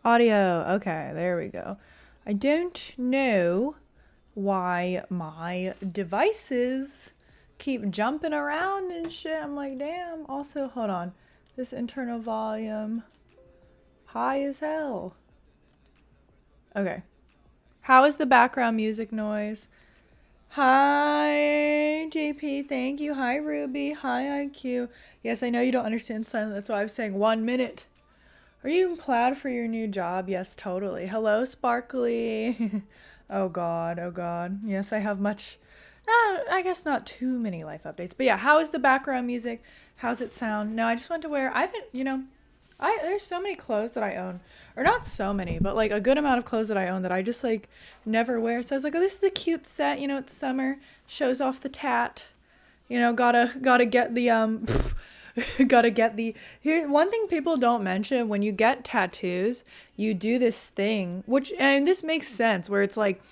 Audio. Okay, there we go. I don't know why my devices keep jumping around and shit. I'm like, damn. Also, hold on. This internal volume high as hell. Okay. How is the background music noise? Hi, JP. Thank you. Hi, Ruby. Hi, IQ. Yes, I know you don't understand silent. That's why I was saying 1 minute. Are you glad for your new job? Yes, totally. Hello, Sparkly. Oh God, oh God. Yes, I have much. I guess not too many life updates, but yeah. How is the background music? How's it sound? No, I just want to wear. I haven't. I there's so many clothes that I own, or not so many, but like a good amount of clothes that I own that I just like never wear. So I was like, oh, this is the cute set. It's summer. Shows off the tat. Gotta get the gotta get the here. One thing people don't mention when you get tattoos, you do this thing, which and this makes sense where it's like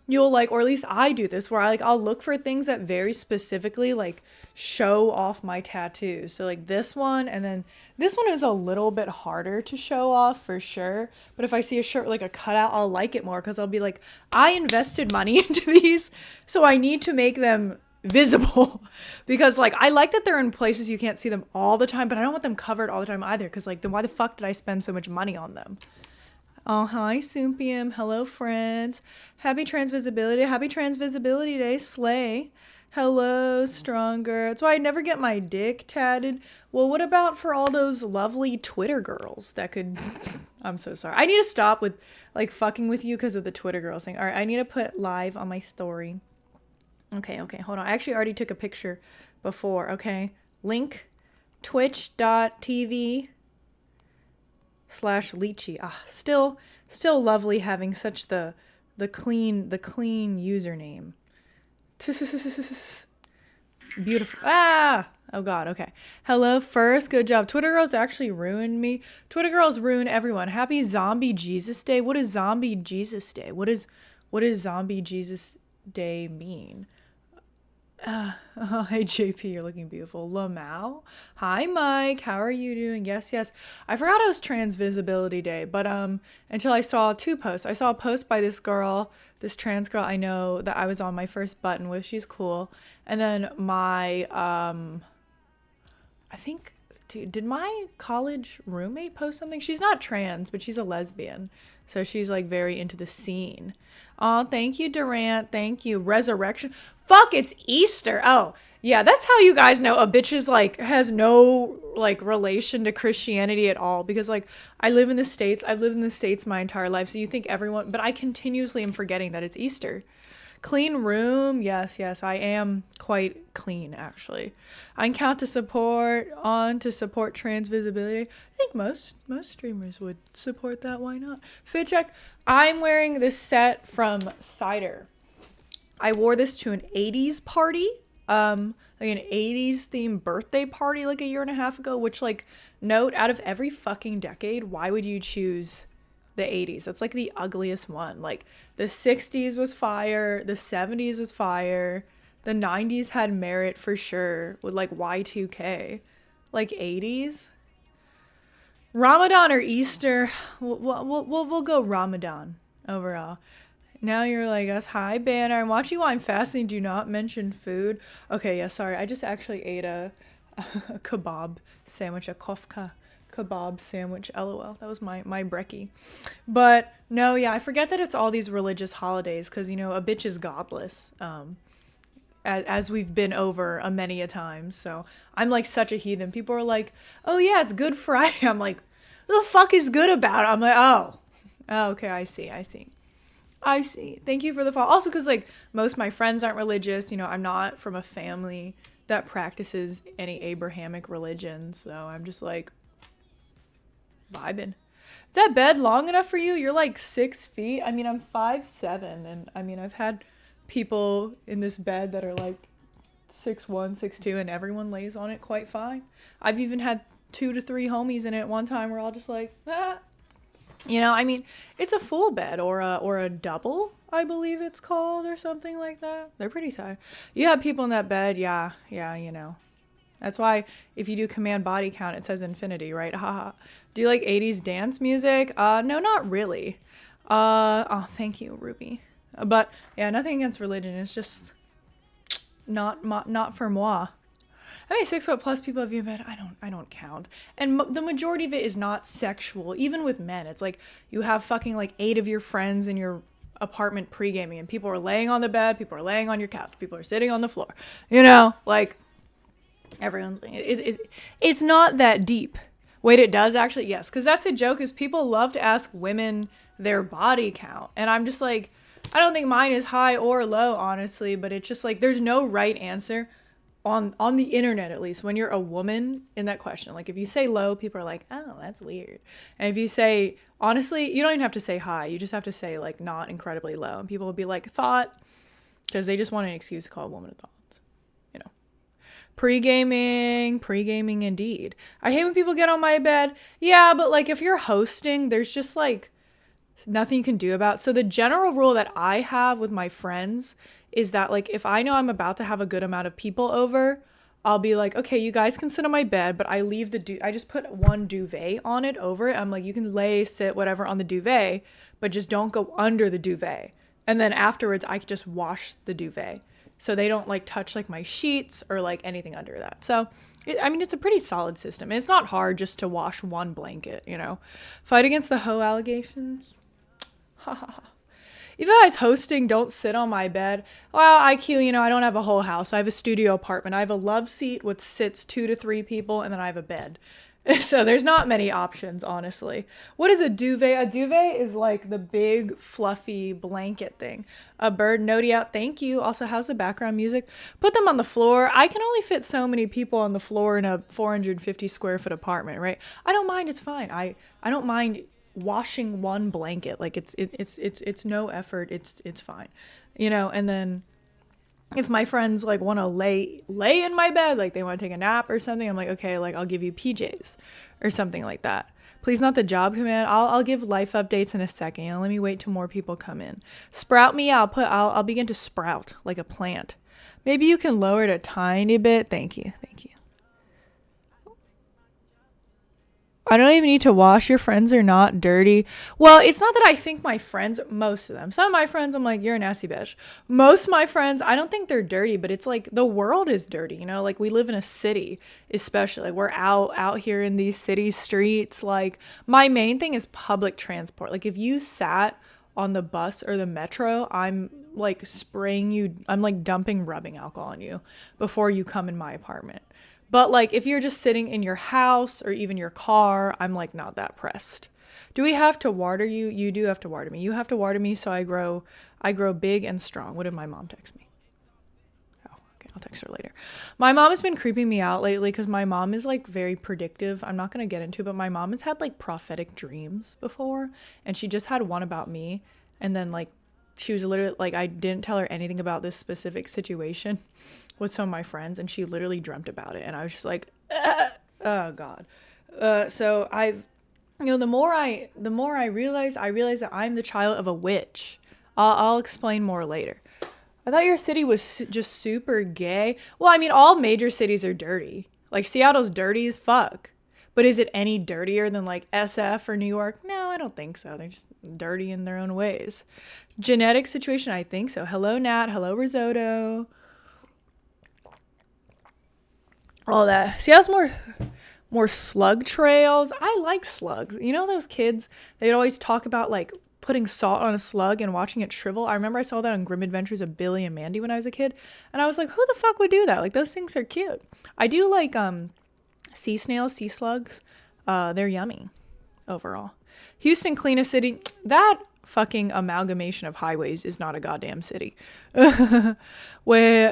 you'll like, or at least I do this, where I'll look for things that very specifically like show off my tattoos. So like this one, and then this one is a little bit harder to show off for sure. But if I see a shirt like a cutout, I'll like it more because I'll be like, I invested money into these, so I need to make them visible because like I like that they're in places you can't see them all the time, but I don't want them covered all the time either because like then why the fuck did I spend so much money on them? Oh, hi, Sumpium. Hello, friends. Happy Transvisibility. Happy Transvisibility Day. Slay. Hello, Stronger. That's why I never get my dick tatted. Well, what about for all those lovely Twitter girls that could... I'm so sorry. I need to stop with, like, fucking with you because of the Twitter girls thing. All right, I need to put live on my story. Okay, hold on. I actually already took a picture before, okay? Link twitch.tv/lichee. Still lovely having such the clean username. Beautiful. Oh God. Okay. Hello first. Good job. Twitter girls actually ruined me. Twitter girls ruin everyone. Happy Zombie Jesus Day. What is Zombie Jesus Day? What is Zombie Jesus Day mean? Oh, hey JP, you're looking beautiful. Lamau. Hi Mike, how are you doing? Yes. I forgot it was Trans Visibility Day, but until I saw two posts. I saw a post by this girl, this trans girl I know that I was on my first button with. She's cool. And then my I think, dude, did my college roommate post something? She's not trans, but she's a lesbian. So she's like very into the scene. Oh, thank you, Durant. Thank you. Resurrection. Fuck, it's Easter. Oh, yeah, that's how you guys know a bitch is like, has no like relation to Christianity at all. Because like, I live in the States. I've lived in the States my entire life. So you think everyone, but I continuously am forgetting that it's Easter. Clean room. Yes, I am quite clean actually. On count to support trans visibility. I think most streamers would support that. Why not? Fit check. I'm wearing this set from Cider. I wore this to an 80s party. Like an 80s themed birthday party like a year and a half ago, which like note out of every fucking decade, why would you choose the 80s? That's like the ugliest one. Like the 60s was fire, the 70s was fire, the 90s had merit for sure with like Y2K. Like 80s, Ramadan or Easter, we'll go Ramadan overall. Now you're like us. Hi, Banner. I'm watching while I'm fasting. Do not mention food. Okay, yeah, sorry. I just actually ate a kebab sandwich, a kofka kebab sandwich. LOL. That was my brekkie. But no, yeah, I forget that it's all these religious holidays because, a bitch is godless. As we've been over a many a time. So I'm like such a heathen. People are like, oh yeah, it's Good Friday. I'm like, what the fuck is good about it? I'm like, oh, okay, I see. Thank you for the follow. Also, because like most of my friends aren't religious. I'm not from a family that practices any Abrahamic religion. So I'm just like vibing. Is that bed long enough for you? You're like 6 feet. I mean, I'm 5'7", and I mean, I've had people in this bed that are like 6'1", 6'2", and everyone lays on it quite fine. I've even had 2 to 3 homies in it one time. We're all just like, ah. I mean, it's a full bed or a double, I believe it's called, or something like that. They're pretty tight. You have people in that bed, yeah. That's why if you do command body count, it says infinity, right? Haha. Do you like 80s dance music? No, not really. Oh, thank you, Ruby. But yeah, nothing against religion. It's just not for moi. How many 6 foot plus people have you met? I don't count. And the majority of it is not sexual. Even with men, it's like you have fucking like 8 of your friends in your apartment pre-gaming, and people are laying on the bed, people are laying on your couch, people are sitting on the floor. You know, like everyone's. It's not that deep. Wait, it does actually? Yes, because that's a joke. Is people love to ask women their body count, and I'm just like, I don't think mine is high or low, honestly. But it's just like there's no right answer on the internet, at least when you're a woman in that question. Like if you say low, people are like, oh, that's weird. And if you say, honestly, you don't even have to say high, you just have to say like not incredibly low, and people will be like thought, because they just want an excuse to call a woman a thought, you know. Pre-gaming indeed. I hate when people get on my bed. Yeah, but like if you're hosting, there's just like nothing you can do about. So the general rule that I have with my friends is that like if I know I'm about to have a good amount of people over, I'll be like, okay, you guys can sit on my bed, but I leave I just put one duvet on it over it. I'm like, you can lay, sit, whatever on the duvet, but just don't go under the duvet. And then afterwards I just wash the duvet, so they don't like touch like my sheets or like anything under that. So it's a pretty solid system. It's not hard just to wash one blanket, you know. Fight against the hoe allegations. Ha ha ha. If you guys hosting, don't sit on my bed. Well, IQ, you know, I don't have a whole house. I have a studio apartment. I have a love seat which sits 2 to 3 people, and then I have a bed. So there's not many options, honestly. What is a duvet? A duvet is like the big fluffy blanket thing. A bird, noti out, thank you. Also, how's the background music? Put them on the floor. I can only fit so many people on the floor in a 450 square foot apartment, right? I don't mind. It's fine. I don't mind washing one blanket. Like it's no effort. It's fine, you know. And then if my friends like want to lay in my bed, like they want to take a nap or something, I'm like, okay, like I'll give you PJs or something like that. Please, not the job command. I'll give life updates in a second. You know, let me wait till more people come in. Sprout me. I'll begin to sprout like a plant. Maybe you can lower it a tiny bit. Thank you. I don't even need to wash. Your friends are not dirty. Well, it's not that I think my friends, most of them. Some of my friends, I'm like, you're a nasty bitch. Most of my friends, I don't think they're dirty, but it's like the world is dirty, you know? Like we live in a city, especially. Like we're out here in these city streets. Like my main thing is public transport. Like if you sat on the bus or the metro, I'm like spraying you. I'm like dumping rubbing alcohol on you before you come in my apartment. But like if you're just sitting in your house or even your car, I'm like not that pressed. Do we have to water you? You do have to water me. You have to water me so I grow big and strong. What did my mom text me? Oh, okay, I'll text her later. My mom has been creeping me out lately because my mom is like very predictive. I'm not going to get into it, but my mom has had like prophetic dreams before, and she just had one about me, and then like she was literally like, I didn't tell her anything about this specific situation with some of my friends, and she literally dreamt about it, and I was just like, oh god. So I've, you know, the more I realize that I'm the child of a witch. I'll explain more later. I thought your city was just super gay. Well, I mean, all major cities are dirty. Like Seattle's dirty as fuck. But is it any dirtier than like SF or New York? No, I don't think so. They're just dirty in their own ways. Genetic situation, I think so. Hello, Nat. Hello, Risotto. All that. See, that's more slug trails. I like slugs. You know those kids, they'd always talk about like putting salt on a slug and watching it shrivel. I remember I saw that on Grim Adventures of Billy and Mandy when I was a kid, and I was like, who the fuck would do that? Like those things are cute. I do like sea snails, sea slugs. They're yummy overall. Houston, cleanest city. That fucking amalgamation of highways is not a goddamn city. Wait,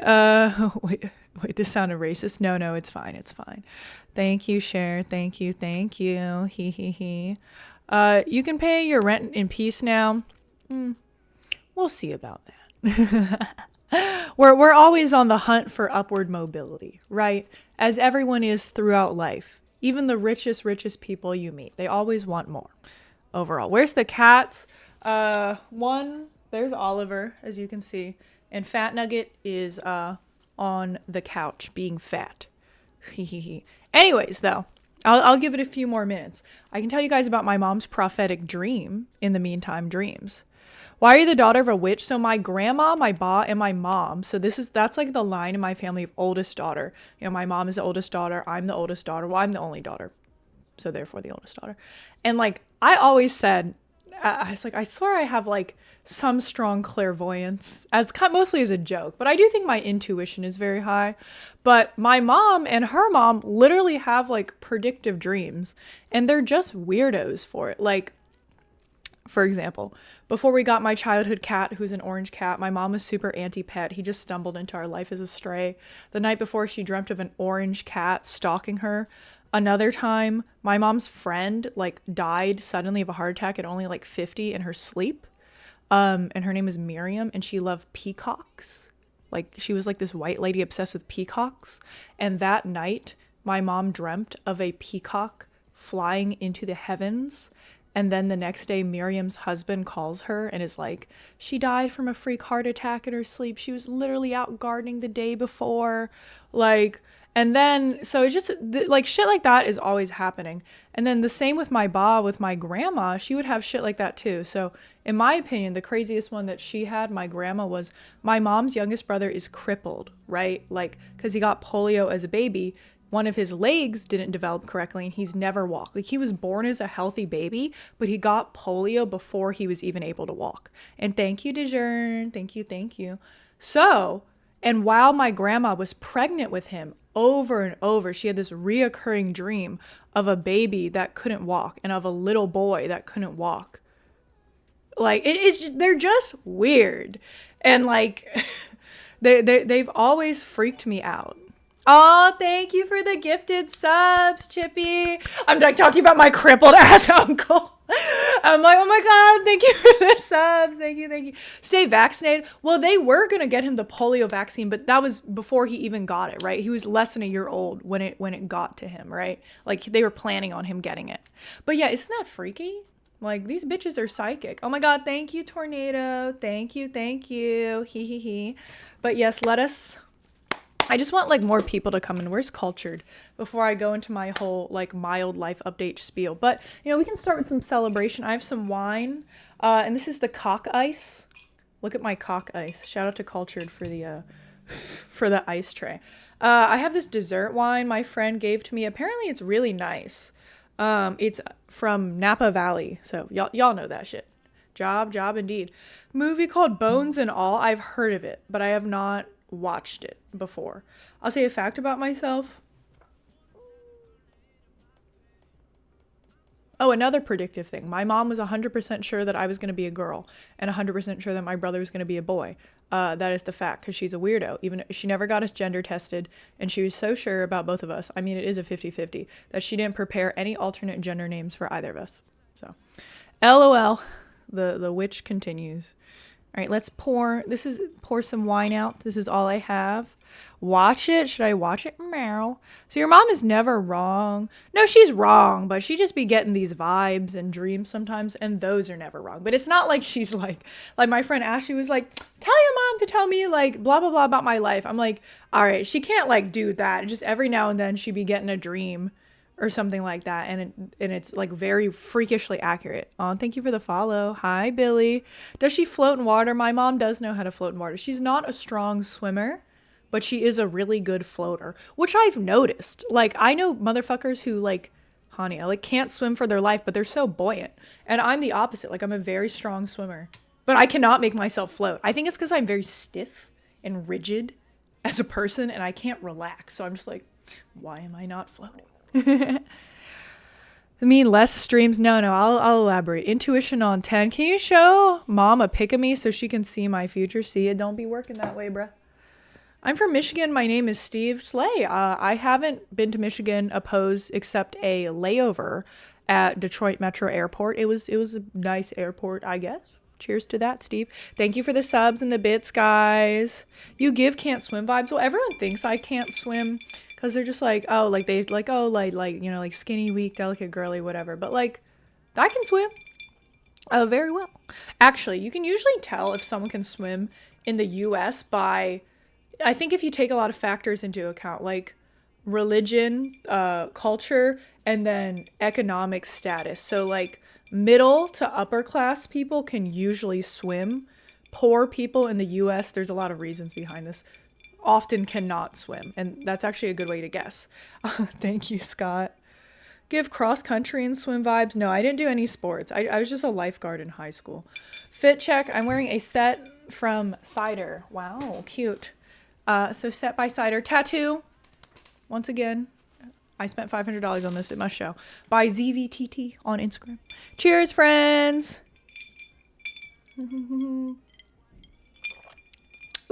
this sounded racist. No, it's fine. Thank you, Cher. Thank you. He. You can pay your rent in peace now. We'll see about that. We're always on the hunt for upward mobility, right? As everyone is throughout life. Even the richest people you meet, they always want more overall. Where's the cats? There's Oliver, as you can see, and Fat Nugget is on the couch being fat Anyways, though, I'll give it a few more minutes. I can tell you guys about my mom's prophetic dream in the meantime. Dreams. Why are you the daughter of a witch? So my grandma, my ba, and my mom. So that's like the line in my family of oldest daughter. You know, my mom is the oldest daughter. I'm the oldest daughter. Well, I'm the only daughter. So therefore the oldest daughter. And like, I always said, I was like, I swear I have like some strong clairvoyance, as mostly as a joke, but I do think my intuition is very high. But my mom and her mom literally have like predictive dreams, and they're just weirdos for it. Like, for example, before we got my childhood cat, who's an orange cat, my mom was super anti-pet. He just stumbled into our life as a stray. The night before, she dreamt of an orange cat stalking her. Another time, my mom's friend like died suddenly of a heart attack at only like 50 in her sleep. And her name is Miriam, and she loved peacocks. Like, she was like this white lady obsessed with peacocks. And that night, my mom dreamt of a peacock flying into the heavens. And then the next day, Miriam's husband calls her and is like, she died from a freak heart attack in her sleep. She was literally out gardening the day before. Like, and then, so it's just like shit like that is always happening. And then the same with my ba, with my grandma, she would have shit like that too. So in my opinion, the craziest one that she had, my grandma, was my mom's youngest brother is crippled, right? Like, because he got polio as a baby. One of his legs didn't develop correctly and he's never walked. Like, he was born as a healthy baby, but he got polio before he was even able to walk. And thank you, DeJean. Thank you, thank you. So, and while my grandma was pregnant with him, over and over, she had this reoccurring dream of a baby that couldn't walk and of a little boy that couldn't walk. Like, they're just weird. And like, they've always freaked me out. Oh, thank you for the gifted subs, Chippy. I'm like talking about my crippled ass uncle. I'm like, oh my God, thank you for the subs. Thank you, thank you. Stay vaccinated. Well, they were going to get him the polio vaccine, but that was before he even got it, right? He was less than a year old when it got to him, right? Like, they were planning on him getting it. But yeah, isn't that freaky? Like, these bitches are psychic. Oh my God, thank you, Tornado. Thank you, thank you. Hee hee hee. But yes, I just want like more people to come in. Where's Cultured? Before I go into my whole like mild life update spiel. But, you know, we can start with some celebration. I have some wine. And this is the cock ice. Look at my cock ice. Shout out to Cultured for the for the ice tray. I have this dessert wine my friend gave to me. Apparently it's really nice. It's from Napa Valley. So y'all know that shit. Job indeed. Movie called Bones and All. I've heard of it, but I have not watched it before. I'll say a fact about myself. Oh, another predictive thing. My mom was 100% sure that I was going to be a girl and 100% sure that my brother was going to be a boy. That is the fact, because she's a weirdo. Even she never got us gender tested, and she was so sure about both of us. I mean, it is a 50-50 that she didn't prepare any alternate gender names for either of us. So, LOL. The witch continues. All right, let's pour some wine out. This is all I have. Watch it. Should I watch it? Meow. So your mom is never wrong. No, she's wrong, but she just be getting these vibes and dreams sometimes, and those are never wrong. But it's not like she's like my friend Ashley was like, tell your mom to tell me like blah, blah, blah about my life. I'm like, all right, she can't like do that. Just every now and then she'd be getting a dream or something like that, and it's like very freakishly accurate. Oh, thank you for the follow. Hi, Billy. Does she float in water? My mom does know how to float in water. She's not a strong swimmer, but she is a really good floater, which I've noticed. Like, I know motherfuckers who like, honey, I like can't swim for their life, but they're so buoyant. And I'm the opposite. Like, I'm a very strong swimmer, but I cannot make myself float. I think it's because I'm very stiff and rigid as a person, and I can't relax. So I'm just like, why am I not floating? Me less streams. No, I'll elaborate. Intuition on 10. Can you show mom a pic of me so she can see my future? See it. Don't be working that way, bruh. I'm from Michigan. My name is Steve Slay. I haven't been to Michigan except a layover at Detroit Metro Airport. It was a nice airport, I guess. Cheers to that, Steve. Thank you for the subs and the bits, guys. You give can't swim vibes. Well, everyone thinks I can't swim, because they're just like, oh, like they like, oh, like, you know, like skinny, weak, delicate, girly, whatever. But like, I can swim. Oh, very well. Actually, you can usually tell if someone can swim in the US by, I think if you take a lot of factors into account, like religion, culture, and then economic status. So like middle to upper class people can usually swim. Poor people in the US, there's a lot of reasons behind this, often cannot swim. And that's actually a good way to guess. Thank you, Scott. Give cross country and swim vibes. No, I didn't do any sports. I was just a lifeguard in high school. Fit check. I'm wearing a set from Cider. Wow, cute. So set by Cider. Tattoo. Once again, I spent $500 on this. It must show. By ZVTT on Instagram. Cheers, friends.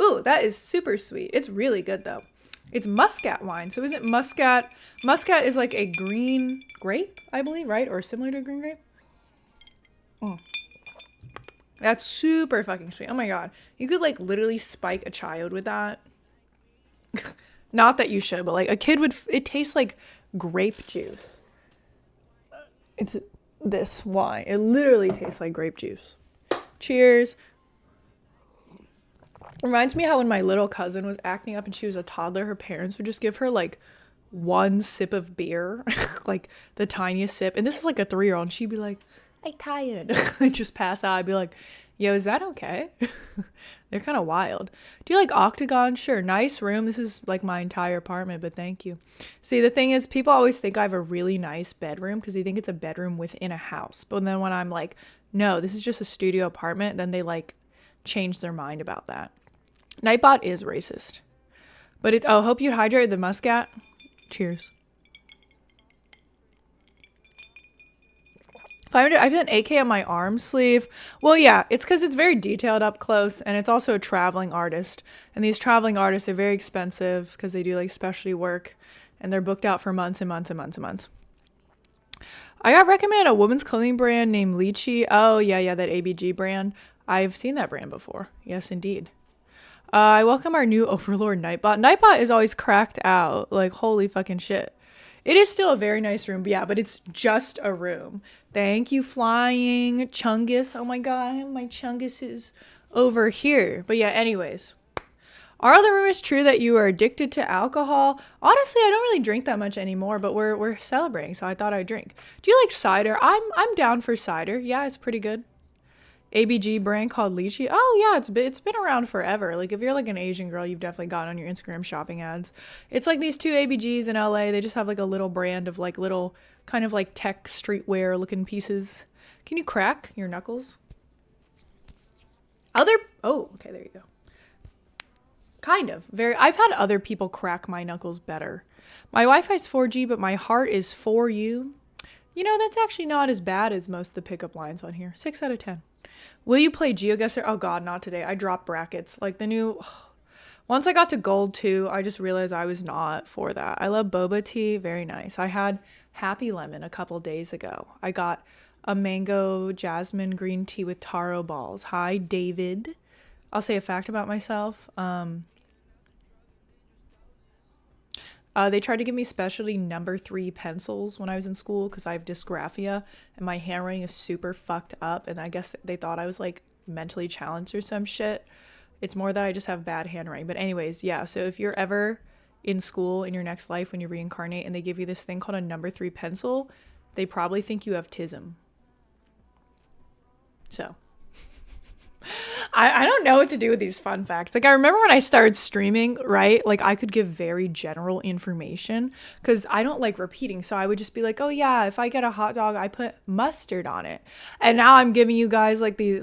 Ooh, that is super sweet. It's really good though. It's Muscat wine. So isn't Muscat? Muscat is like a green grape, I believe, right? Or similar to a green grape. Mm. That's super fucking sweet. Oh my god. You could like literally spike a child with that. Not that you should, but like a kid would, it tastes like grape juice. It's this wine. It literally tastes like grape juice. Cheers. Reminds me how when my little cousin was acting up and she was a toddler, her parents would just give her like one sip of beer, like the tiniest sip. And this is like a 3-year-old and she'd be like, I'm tired. And just pass out. I'd be like, yo, is that okay? They're kind of wild. Do you like Octagon? Sure. Nice room. This is like my entire apartment, but thank you. See, the thing is, people always think I have a really nice bedroom because they think it's a bedroom within a house. But then when I'm like, no, this is just a studio apartment, then they like change their mind about that. Nightbot is racist. But hope you hydrated the Muscat. Cheers. 500. I have an AK on my arm sleeve. Well, yeah, it's because it's very detailed up close, and it's also a traveling artist. And these traveling artists are very expensive because they do like specialty work, and they're booked out for months and months and months and months. I got recommended a women's clothing brand named Lichee. Oh, yeah, that ABG brand. I've seen that brand before. Yes, indeed. I welcome our new overlord, Nightbot. Nightbot is always cracked out. Like, holy fucking shit. It is still a very nice room, but yeah, but it's just a room. Thank you, Flying Chungus. Oh my god, my Chungus is over here. But yeah, anyways. Are all the rumors true that you are addicted to alcohol? Honestly, I don't really drink that much anymore, but we're celebrating, so I thought I'd drink. Do you like cider? I'm down for cider. Yeah, it's pretty good. ABG brand called Lichee. Oh yeah, it's been around forever. Like if you're like an Asian girl, you've definitely gotten on your Instagram shopping ads. It's like these two ABGs in LA. They just have like a little brand of like little kind of like tech streetwear looking pieces. Can you crack your knuckles? Okay, there you go. Kind of. I've had other people crack my knuckles better. My Wi-Fi's 4G, but my heart is for you. You know, that's actually not as bad as most of the pickup lines on here. 6 out of 10. Will you play GeoGuessr? Oh god, not today. I dropped brackets. Like the new... Once I got to gold 2, I just realized I was not for that. I love boba tea. Very nice. I had Happy Lemon a couple days ago. I got a mango jasmine green tea with taro balls. Hi, David. I'll say a fact about myself. They tried to give me specialty number 3 pencils when I was in school because I have dysgraphia and my handwriting is super fucked up. And I guess they thought I was like mentally challenged or some shit. It's more that I just have bad handwriting. But anyways, yeah. So if you're ever in school in your next life when you reincarnate and they give you this thing called a number 3 pencil, they probably think you have tism. So... I don't know what to do with these fun facts. Like I remember when I started streaming, right? Like I could give very general information because I don't like repeating. So I would just be like, oh yeah, if I get a hot dog, I put mustard on it. And now I'm giving you guys like the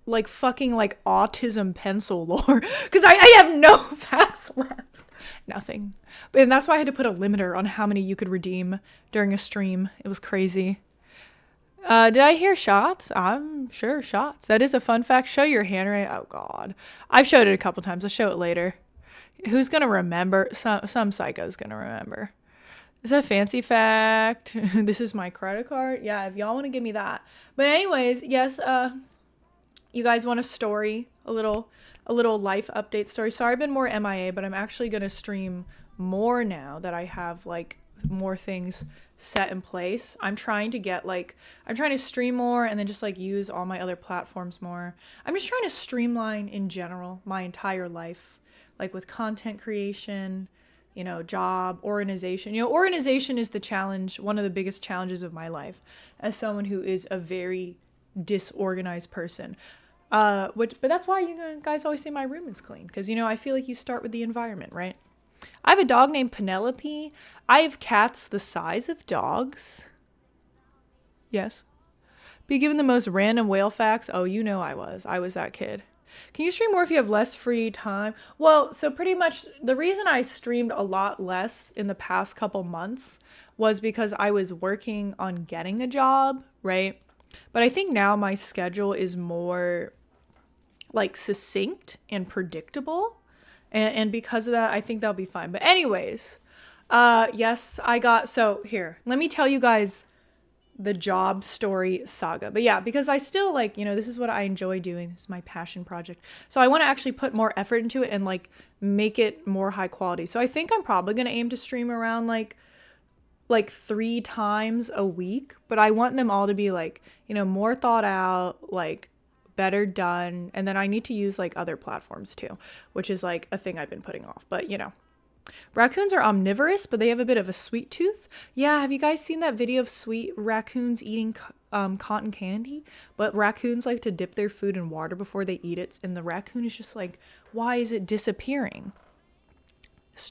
like fucking like autism pencil lore because I have no facts left. Nothing. And that's why I had to put a limiter on how many you could redeem during a stream. It was crazy. Did I hear shots? I'm sure shots. That is a fun fact. Show your handwriting. Oh god. I've showed it a couple times. I'll show it later. Who's gonna remember? Some psycho's gonna remember. Is that a fancy fact? This is my credit card. Yeah, if y'all want to give me that. But anyways, yes, you guys want a story, a little life update story. Sorry I've been more MIA, but I'm actually gonna stream more now that I have like more things set in place. I'm trying to stream more and then just like use all my other platforms more. I'm just trying to streamline in general my entire life, like with content creation, job, organization. Organization is the challenge, one of the biggest challenges of my life as someone who is a very disorganized person. But that's why you guys always say my room is clean. Because, I feel like you start with the environment, right? I have a dog named Penelope. I have cats the size of dogs. Yes. Be given the most random whale facts. Oh, I was that kid. Can you stream more if you have less free time? Well, so pretty much the reason I streamed a lot less in the past couple months was because I was working on getting a job, right? But I think now my schedule is more like succinct and predictable. And because of that, I think that'll be fine. But anyways, yes, so here, let me tell you guys the job story saga. But yeah, because I still this is what I enjoy doing. This is my passion project. So I want to actually put more effort into it and make it more high quality. So I think I'm probably going to aim to stream around like 3 times a week, but I want them all to be more thought out, better done. And then I need to use other platforms too, which is a thing I've been putting off. But raccoons are omnivorous, but they have a bit of a sweet tooth. Yeah, have you guys seen that video of sweet raccoons eating cotton candy? But raccoons like to dip their food in water before they eat it, and the raccoon is just why is it disappearing?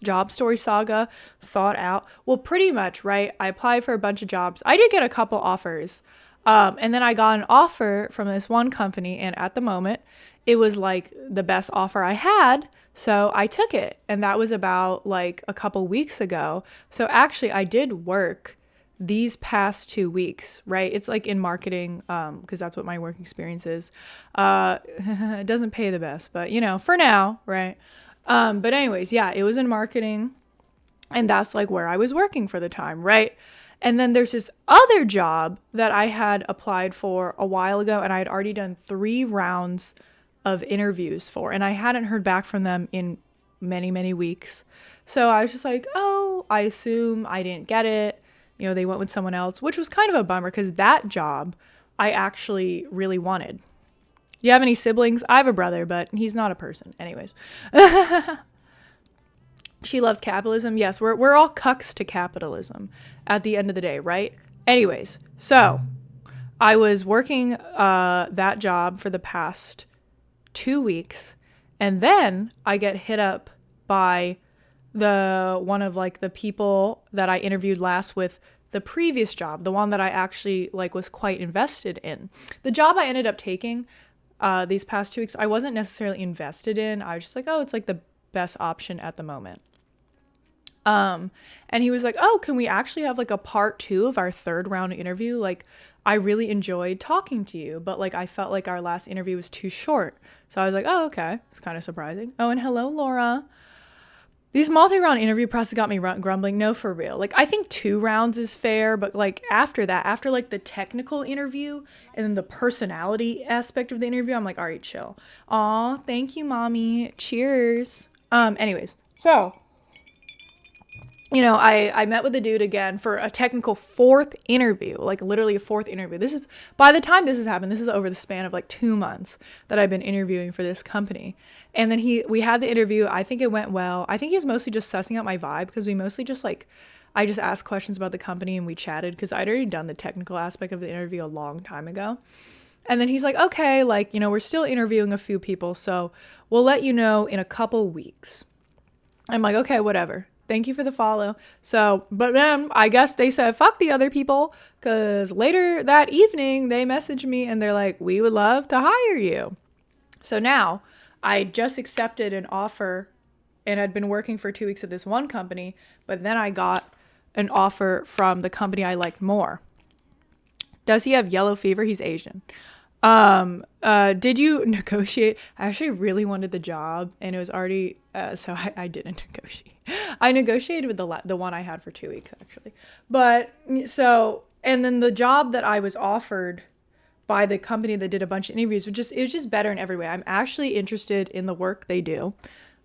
Job story saga, thought out. Well, pretty much, right? I applied for a bunch of jobs. I did get a couple offers. And then I got an offer from this one company, and at the moment, it was the best offer I had. So I took it, and that was about a couple weeks ago. So actually, I did work these past 2 weeks, right? It's in marketing, because that's what my work experience is. It doesn't pay the best, but for now, right? But anyways, yeah, it was in marketing, and that's where I was working for the time, right? And then there's this other job that I had applied for a while ago, and I had already done 3 rounds of interviews for, and I hadn't heard back from them in many, many weeks. So I was just I assume I didn't get it. They went with someone else, which was kind of a bummer because that job I actually really wanted. Do you have any siblings? I have a brother, but he's not a person. Anyways. She loves capitalism. Yes, we're all cucks to capitalism at the end of the day, right? Anyways, so I was working that job for the past 2 weeks, and then I get hit up by one of the people that I interviewed last with the previous job, the one that I actually was quite invested in. The job I ended up taking these past 2 weeks, I wasn't necessarily invested in. I was just oh, it's the best option at the moment. And he was oh, can we actually have a part 2 of our 3rd round interview? I really enjoyed talking to you, but I felt our last interview was too short. So I was oh, okay. It's kind of surprising. Oh, and hello, Laura. These multi-round interview process got me grumbling. No, for real. I think 2 rounds is fair, but after that, after the technical interview and then the personality aspect of the interview, I'm all right, chill. Aw, thank you, mommy. Cheers. Anyways, so I met with the dude again for a technical 4th interview, literally a 4th interview. This is, by the time this has happened, this is over the span of 2 months that I've been interviewing for this company. And then we had the interview. I think it went well. I think he was mostly just sussing out my vibe because we mostly just I just asked questions about the company and we chatted because I'd already done the technical aspect of the interview a long time ago. And then he's okay, we're still interviewing a few people, so we'll let you know in a couple weeks. I'm okay, whatever. Thank you for the follow. So, but then I guess they said, fuck the other people, because later that evening they messaged me and they're we would love to hire you. So now I just accepted an offer and had been working for 2 weeks at this one company, but then I got an offer from the company I liked more. Does he have yellow fever? He's Asian. Did you negotiate? I actually really wanted the job and it was already, so I didn't negotiate. I negotiated with the one I had for 2 weeks actually. But so, and then the job that I was offered by the company that did a bunch of interviews it was just better in every way. I'm actually interested in the work they do.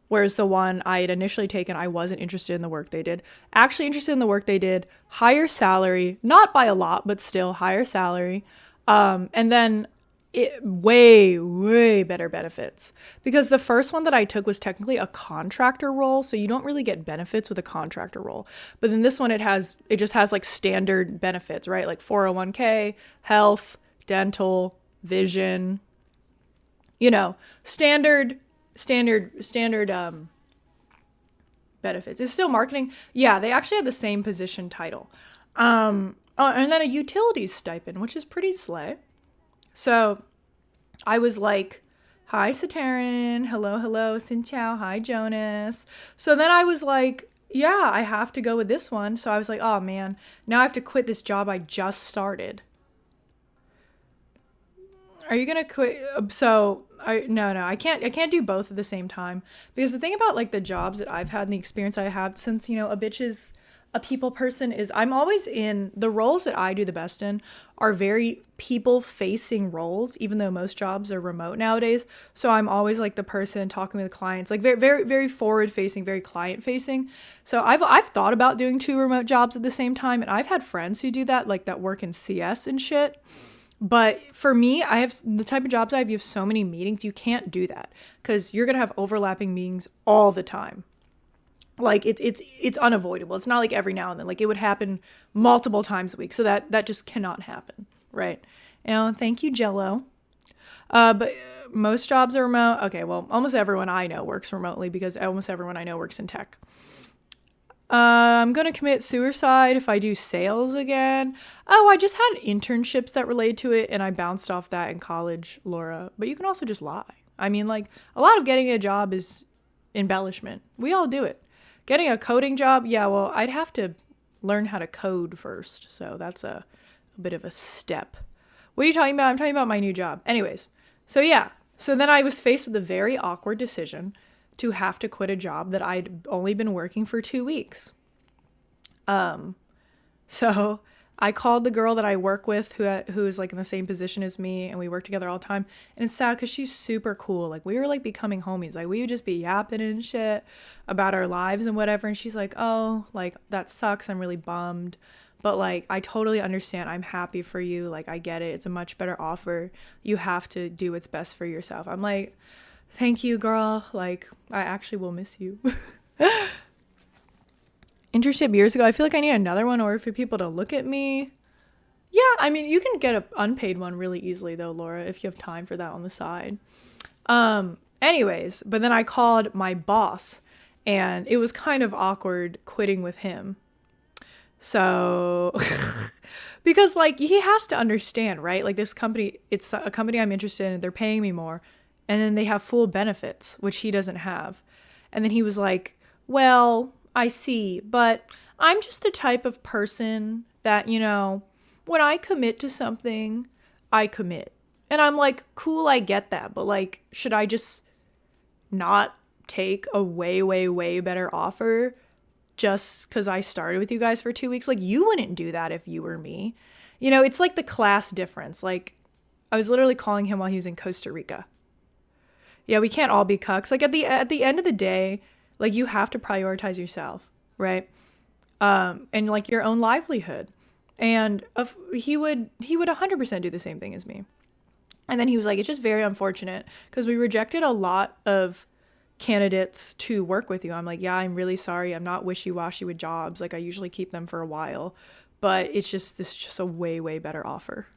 Whereas the one I had initially taken, I wasn't interested in the work they did. Actually interested in the work they did, higher salary, not by a lot, but still higher salary. And then way better benefits, because the first one that I took was technically a contractor role, so you don't really get benefits with a contractor role. But then this one, it just has like standard benefits, right? Like 401k, health, dental, vision, standard benefits. It's still marketing. Yeah, they actually have the same position title. And then a utilities stipend, which is pretty slay. So I was like, hi, Satarin. Hello, Xin Chao. Hi, Jonas. So then I was like, yeah, I have to go with this one. So I was like, oh man, now I have to quit this job I just started. Are you gonna quit? No, I can't do both at the same time, because the thing about like the jobs that I've had and the experience I have since, a bitch is a people person, is I'm always in the roles that I do the best in are very people facing roles, even though most jobs are remote nowadays. So I'm always like the person talking with clients, like very, very, very forward facing, very client facing. So I've thought about doing two remote jobs at the same time. And I've had friends who do that, like that work in CS and shit. But for me, I have the type of jobs I have, you have so many meetings, you can't do that because you're going to have overlapping meetings all the time. Like it's unavoidable. It's not like every now and then, like it would happen multiple times a week. So that just cannot happen. Right. Thank you, Jello. But most jobs are remote. Okay. Well, almost everyone I know works remotely because almost everyone I know works in tech. I'm going to commit suicide if I do sales again. Oh, I just had internships that relate to it and I bounced off that in college, Laura. But you can also just lie. I mean, like a lot of getting a job is embellishment. We all do it. Getting a coding job, yeah, well, I'd have to learn how to code first. So that's a bit of a step. What are you talking about? I'm talking about my new job. Anyways, so yeah. So then I was faced with a very awkward decision to have to quit a job that I'd only been working for 2 weeks. So I called the girl that I work with who is like in the same position as me, and we work together all the time. And it's sad because she's super cool. Like we were like becoming homies. Like we would just be yapping and shit about our lives and whatever. And she's like, oh, like that sucks. I'm really bummed. But like, I totally understand. I'm happy for you. Like I get it. It's a much better offer. You have to do what's best for yourself. I'm like, thank you, girl. Like, I actually will miss you. Internship years ago. I feel like I need another one, or for people to look at me. Yeah, I mean, you can get an unpaid one really easily, though, Laura, if you have time for that on the side. Anyways, but then I called my boss, and it was kind of awkward quitting with him. So, because, like, he has to understand, right? Like, this company, it's a company I'm interested in. They're paying me more. And then they have full benefits, which he doesn't have. And then he was like, well, I see, but I'm just the type of person that, when I commit to something, I commit. And I'm like, cool, I get that. But like, should I just not take a way, way, way better offer just because I started with you guys for 2 weeks? Like, you wouldn't do that if you were me. It's like the class difference. Like, I was literally calling him while he was in Costa Rica. Yeah, we can't all be cucks. Like at the end of the day, like you have to prioritize yourself, right? And like your own livelihood. And he would 100% do the same thing as me. And then he was like, it's just very unfortunate because we rejected a lot of candidates to work with you. I'm like, yeah, I'm really sorry. I'm not wishy-washy with jobs. Like I usually keep them for a while, but this is just a way, way better offer.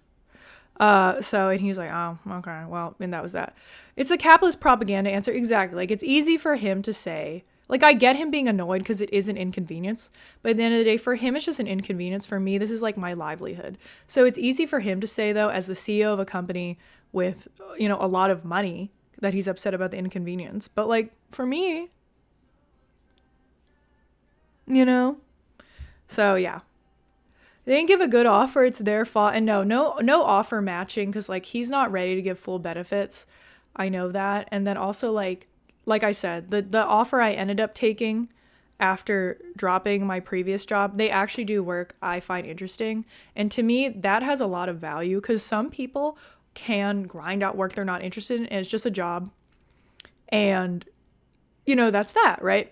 And he was like, oh, okay, well, and that was that. It's a capitalist propaganda answer. Exactly. Like, it's easy for him to say, like, I get him being annoyed because it is an inconvenience, but at the end of the day, for him, it's just an inconvenience. For me, this is like my livelihood. So it's easy for him to say, though, as the CEO of a company with, a lot of money, that he's upset about the inconvenience. But like, for me, so yeah. They didn't give a good offer. It's their fault. And no offer matching because like he's not ready to give full benefits. I know that. And then also like I said, the offer I ended up taking after dropping my previous job, they actually do work I find interesting. And to me, that has a lot of value because some people can grind out work they're not interested in and it's just a job. And, that's that, right?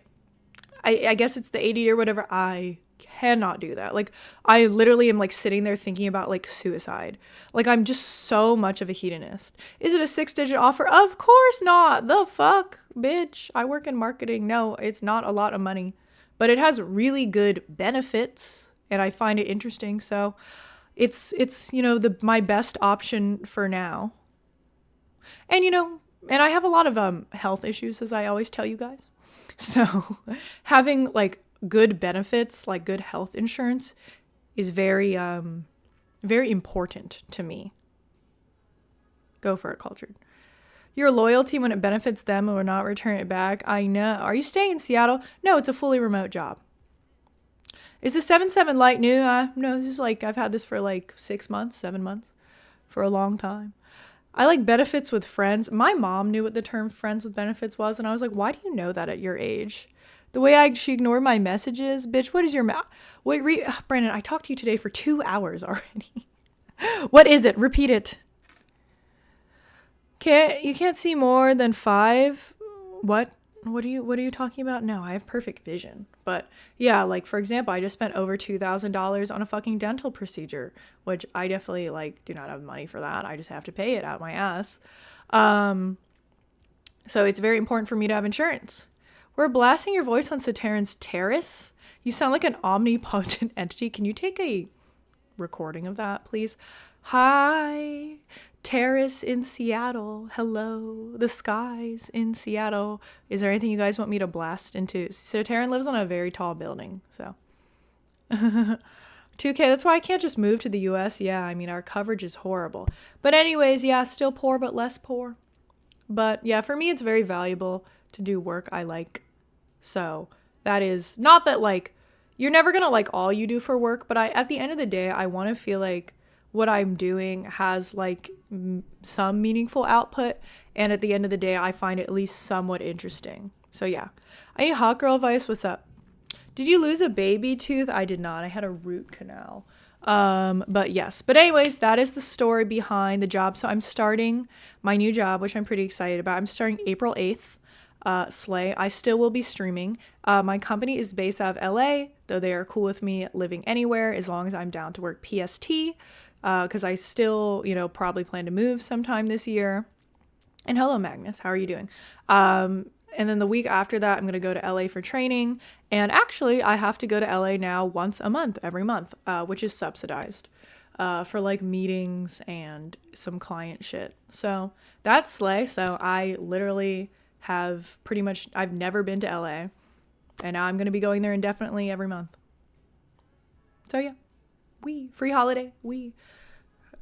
I guess it's the ADD or whatever. I cannot do that. Like, I literally am like sitting there thinking about like suicide. Like, I'm just so much of a hedonist. Is it a 6-digit offer? Of course not. The fuck, bitch. I work in marketing. No, it's not a lot of money, but it has really good benefits and I find it interesting. So it's, my best option for now. And, and I have a lot of health issues, as I always tell you guys. So having like good benefits, like good health insurance, is very, very important to me. Go for it, Cultured. Your loyalty when it benefits them and will not return it back. I know. Are you staying in Seattle? No, it's a fully remote job. Is the 7-7 light new? No, this is like, I've had this for like 6 months, 7 months, for a long time. I like benefits with friends. My mom knew what the term friends with benefits was, and I was like, why do you know that at your age? The way she ignored my messages, bitch, what is your wait, Brandon, I talked to you today for 2 hours already. What is it? Repeat it. You can't see more than 5? What are you talking about? No, I have perfect vision. But yeah, like for example, I just spent over $2,000 on a fucking dental procedure, which I definitely like do not have money for that. I just have to pay it out my ass. So it's very important for me to have insurance. We're blasting your voice on Sateran's terrace. You sound like an omnipotent entity. Can you take a recording of that, please? Hi, terrace in Seattle. Hello, the skies in Seattle. Is there anything you guys want me to blast into? Sateran lives on a very tall building, so. 2K, that's why I can't just move to the US. Yeah, I mean, our coverage is horrible. But anyways, yeah, still poor, but less poor. But yeah, for me, it's very valuable to do work I like. So that is not that like, you're never going to like all you do for work, but at the end of the day, I want to feel like what I'm doing has like some meaningful output. And at the end of the day, I find it at least somewhat interesting. So yeah, I need hot girl advice. What's up? Did you lose a baby tooth? I did not. I had a root canal. But yes, but anyways, that is the story behind the job. So I'm starting my new job, which I'm pretty excited about. I'm starting April 8th. Slay. I still will be streaming. My company is based out of LA, though they are cool with me living anywhere as long as I'm down to work PST. Because I still, probably plan to move sometime this year. And hello, Magnus. How are you doing? And then the week after that, I'm going to go to LA for training. And actually, I have to go to LA now once a month, every month, which is subsidized for like meetings and some client shit. So that's slay. So I literally have I've never been to LA. And now I'm going to be going there indefinitely every month. So yeah, free holiday.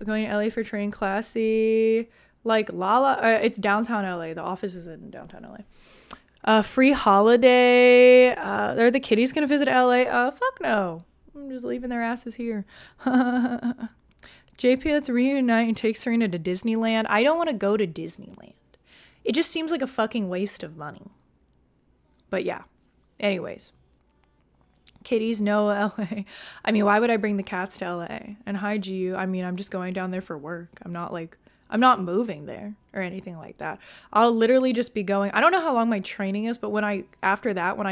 Going to LA for training, classy. Like Lala, it's downtown LA. The office is in downtown LA. Free holiday. Are the kiddies gonna visit LA? Fuck no. I'm just leaving their asses here. JP, let's reunite and take Serena to Disneyland. I don't want to go to Disneyland. It just seems like a fucking waste of money. But yeah. Anyways. Kitties, no LA. I mean, why would I bring the cats to LA? And hi, GU. I mean, I'm just going down there for work. I'm not moving there or anything like that. I'll literally just be going. I don't know how long my training is, but when I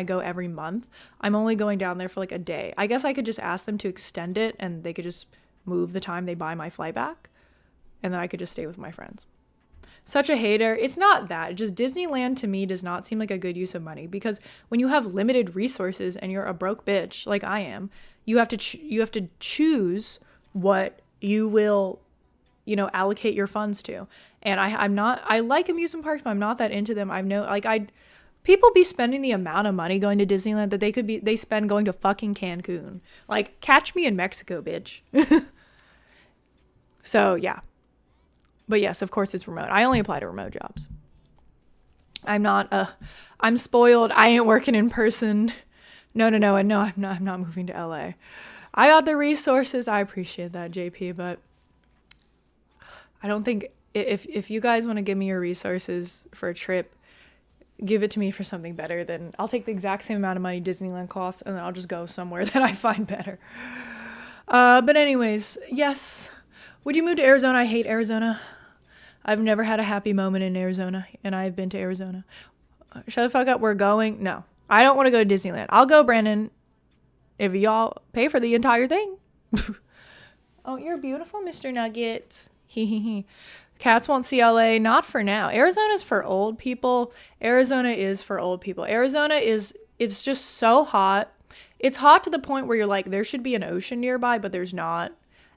go every month, I'm only going down there for like a day. I guess I could just ask them to extend it and they could just move the time they buy my flight back. And then I could just stay with my friends. Such a hater. It's not that. Just Disneyland to me does not seem like a good use of money because when you have limited resources and you're a broke bitch like I am, you have to choose what you will allocate your funds to. And I like amusement parks, but I'm not that into them. People be spending the amount of money going to Disneyland that they spend going to fucking Cancun. Like, catch me in Mexico, bitch. So yeah. But yes, of course it's remote. I only apply to remote jobs. I'm spoiled. I ain't working in person. No, and no, I'm not moving to LA. I got the resources. I appreciate that, JP, but I don't think if you guys want to give me your resources for a trip, give it to me for something better. Then I'll take the exact same amount of money Disneyland costs and then I'll just go somewhere that I find better. But anyways, yes. Would you move to Arizona? I hate Arizona. I've never had a happy moment in Arizona and I've been to Arizona. Shut the fuck up. We're going. No, I don't want to go to Disneyland. I'll go, Brandon. if y'all pay for the entire thing. Oh, you're beautiful, Mr. Nuggets. Cats won't see LA. Not for now. Arizona's for old people. Arizona is for old people. Arizona is, it's just so hot. It's hot to the point where you're like, there should be an ocean nearby, but there's not.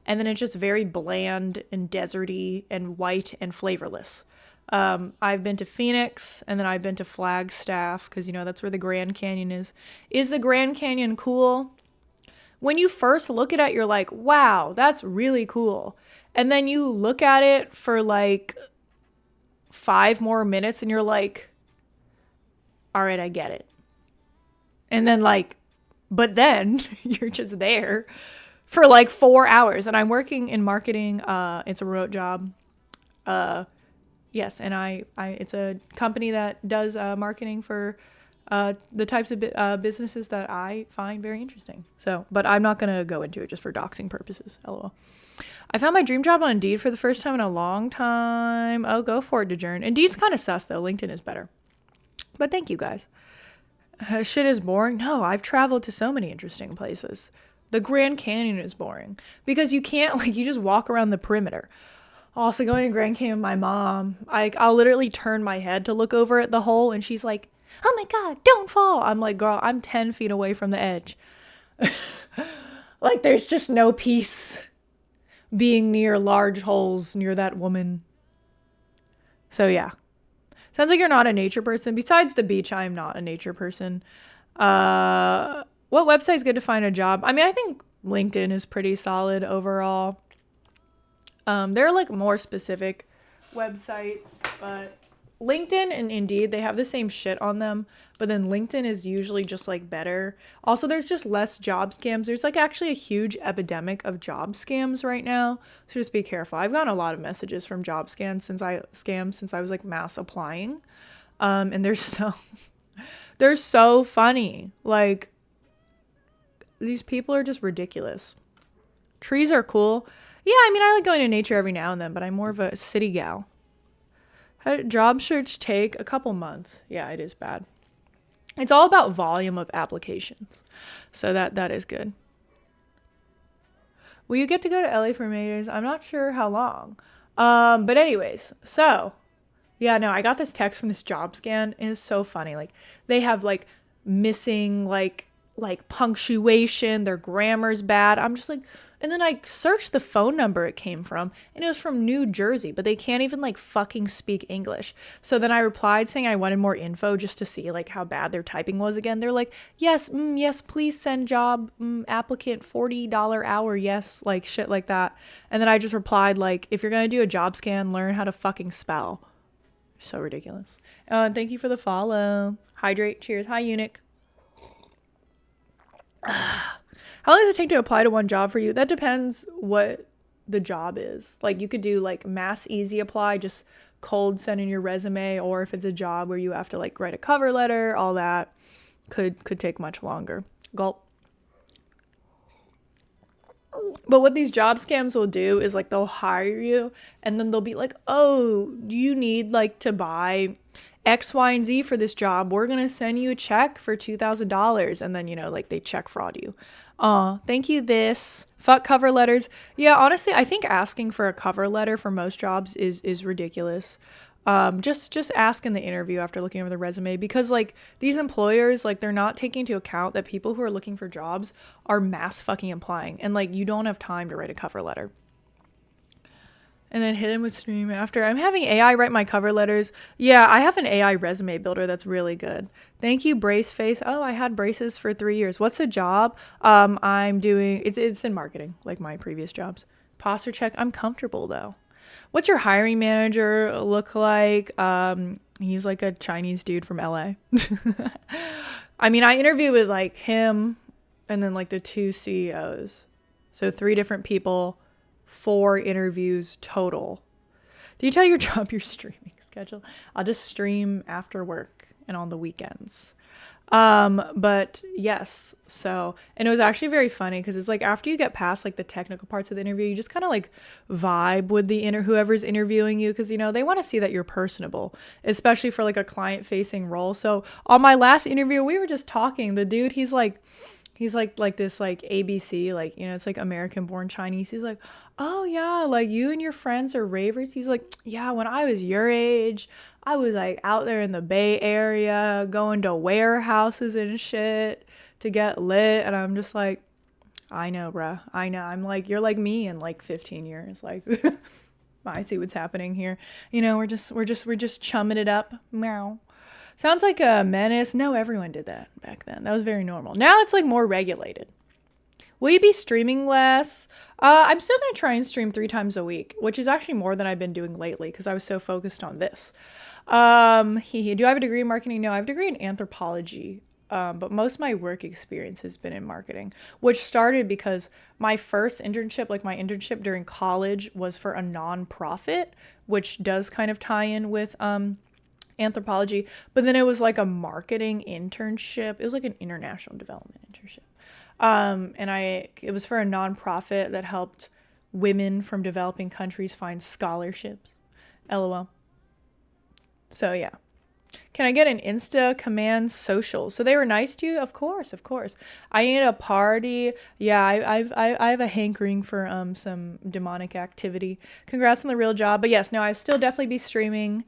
And then it's just very bland and deserty and white and flavorless. I've been to Phoenix, and then I've been to Flagstaff because, you know, that's where the Grand Canyon is. Is the Grand Canyon cool? When you first look at it, you're like, wow, that's really cool. And then you look at it for like 5 more minutes and you're like, all right, I get it. And then like, but then you're just there for like 4 hours. And I'm working in marketing. It's a remote job. Yes. And I it's a company that does marketing for the types of businesses that I find very interesting. So, but I'm not going to go into it just for doxing purposes. LOL. I found my dream job on Indeed for the first time in a long time. Oh, go for it, DeJourn. Indeed's kind of sus, though. LinkedIn is better. But thank you, guys. Shit is boring. No, I've traveled to so many interesting places. The Grand Canyon is boring because you can't, like, you just walk around the perimeter. Also, going to Grand Canyon with my mom, I'll literally turn my head to look over at the hole, and she's like, oh my God, don't fall. I'm like, girl, I'm 10 feet away from the edge. Like, there's just no peace being near large holes near that woman. So, yeah. Sounds like you're not a nature person. Besides the beach, I'm not a nature person. What website is good to find a job? I mean, I think LinkedIn is pretty solid overall. There are like more specific websites, but LinkedIn and Indeed, they have the same shit on them, but then LinkedIn is usually just like better. Also, there's just less job scams. There's like actually a huge epidemic of job scams right now. So just be careful. I've gotten a lot of messages from job scams since I was like mass applying. And they're so funny. Like, these people are just ridiculous. Trees are cool. Yeah, I mean, I like going to nature every now and then, but I'm more of a city gal. How did job search take? A couple months. Yeah, it is bad. It's all about volume of applications. So that is good. Will you get to go to LA for May Days? I'm not sure how long. But anyways, so yeah, no, I got this text from this job scan. It is so funny. Like, they have like missing like punctuation, their grammar's bad. I'm just like, and then I searched the phone number it came from, and it was from New Jersey, but they can't even like fucking speak English. So then I replied saying I wanted more info just to see like how bad their typing was again. They're like, yes, please send job applicant $40 hour, yes, like shit like that. And then I just replied like, if you're gonna do a job scan, learn how to fucking spell. So ridiculous. Thank you for the follow. Hydrate. Cheers. Hi, eunuch. How long does it take to apply to one job for you? That depends what the job is. Like, you could do like mass easy apply, just cold send in your resume, or if it's a job where you have to like write a cover letter, all that could take much longer. Gulp. But what these job scams will do is like they'll hire you and then they'll be like, oh, do you need like to buy X, Y, and Z for this job? We're going to send you a check for $2,000. And then, you know, like they check fraud you. Thank you. This fuck cover letters. Yeah, honestly, I think asking for a cover letter for most jobs is ridiculous. Just ask in the interview after looking over the resume, because like these employers, like they're not taking into account that people who are looking for jobs are mass fucking applying, and like you don't have time to write a cover letter. And then hit him with stream after. I'm having AI write my cover letters. Yeah, I have an AI resume builder that's really good. Thank you, Brace Face. Oh, I had braces for 3 years. What's the job? I'm doing, it's in marketing, like my previous jobs. Posture check. I'm comfortable though. What's your hiring manager look like? He's like a Chinese dude from LA. I mean, I interviewed with like him and then like the 2 CEOs. So 3 different people. 4 interviews total. Do you tell your job your streaming schedule? I'll just stream after work and on the weekends. But yes, so, and it was actually very funny because it's like after you get past like the technical parts of the interview, you just kind of like vibe with the whoever's interviewing you, because you know they want to see that you're personable, especially for like a client facing role. So on my last interview, we were just talking. The dude, he's like He's like this like ABC, like, you know, it's like American born Chinese. He's like, oh yeah, like you and your friends are ravers. He's like, yeah, when I was your age, I was like out there in the Bay Area going to warehouses and shit to get lit. And I'm just like, I know, bruh. I know. I'm like, you're like me in like 15 years. Like, I see what's happening here. You know, we're just chumming it up. Meow. Sounds like a menace. No, everyone did that back then. That was very normal. Now it's like more regulated. Will you be streaming less? I'm still going to try and stream 3 times a week, which is actually more than I've been doing lately because I was so focused on this. Do I have a degree in marketing? No, I have a degree in anthropology. But most of my work experience has been in marketing, which started because my first internship, like my internship during college, was for a nonprofit, which does kind of tie in with anthropology. But then it was like a marketing internship. It was like an international development internship. It was for a nonprofit that helped women from developing countries find scholarships. LOL. So yeah. Can I get an Insta command social? So they were nice to you? Of course, of course. I need a party. Yeah, I have a hankering for some demonic activity. Congrats on the real job. But yes, no, I still definitely be streaming.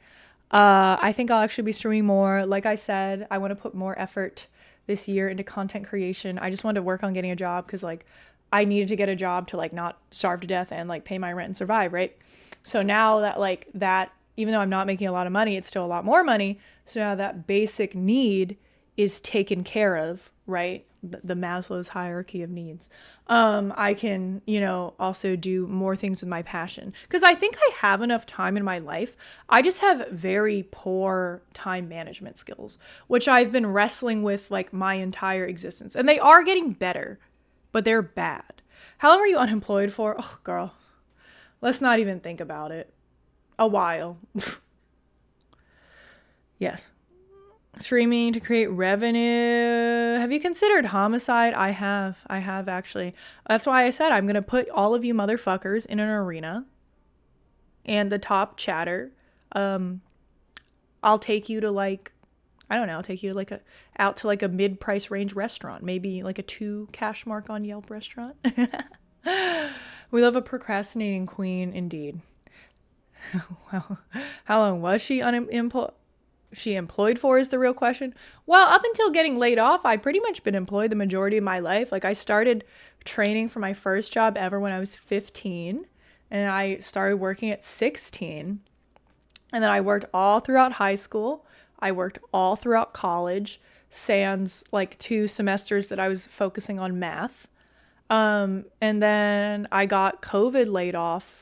I think I'll actually be streaming more. Like I said, I want to put more effort this year into content creation. I just wanted to work on getting a job because like I needed to get a job to like not starve to death and like pay my rent and survive, right? So now that like that, even though I'm not making a lot of money, it's still a lot more money. So now that basic need is taken care of, right? The Maslow's hierarchy of needs. I can, you know, also do more things with my passion because I think I have enough time in my life. I just have very poor time management skills, which I've been wrestling with like my entire existence. And they are getting better, but they're bad. How long were you unemployed for? Oh, girl, let's not even think about it. A while. Yes. Streaming to create revenue. Have you considered homicide? I have actually. That's why I said I'm going to put all of you motherfuckers in an arena and the top chatter. I'll take you to like, I don't know, I'll take you like out to like a mid-price range restaurant, maybe like a 2 cash mark on Yelp restaurant. We love a procrastinating queen indeed. Well, how long was she employed for is the real question. Well, up until getting laid off, I pretty much been employed the majority of my life. Like I started training for my first job ever when I was 15 and I started working at 16. And then I worked all throughout high school. I worked all throughout college, sans like 2 semesters that I was focusing on math. And then I got COVID laid off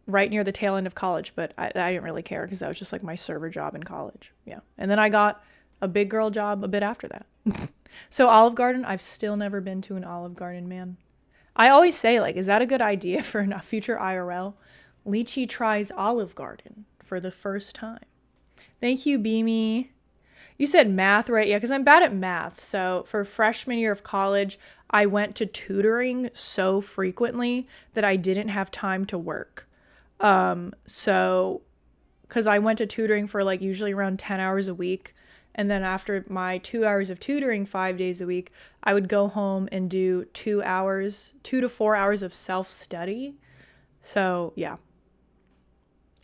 right near the tail end of college, but I didn't really care because that was just like my server job in college. Yeah. And then I got a big girl job a bit after that. So Olive Garden, I've still never been to an Olive Garden, man. I always say like, is that a good idea for a future IRL? Lichee tries Olive Garden for the first time. Thank you, Beamy. You said math, right? Yeah, because I'm bad at math. So for freshman year of college, I went to tutoring so frequently that I didn't have time to work. So, cause I went to tutoring for like usually around 10 hours a week. And then after my 2 hours of tutoring 5 days a week, I would go home and do 2 to 4 hours of self-study. So yeah.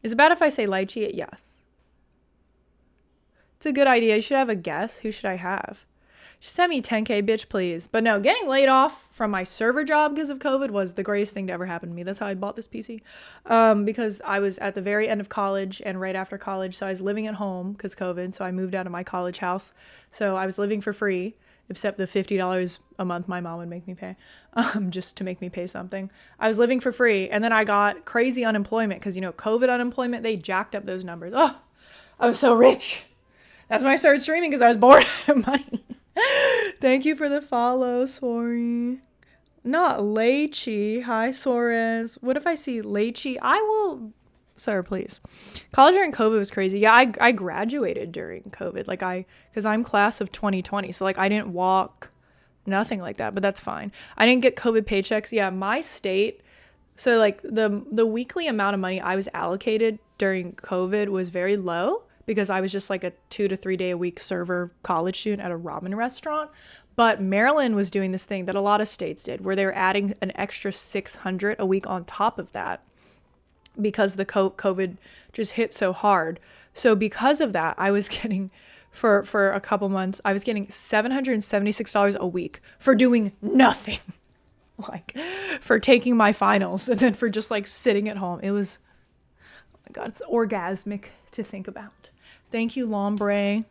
Is it bad if I say lychee? Yes. It's a good idea. You should have a guess. Who should I have? Just send me 10K, bitch, please. But no, getting laid off from my server job because of COVID was the greatest thing to ever happen to me. That's how I bought this PC. Because I was at the very end of college and right after college. So I was living at home because COVID. So I moved out of my college house. So I was living for free, except the $50 a month my mom would make me pay, just to make me pay something. I was living for free. And then I got crazy unemployment because, you know, COVID unemployment, they jacked up those numbers. Oh, I was so rich. That's when I started streaming because I was bored of money. Thank you for the follow, sorry. Not lychee. Hi, Suarez. What if I see lychee? I will. Sir, please. College during COVID was crazy. Yeah, I graduated during COVID. Like because I'm class of 2020. So like I didn't walk, nothing like that, but that's fine. I didn't get COVID paychecks. Yeah, my state. So like the weekly amount of money I was allocated during COVID was very low, because I was just like a 2 to 3 day a week server college student at a ramen restaurant. But Maryland was doing this thing that a lot of states did, where they were adding an extra 600 a week on top of that because the COVID just hit so hard. So because of that, I was getting, for a couple months, I was getting $776 a week for doing nothing. Like for taking my finals and then for just like sitting at home. It was, oh my God, it's orgasmic to think about. Thank you, Lombre.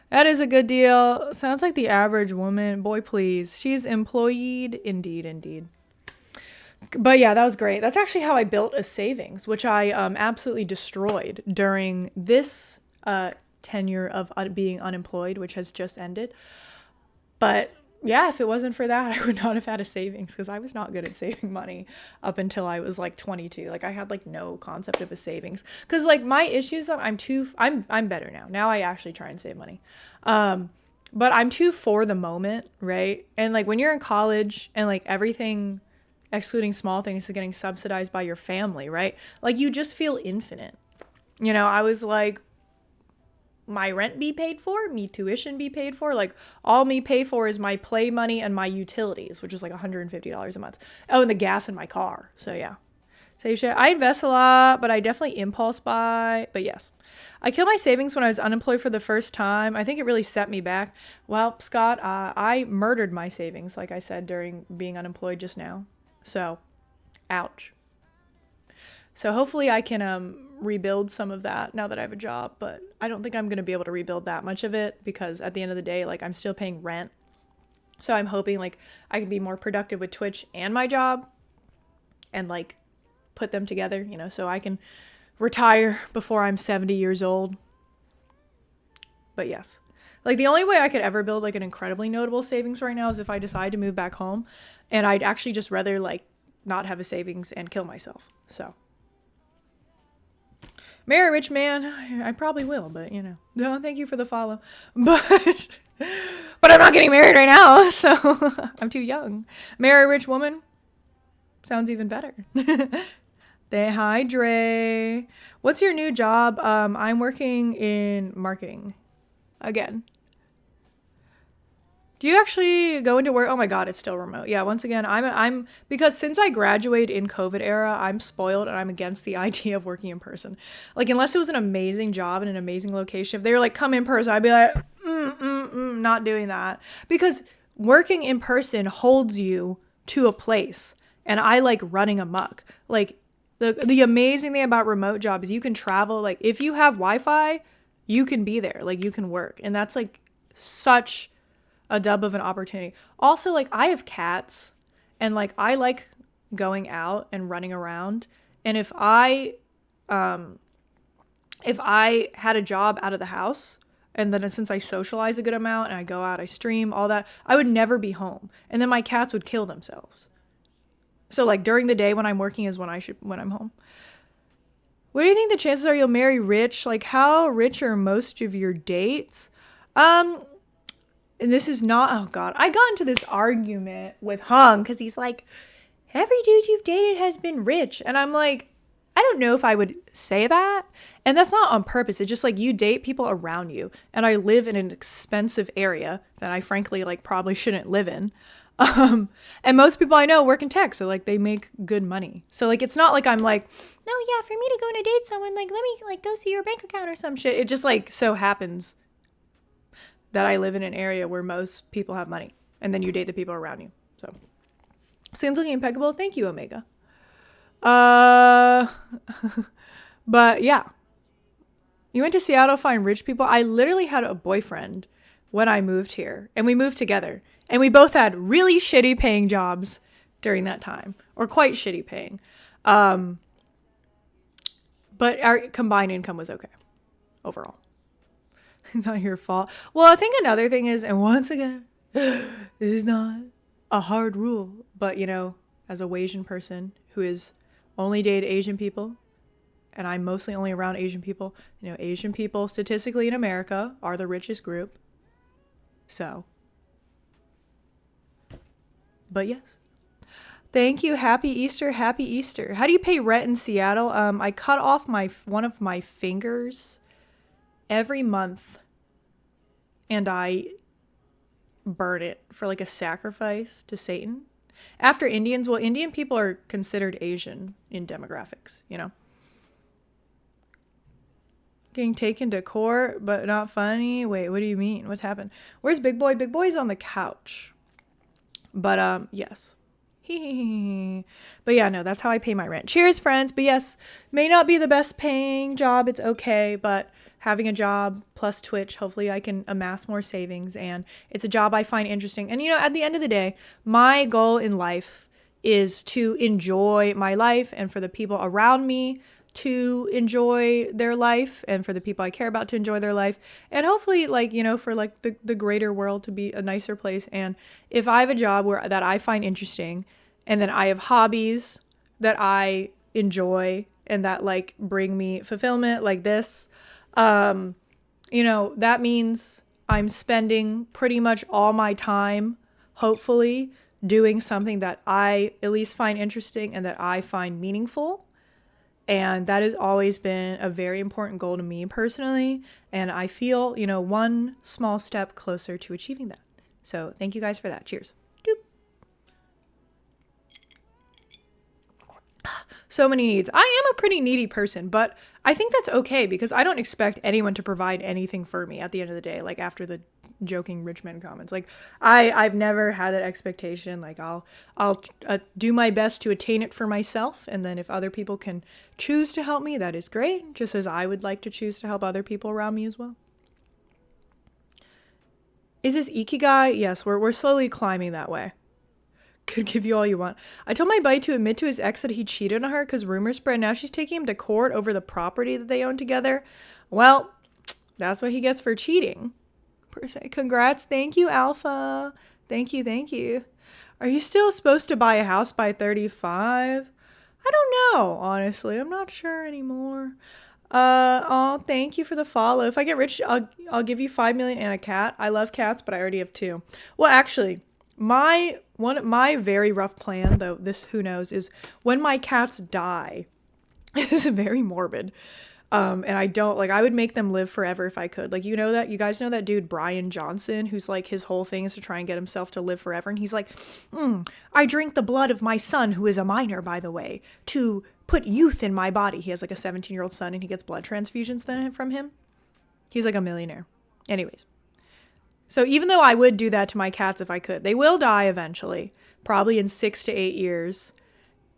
That is a good deal. Sounds like the average woman. Boy, please. She's employed. Indeed, indeed. But yeah, that was great. That's actually how I built a savings, which I absolutely destroyed during this tenure of being unemployed, which has just ended. But yeah, if it wasn't for that, I would not have had a savings because I was not good at saving money up until I was like 22. Like I had like no concept of a savings because like my issues, I'm better now. Now I actually try and save money. But I'm too for the moment, right? And like when you're in college and like everything, excluding small things, is getting subsidized by your family, right? Like you just feel infinite. You know, I was like, my rent be paid for, me tuition be paid for, like all me pay for is my play money and my utilities, which is like $150 a month. Oh, and the gas in my car. So yeah, save shit. I invest a lot, but I definitely impulse buy. But yes, I killed my savings when I was unemployed for the first time. I think it really set me back. Well, Scott, I murdered my savings, like I said, during being unemployed just now. So, ouch. So hopefully I can rebuild some of that now that I have a job, but I don't think I'm going to be able to rebuild that much of it because at the end of the day, like I'm still paying rent. So I'm hoping like I can be more productive with Twitch and my job and like put them together, you know, so I can retire before I'm 70 years old. But yes, like the only way I could ever build like an incredibly notable savings right now is if I decide to move back home, and I'd actually just rather like not have a savings and kill myself. So marry a rich man, I probably will, but you know, no, thank you for the follow. But I'm not getting married right now, so I'm too young. Marry a rich woman sounds even better. Hi, Dre. What's your new job? I'm working in marketing again. Do you actually go into work? Oh my God, it's still remote. Yeah, once again, I'm because since I graduated in COVID era, I'm spoiled and I'm against the idea of working in person. Like, unless it was an amazing job in an amazing location, if they were like, come in person, I'd be like, not doing that. Because working in person holds you to a place, and I like running amok. Like, the amazing thing about remote jobs is you can travel. Like, if you have Wi-Fi, you can be there. Like, you can work. And that's like such a dub of an opportunity. Also, like I have cats and like I like going out and running around. And if I had a job out of the house, and then since I socialize a good amount and I go out, I stream, all that, I would never be home. And then my cats would kill themselves. So like during the day when I'm working is when I'm home. What do you think the chances are you'll marry rich? Like how rich are most of your dates? And this is not, oh God, I got into this argument with Hung because he's like, every dude you've dated has been rich. And I'm like, I don't know if I would say that. And that's not on purpose. It's just like you date people around you. And I live in an expensive area that I frankly like probably shouldn't live in. And most people I know work in tech. So like they make good money. So like, it's not like I'm like, no, yeah, for me to go and date someone, like, let me like go see your bank account or some shit. It just like so happens that I live in an area where most people have money, and then you date the people around you. So, skin's looking impeccable. Thank you, Omega. But yeah, you went to Seattle to find rich people. I literally had a boyfriend when I moved here, and we moved together, and we both had really shitty paying jobs during that time, or quite shitty paying. But our combined income was okay overall. It's not your fault. Well, I think another thing is, and once again, this is not a hard rule, but you know, as a Asian person who is only dated Asian people, and I'm mostly only around Asian people, you know, Asian people statistically in America are the richest group. So, but yes. Thank you. Happy Easter. Happy Easter. How do you pay rent in Seattle? I cut off one of my fingers every month, and I burn it for like a sacrifice to Satan. After Indians, well, Indian people are considered Asian in demographics, you know. Getting taken to court, but not funny. Wait, what do you mean? What's happened? Where's Big Boy? Big Boy's on the couch. But yes. But yeah, no, that's how I pay my rent. Cheers, friends. But yes, may not be the best paying job. It's okay, but having a job plus Twitch, hopefully I can amass more savings, and it's a job I find interesting. And you know, at the end of the day, my goal in life is to enjoy my life and for the people around me to enjoy their life and for the people I care about to enjoy their life, and hopefully, like, you know, for like the greater world to be a nicer place. And if I have a job where that I find interesting, and then I have hobbies that I enjoy and that like bring me fulfillment like this, you know, that means I'm spending pretty much all my time, hopefully, doing something that I at least find interesting and that I find meaningful. And that has always been a very important goal to me personally. And I feel, you know, one small step closer to achieving that. So thank you guys for that. Cheers. Doop. So many needs. I am a pretty needy person, but I think that's okay because I don't expect anyone to provide anything for me at the end of the day. Like after the joking rich men comments, like I've never had that expectation. Like I'll do my best to attain it for myself, and then if other people can choose to help me, that is great. Just as I would like to choose to help other people around me as well. Is this ikigai? Yes, we're slowly climbing that way. Could give you all you want. I told my buddy to admit to his ex that he cheated on her because rumors spread. Now she's taking him to court over the property that they own together. Well, that's what he gets for cheating. Per se. Congrats. Thank you, Alpha. Thank you. Thank you. Are you still supposed to buy a house by 35? I don't know, honestly. I'm not sure anymore. Oh, thank you for the follow. If I get rich, I'll give you 5 million and a cat. I love cats, but I already have 2. Well, actually, my very rough plan, though this who knows, is when my cats die. This is very morbid. And I don't like, I would make them live forever if I could. Like, you know that, you guys know that dude Brian Johnson, who's like, his whole thing is to try and get himself to live forever. And he's like, I drink the blood of my son, who is a minor, by the way, to put youth in my body. He has like a 17-year-old son and he gets blood transfusions then from him. He's like a millionaire. Anyways. So even though I would do that to my cats if I could, they will die eventually, probably in 6 to 8 years.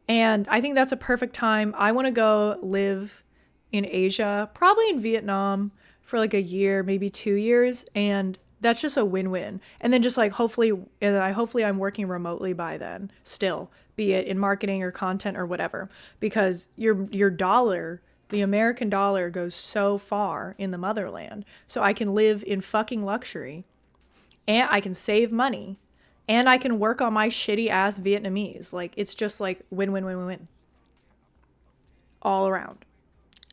And I think that's a perfect time. I want to go live in Asia, probably in Vietnam for like a year, maybe 2 years. And that's just a win-win. And then just like hopefully I'm working remotely by then still, be it in marketing or content or whatever, because your dollar, the American dollar, goes so far in the motherland. So I can live in fucking luxury, and I can save money, and I can work on my shitty ass Vietnamese. Like, it's just like win, win, win, win, win. All around.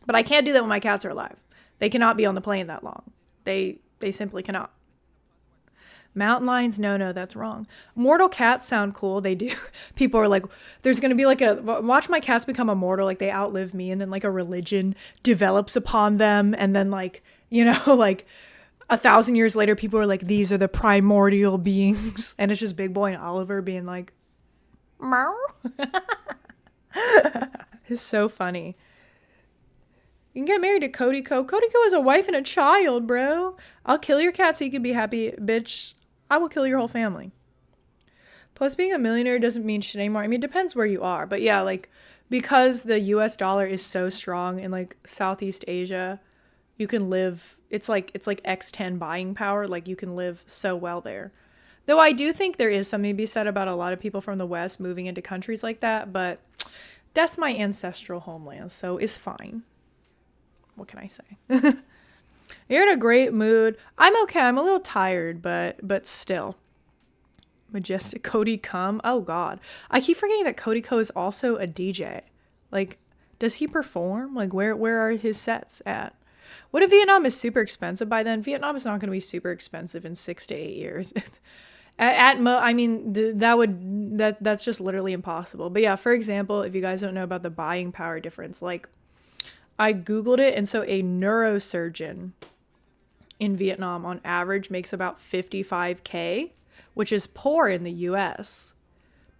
But I can't do that when my cats are alive. They cannot be on the plane that long. They simply cannot. Mountain lions? No, that's wrong. Mortal cats sound cool. They do. People are like, there's going to be like watch my cats become immortal. Like, they outlive me, and then like a religion develops upon them. And then like, you know, like 1,000 years later, people are like, these are the primordial beings. And it's just Big Boy and Oliver being like, meow. It's so funny. You can get married to Cody Co. Cody Co has a wife and a child, bro. I'll kill your cat so you can be happy, bitch. I will kill your whole family. Plus, being a millionaire doesn't mean shit anymore. I mean, it depends where you are. But yeah, like, because the US dollar is so strong in like Southeast Asia, you can live, it's like X10 buying power. Like, you can live so well there. Though I do think there is something to be said about a lot of people from the West moving into countries like that. But that's my ancestral homeland, so it's fine. What can I say? You're in a great mood. I'm okay. I'm a little tired, but still. Majestic Cody Cum. Oh God. I keep forgetting that Cody Co is also a DJ. Like, does he perform? Like, where are his sets at? What if Vietnam is super expensive by then? Vietnam is not going to be super expensive in 6 to 8 years. I mean, that's just literally impossible. But yeah, for example, if you guys don't know about the buying power difference, like, I Googled it, and so a neurosurgeon in Vietnam on average makes about $55K. which is poor in the US.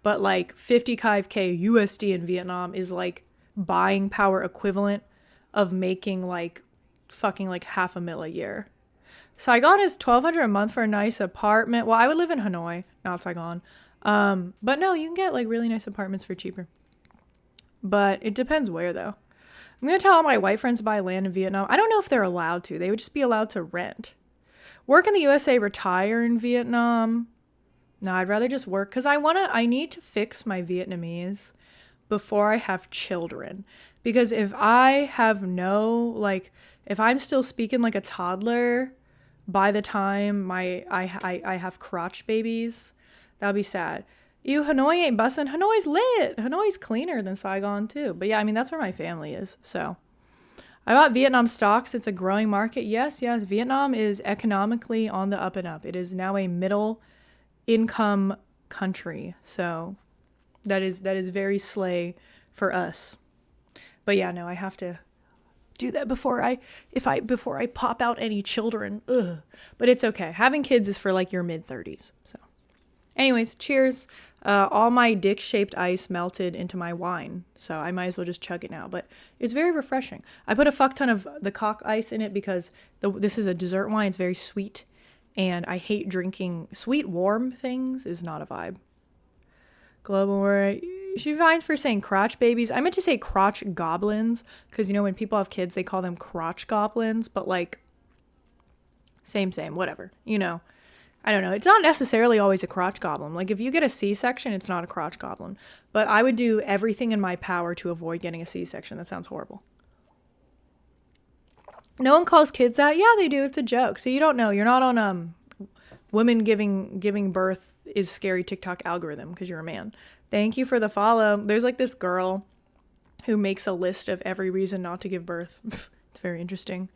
But like 55K USD in Vietnam is like buying power equivalent of making like fucking like $500,000 a year. Saigon is $1,200 a month for a nice apartment. Well, I would live in Hanoi, not Saigon. But no, you can get like really nice apartments for cheaper. But it depends where though. I'm going to tell all my white friends to buy land in Vietnam. I don't know if they're allowed to. They would just be allowed to rent. Work in the USA, retire in Vietnam. No, I'd rather just work because I need to fix my Vietnamese before I have children. Because if I have if I'm still speaking like a toddler by the time I have crotch babies, that'll be sad. Ew, Hanoi ain't bussin'. Hanoi's lit. Hanoi's cleaner than Saigon too. But yeah, I mean, that's where my family is. So I bought Vietnam stocks. It's a growing market. Yes. Vietnam is economically on the up and up. It is now a middle income country. So that is very slay for us. But yeah, no, I have to do that before I pop out any children. Ugh. But it's okay. Having kids is for like your mid-30s. So anyways, cheers. All my dick-shaped ice melted into my wine, so I might as well just chug it now. But it's very refreshing. I put a fuck ton of the cock ice in it because this is a dessert wine. It's very sweet, and I hate drinking sweet, warm things is not a vibe. Global War. She finds for saying crotch babies. I meant to say crotch goblins because, you know, when people have kids, they call them crotch goblins, but like same, whatever, you know. I don't know. It's not necessarily always a crotch goblin. Like if you get a C-section, it's not a crotch goblin. But I would do everything in my power to avoid getting a C-section. That sounds horrible. No one calls kids that. Yeah, they do. It's a joke. So you don't know. You're not on women giving birth is scary TikTok algorithm because you're a man. Thank you for the follow. There's like this girl who makes a list of every reason not to give birth. It's very interesting.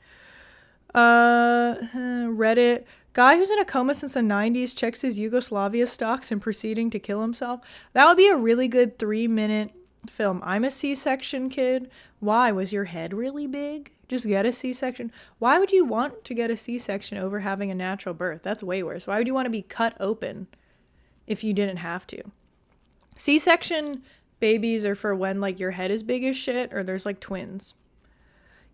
Reddit. Guy who's in a coma since the 90s checks his Yugoslavia stocks and proceeding to kill himself. That would be a really good 3-minute film. I'm a C-section kid. Why? Was your head really big? Just get a C-section. Why would you want to get a C-section over having a natural birth? That's way worse. Why would you want to be cut open if you didn't have to? C-section babies are for when like your head is big as shit or there's like twins.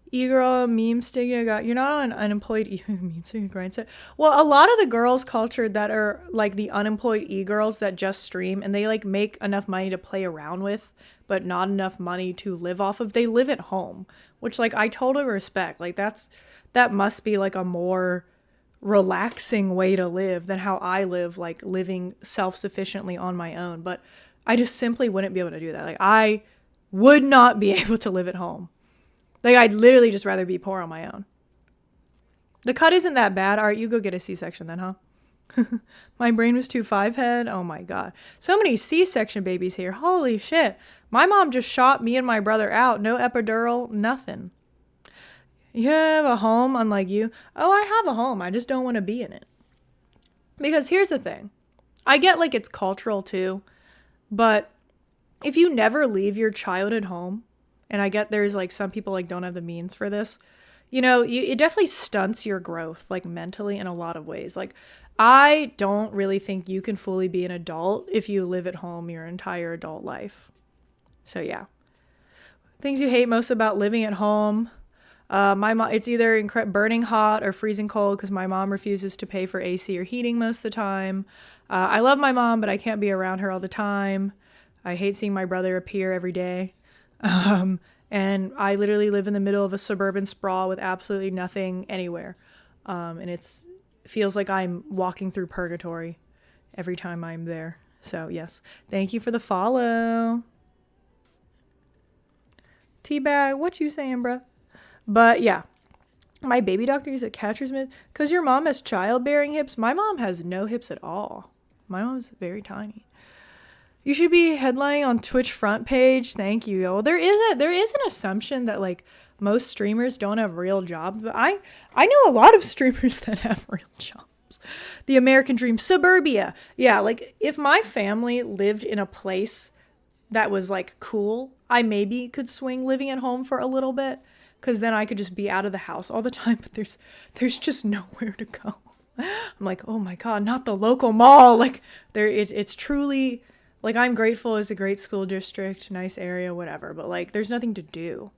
E-girl meme stigma you're not on unemployed meme stigma grind set. Well, a lot of the girls culture that are like the unemployed e-girls that just stream and they like make enough money to play around with but not enough money to live off of, they live at home, which like I totally respect. Like that must be like a more relaxing way to live than how I live, like living self-sufficiently on my own. But I just simply wouldn't be able to do that. Like I would not be able to live at home. Like, I'd literally just rather be poor on my own. The cut isn't that bad. All right, you go get a C-section then, huh? My brain was too 5-head. Oh, my God. So many C-section babies here. Holy shit. My mom just shot me and my brother out. No epidural, nothing. You have a home, unlike you. Oh, I have a home. I just don't want to be in it. Because here's the thing. I get like it's cultural too. But if you never leave your childhood home, and I get there's like some people like don't have the means for this, you know, it definitely stunts your growth like mentally in a lot of ways. Like I don't really think you can fully be an adult if you live at home your entire adult life. So yeah. Things you hate most about living at home. My mom, it's either burning hot or freezing cold because my mom refuses to pay for AC or heating most of the time. I love my mom, but I can't be around her all the time. I hate seeing my brother appear every day. And I literally live in the middle of a suburban sprawl with absolutely nothing anywhere. And it feels like I'm walking through purgatory every time I'm there. So yes, thank you for the follow. Teabag, what you saying, bruh? But yeah, my baby doctor is a catcher's mitt because your mom has childbearing hips. My mom has no hips at all. My mom's very tiny. You should be headlining on Twitch front page. Thank you. Well, there is an assumption that like most streamers don't have real jobs, but I know a lot of streamers that have real jobs. The American dream, suburbia. Yeah, like if my family lived in a place that was like cool, I maybe could swing living at home for a little bit because then I could just be out of the house all the time, but there's just nowhere to go. I'm like, oh my God, not the local mall. Like it's truly like, I'm grateful it's a great school district, nice area, whatever. But like, there's nothing to do.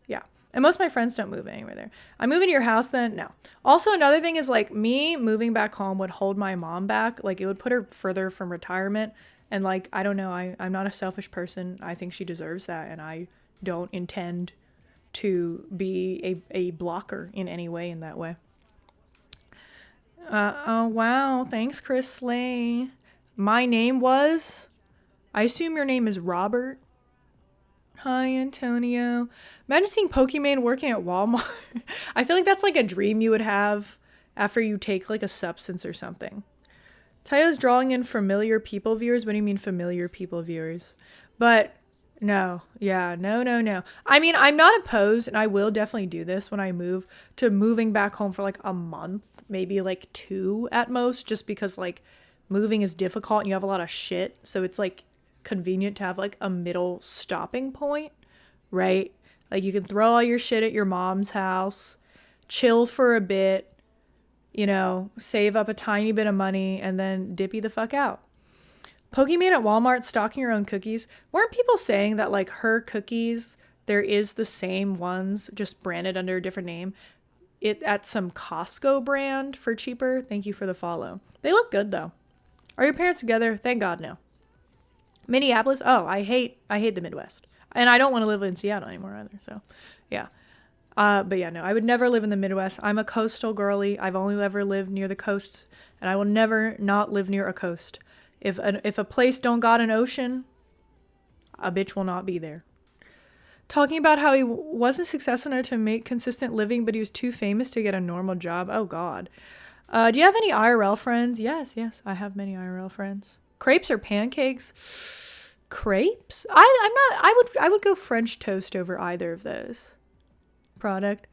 Yeah. And most of my friends don't move anywhere there. I move into your house then? No. Also, another thing is like, me moving back home would hold my mom back. Like, it would put her further from retirement. And like, I don't know. I'm not a selfish person. I think she deserves that. And I don't intend to be a blocker in any way in that way. Oh, wow. Thanks, Chris Slay. My name was, I assume your name is Robert. Hi, Antonio. Imagine seeing Pokimane working at Walmart. I feel like that's like a dream you would have after you take like a substance or something. Tayo's drawing in familiar people viewers. What do you mean familiar people viewers? But no, yeah, no. I mean, I'm not opposed, and I will definitely do this when I move, to moving back home for like a month, maybe like 2 at most, just because like moving is difficult and you have a lot of shit. So it's like convenient to have like a middle stopping point, right? Like, you can throw all your shit at your mom's house, chill for a bit, you know, save up a tiny bit of money, and then dippy the fuck out. Pokimane at Walmart stocking her own cookies. Weren't people saying that like her cookies, there is the same ones, just branded under a different name, it at some Costco brand for cheaper? Thank you for the follow. They look good though. Are your parents together? Thank God no. Minneapolis? Oh, I hate the Midwest. And I don't want to live in Seattle anymore either. So, yeah. But yeah, no, I would never live in the Midwest. I'm a coastal girly. I've only ever lived near the coasts, and I will never not live near a coast. If a place don't got an ocean, a bitch will not be there. Talking about how he wasn't successful enough to make consistent living, but he was too famous to get a normal job. Oh God. Do you have any IRL friends? Yes, I have many IRL friends. Crepes or pancakes? Crepes? I would go French toast over either of those. Product.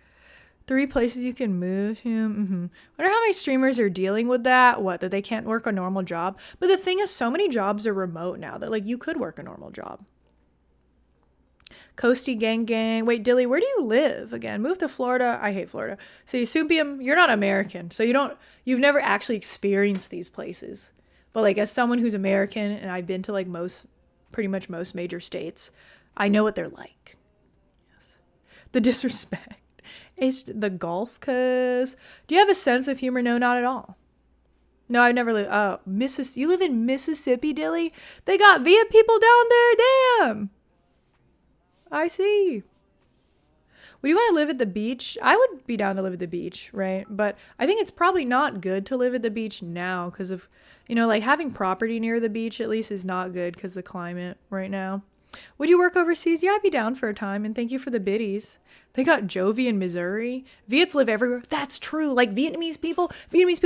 3 places you can move to. Wonder how many streamers are dealing with that. What, that they can't work a normal job? But the thing is, so many jobs are remote now that like you could work a normal job. Coasty gang. Wait, Dilly, where do you live again? Move to Florida. I hate Florida. So Supium, you're not American, so you've never actually experienced these places. But like, as someone who's American, and I've been to like pretty much most major states, I know what they're like. Yes. The disrespect. It's the Gulf Coast. Do you have a sense of humor? No, not at all. No, I've never lived. Oh, you live in Mississippi, Dilly? They got Viet people down there? Damn. I see. Would you want to live at the beach? I would be down to live at the beach, right? But I think it's probably not good to live at the beach now because of, like having property near the beach at least is not good because of the climate right now. Would you work overseas? Yeah, I'd be down for a time. And thank you for the biddies. They got Jovi in Missouri. Viets live everywhere. That's true. Like Vietnamese people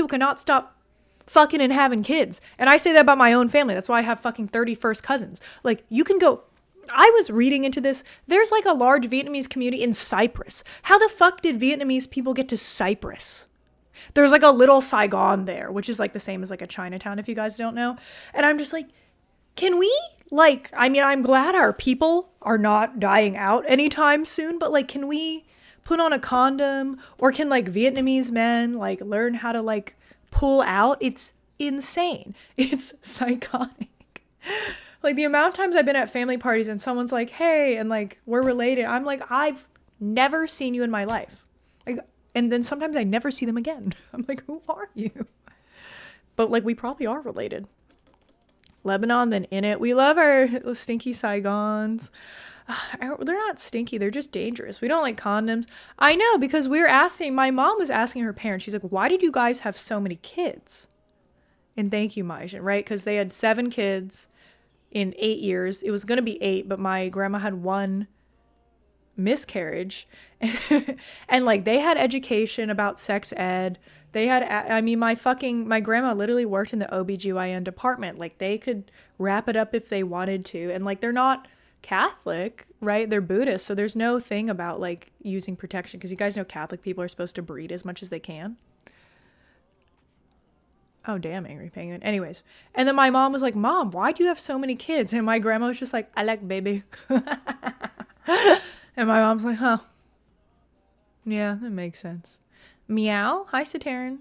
cannot stop fucking and having kids. And I say that about my own family. That's why I have fucking 31st cousins. Like, you can go. I was reading into this. There's like a large Vietnamese community in Cyprus. How the fuck did Vietnamese people get to Cyprus? There's like a little Saigon there, which is like the same as like a Chinatown, if you guys don't know. And I'm just like, can we, like, I mean, I'm glad our people are not dying out anytime soon, but like, can we put on a condom, or can like Vietnamese men like learn how to like pull out? It's insane. It's psychotic. Like, the amount of times I've been at family parties and someone's like, hey, and like, we're related. I'm like, I've never seen you in my life. Like, and then sometimes I never see them again. I'm like, who are you? But like, we probably are related. Lebanon, then in it. We love our stinky Saigons. They're not stinky. They're just dangerous. We don't like condoms. I know, because my mom was asking her parents, she's like, why did you guys have so many kids? And thank you, Majan, right? Because they had 7 kids in 8 years. It was going to be 8, but my grandma had 1 miscarriage. And like, they had education about sex ed. They had, my grandma literally worked in the OBGYN department. Like, they could wrap it up if they wanted to. And like, they're not Catholic, right? They're Buddhist. So there's no thing about like using protection, because you guys know Catholic people are supposed to breed as much as they can. Oh, damn, Angry Penguin. Anyways. And then my mom was like, Mom, why do you have so many kids? And my grandma was just like, I like baby. And my mom's like, huh. Yeah, that makes sense. Meow. Hi, Sataran.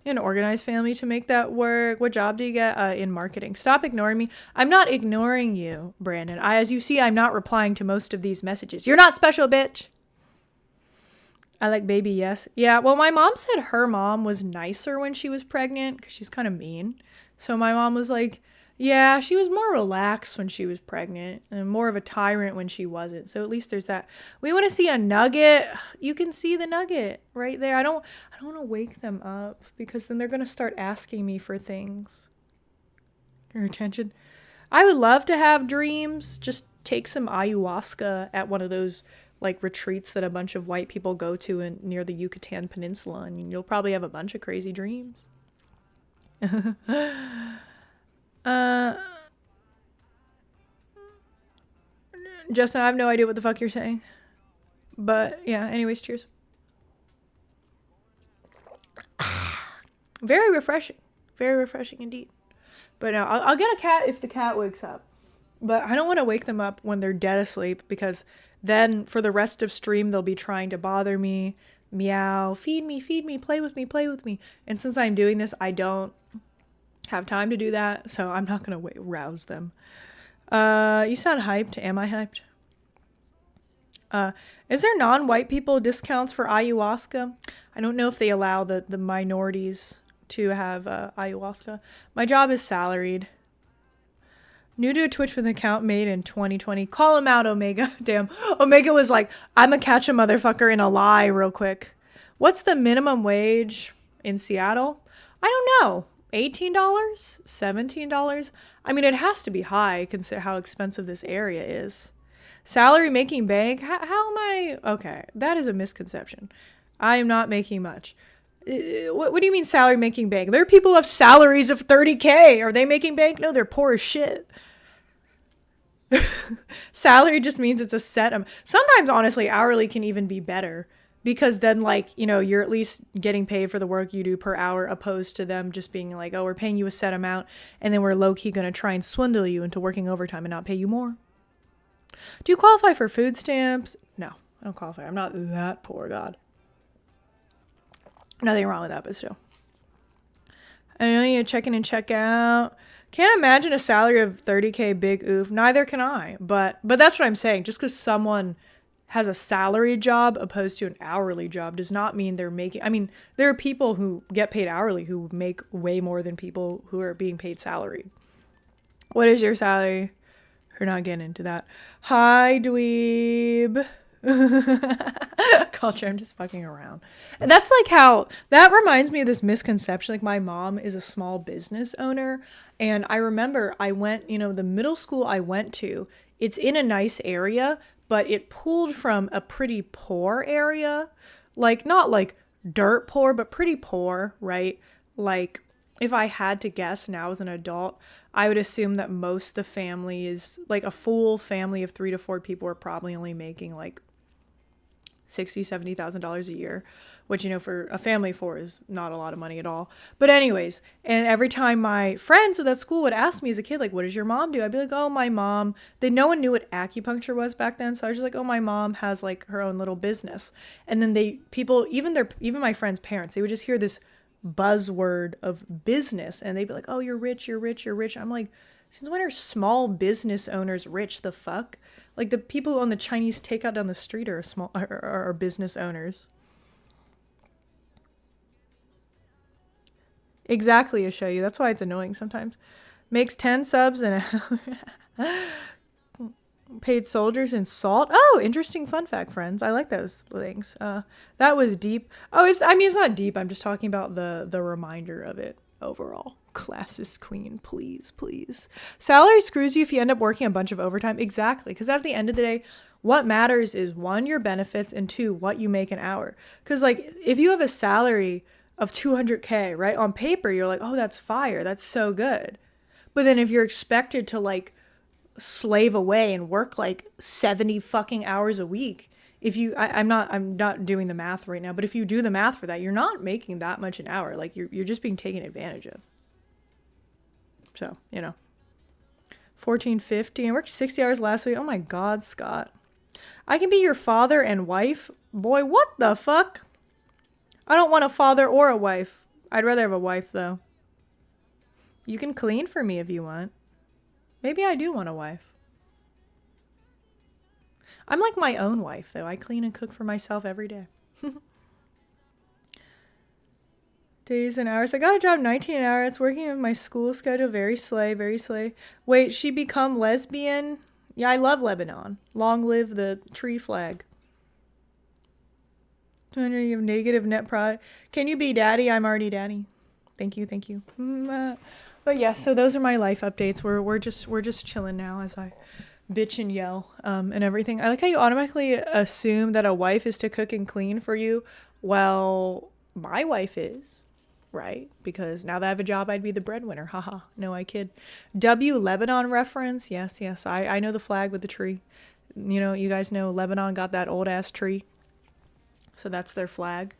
An organized family to make that work. What job do you get? In marketing. Stop ignoring me. I'm not ignoring you, Brandon. As you see, I'm not replying to most of these messages. You're not special, bitch. I like baby, yes. Yeah, well, my mom said her mom was nicer when she was pregnant because she's kind of mean. So my mom was like, yeah, she was more relaxed when she was pregnant and more of a tyrant when she wasn't. So at least there's that. We want to see a nugget. You can see the nugget right there. I don't want to wake them up because then they're going to start asking me for things. Your attention. I would love to have dreams. Just take some ayahuasca at one of those like retreats that a bunch of white people go to near the Yucatan Peninsula, and you'll probably have a bunch of crazy dreams. Justin, I have no idea what the fuck you're saying. But yeah, anyways, cheers. Very refreshing. Very refreshing indeed. But no, I'll get a cat if the cat wakes up. But I don't want to wake them up when they're dead asleep because then for the rest of stream, they'll be trying to bother me. Meow, feed me, play with me, play with me. And since I'm doing this, I don't have time to do that. So I'm not going to rouse them. You sound hyped. Am I hyped? Is there non-white people discounts for ayahuasca? I don't know if they allow the minorities to have ayahuasca. My job is salaried. New to a Twitch with an account made in 2020. Call him out, Omega. Damn. Omega was like, I'ma catch a motherfucker in a lie real quick. What's the minimum wage in Seattle? I don't know. $18? $17? I mean, it has to be high, consider how expensive this area is. Salary making bank? How am I? Okay, that is a misconception. I am not making much. What do you mean salary making bank? There are people who have salaries of 30K. Are they making bank? No, they're poor as shit. Salary just means it's a set. Sometimes, honestly, hourly can even be better because then, like, you know, you're at least getting paid for the work you do per hour opposed to them just being like, oh, we're paying you a set amount and then we're low-key going to try and swindle you into working overtime and not pay you more. Do you qualify for food stamps? No, I don't qualify. I'm not that poor, God. Nothing wrong with that, but still. I know you check in and check out. Can't imagine a salary of 30K, big oof. Neither can I. But that's what I'm saying. Just because someone has a salary job opposed to an hourly job does not mean they're making... I mean, there are people who get paid hourly who make way more than people who are being paid salary. What is your salary? We're not getting into that. Hi, dweeb. Culture, I'm just fucking around. And that's like how that reminds me of this misconception. Like, my mom is a small business owner, and I remember I went, you know, the middle school I went to, it's in a nice area, but it pulled from a pretty poor area. Like, not like dirt poor, but pretty poor, right? Like, if I had to guess now as an adult, I would assume that most of the family is like a full family of 3 to 4 people are probably only making like $60,000, $70,000 a year, which, you know, for a family of 4 is not a lot of money at all. But anyways, and every time my friends at that school would ask me as a kid, like, what does your mom do? I'd be like, oh, my mom, no one knew what acupuncture was back then. So I was just like, oh, my mom has like her own little business. And then even my friends' parents, they would just hear this buzzword of business and they'd be like, oh, you're rich, you're rich, you're rich. I'm like, since when are small business owners rich? The fuck? Like, the people who own the Chinese takeout down the street are business owners. Exactly, I show you. That's why it's annoying sometimes. Makes 10 subs and paid soldiers in salt. Oh, interesting fun fact, friends. I like those things. That was deep. Oh, it's not deep. I'm just talking about the reminder of it overall. Classist queen, please. Salary screws you if you end up working a bunch of overtime. Exactly. Because at the end of the day, what matters is 1, your benefits, and 2, what you make an hour. Because, like, if you have a salary of 200K, right, on paper, you're like, oh, that's fire. That's so good. But then if you're expected to, like, slave away and work like 70 fucking hours a week, I'm not doing the math right now, but if you do the math for that, you're not making that much an hour. Like, you're just being taken advantage of. So, you know, $14.50. I worked 60 hours last week. Oh my God, Scott. I can be your father and wife? Boy, what the fuck? I don't want a father or a wife. I'd rather have a wife, though. You can clean for me if you want. Maybe I do want a wife. I'm like my own wife, though. I clean and cook for myself every day. Days and hours. I got a job 19 an hour. It's working with my school schedule. Very slay, very slay. Wait, she become lesbian? Yeah, I love Lebanon. Long live the tree flag. 200 you have negative net product. Can you be daddy? I'm already daddy. Thank you, thank you. But yeah, so those are my life updates. We're just chilling now as I bitch and yell and everything. I like how you automatically assume that a wife is to cook and clean for you. Well, my wife is, right? Because now that I have a job, I'd be the breadwinner. Haha. No, I kid. W Lebanon reference. Yes. I know the flag with the tree. You know, you guys know Lebanon got that old ass tree. So that's their flag.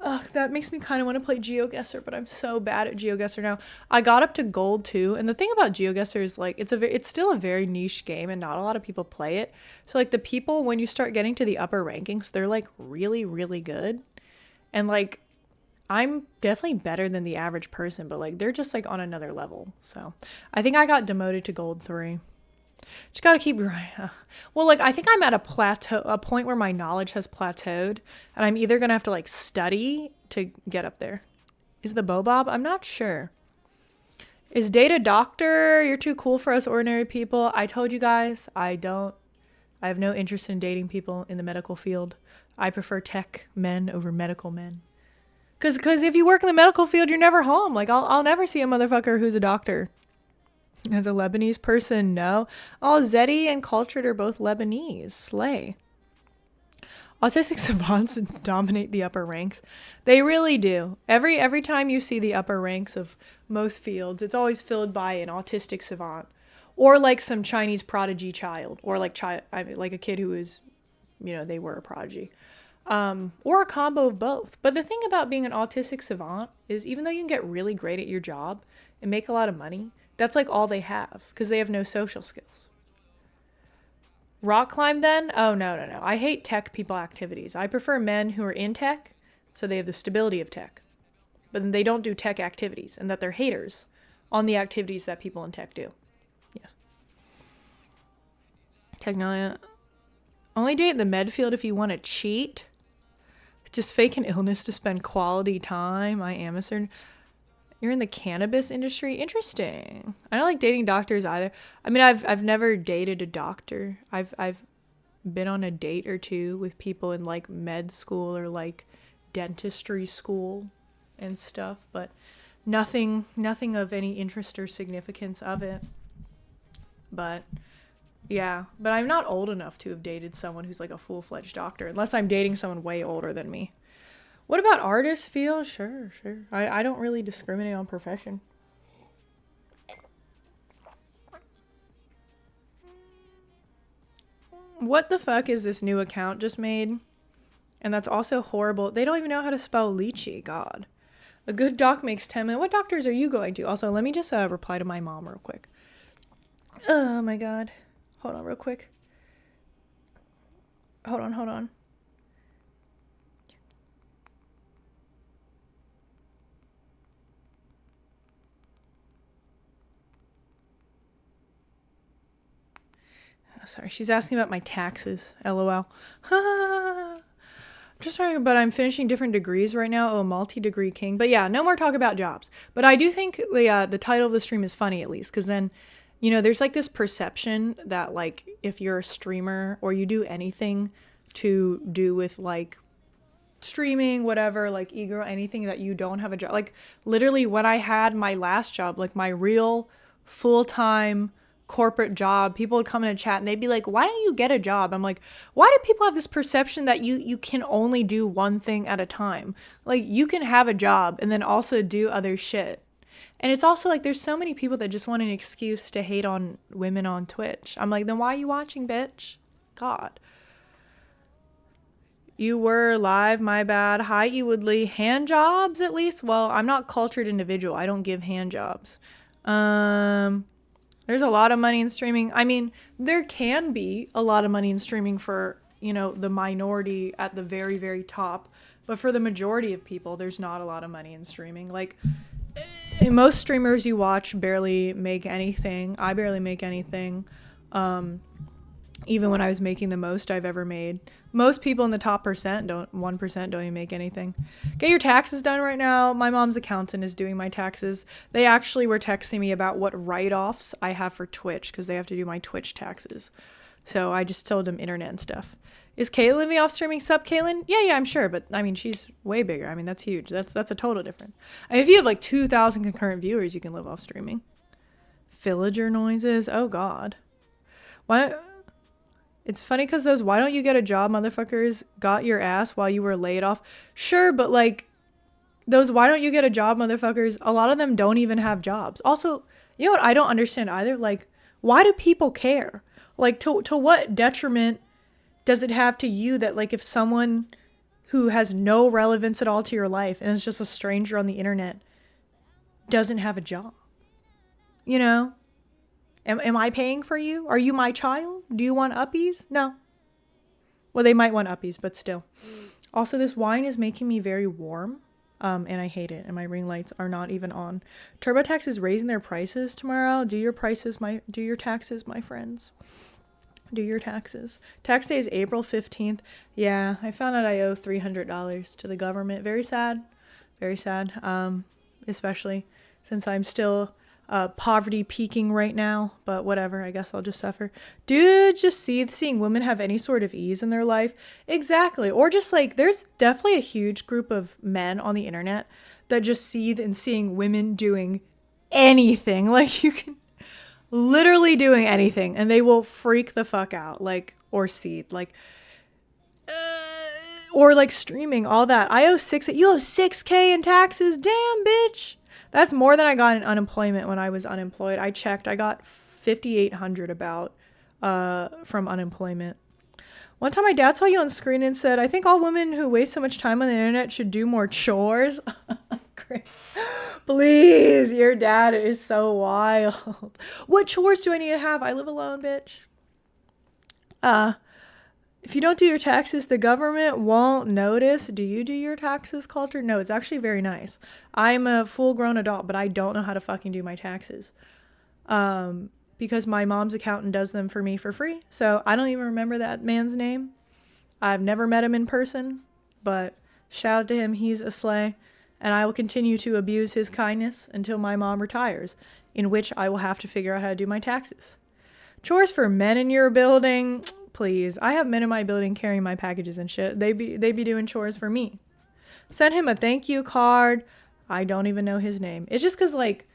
Ugh, that makes me kind of want to play GeoGuessr, but I'm so bad at GeoGuessr now. I got up to gold too, and the thing about GeoGuessr is like it's still a very niche game, and not a lot of people play it. So like the people, when you start getting to the upper rankings, they're like really, really good, and like I'm definitely better than the average person, but like they're just like on another level. So I think I got demoted to gold 3. Just gotta keep right. Well, like I think I'm at a point where my knowledge has plateaued, and I'm either gonna have to like study to get up there. Is the Bobob? I'm not sure. Is Data Doctor? You're too cool for us ordinary people. I told you guys, I have no interest in dating people in the medical field. I prefer tech men over medical men. Cause if you work in the medical field, you're never home. Like I'll never see a motherfucker who's a doctor. As a Lebanese person, no. Oh, Zeddy and Cultured are both Lebanese. Slay. Autistic savants dominate the upper ranks. They really do. Every time you see the upper ranks of most fields, it's always filled by an autistic savant. Or like some Chinese prodigy child. Or like like a kid who is, they were a prodigy. Or a combo of both. But the thing about being an autistic savant is even though you can get really great at your job and make a lot of money, that's like all they have because they have no social skills. Rock climb then? Oh, no. I hate tech people activities. I prefer men who are in tech, so they have the stability of tech. But then they don't do tech activities and that they're haters on the activities that people in tech do. Yes. Technology. Only date in the med field if you want to cheat. Just fake an illness to spend quality time. I am a certain... You're in the cannabis industry? Interesting. I don't like dating doctors either. I mean, I've never dated a doctor. I've been on a date or two with people in like med school or like dentistry school and stuff, but nothing of any interest or significance of it. But yeah, but I'm not old enough to have dated someone who's like a full-fledged doctor unless I'm dating someone way older than me. What about artist feel? Sure. I don't really discriminate on profession. What the fuck is this new account just made? And that's also horrible. They don't even know how to spell lichee. God. A good doc makes 10 minutes. What doctors are you going to? Also, let me just reply to my mom real quick. Oh my God. Hold on real quick. Hold on. Sorry, she's asking about my taxes. LOL. Just sorry, but I'm finishing different degrees right now. Oh, multi-degree king. But yeah, no more talk about jobs. But I do think the title of the stream is funny at least, because then, there's like this perception that like if you're a streamer or you do anything to do with like streaming, whatever, like e-girl, anything that you don't have a job. Like literally when I had my last job, like my real full-time corporate job, people would come in a chat and they'd be like, why don't you get a job? I'm like, why do people have this perception that you can only do one thing at a time? Like you can have a job and then also do other shit. And it's also like there's so many people that just want an excuse to hate on women on Twitch. I'm like, then why are you watching, bitch? God. You were live, my bad. Hi, E. Woodley. Hand jobs at least? Well, I'm not cultured individual. I don't give hand jobs. There's a lot of money in streaming. I mean, there can be a lot of money in streaming for, the minority at the very, very top. But for the majority of people, there's not a lot of money in streaming. Like, most streamers you watch barely make anything. I barely make anything. Even when I was making the most I've ever made. Most people in the top 1% don't even make anything. Get your taxes done right now. My mom's accountant is doing my taxes. They actually were texting me about what write-offs I have for Twitch because they have to do my Twitch taxes. So I just told them internet and stuff. Is Kayla living off streaming? Sup, Kaylin? Yeah, I'm sure. But, I mean, she's way bigger. I mean, that's huge. That's a total difference. I mean, if you have, like, 2,000 concurrent viewers, you can live off streaming. Villager noises? Oh, God. Why... It's funny because those why don't you get a job motherfuckers got your ass while you were laid off. Sure, but like those why don't you get a job motherfuckers, a lot of them don't even have jobs. Also, you know what I don't understand either? Like, why do people care? Like to what detriment does it have to you that like if someone who has no relevance at all to your life and is just a stranger on the internet doesn't have a job? You know? Am I paying for you? Are you my child? Do you want uppies? No. Well, they might want uppies, but still. Also, this wine is making me very warm, and I hate it. And my ring lights are not even on. TurboTax is raising their prices tomorrow. Do your taxes, my friends. Do your taxes. Tax day is April 15th. Yeah, I found out I owe $300 to the government. Very sad. Very sad. Especially since I'm still... poverty peaking right now, but whatever, I guess I'll just suffer. Dude, just seeing women have any sort of ease in their life. Exactly. Or just like, there's definitely a huge group of men on the internet that just seethe in seeing women doing anything. Like, you can literally doing anything and they will freak the fuck out, like, or seethe, like, or like streaming, all that. You owe 6K in taxes. Damn, bitch. That's more than I got in unemployment when I was unemployed. I checked. I got $5,800 about from unemployment. One time my dad saw you on screen and said, I think all women who waste so much time on the internet should do more chores. Chris, please, your dad is so wild. What chores do I need to have? I live alone, bitch. If you don't do your taxes, the government won't notice. Do you do your taxes, Culture? No, it's actually very nice. I'm a full-grown adult, but I don't know how to fucking do my taxes. Because my mom's accountant does them for me for free. So I don't even remember that man's name. I've never met him in person, but shout out to him. He's a slay. And I will continue to abuse his kindness until my mom retires, in which I will have to figure out how to do my taxes. Chores for men in your building... Please. I have men in my building carrying my packages and shit. They be doing chores for me. Send him a thank you card. I don't even know his name. It's just because, like,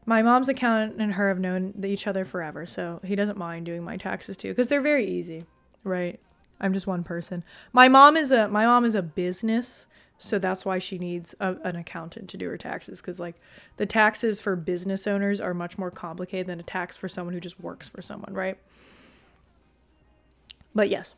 my mom's accountant and her have known each other forever, so he doesn't mind doing my taxes too, because they're very easy, right? I'm just one person. My mom is a business, so that's why she needs an accountant to do her taxes, because, like, the taxes for business owners are much more complicated than a tax for someone who just works for someone, right? But yes,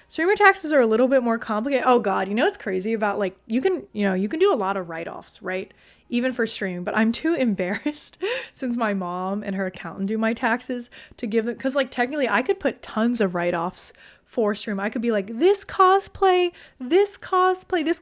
streamer taxes are a little bit more complicated. Oh God, you know what's crazy about, like, you can do a lot of write-offs, right? Even for streaming, but I'm too embarrassed since my mom and her accountant do my taxes to give them, because like technically I could put tons of write-offs for stream. I could be like this cosplay, this,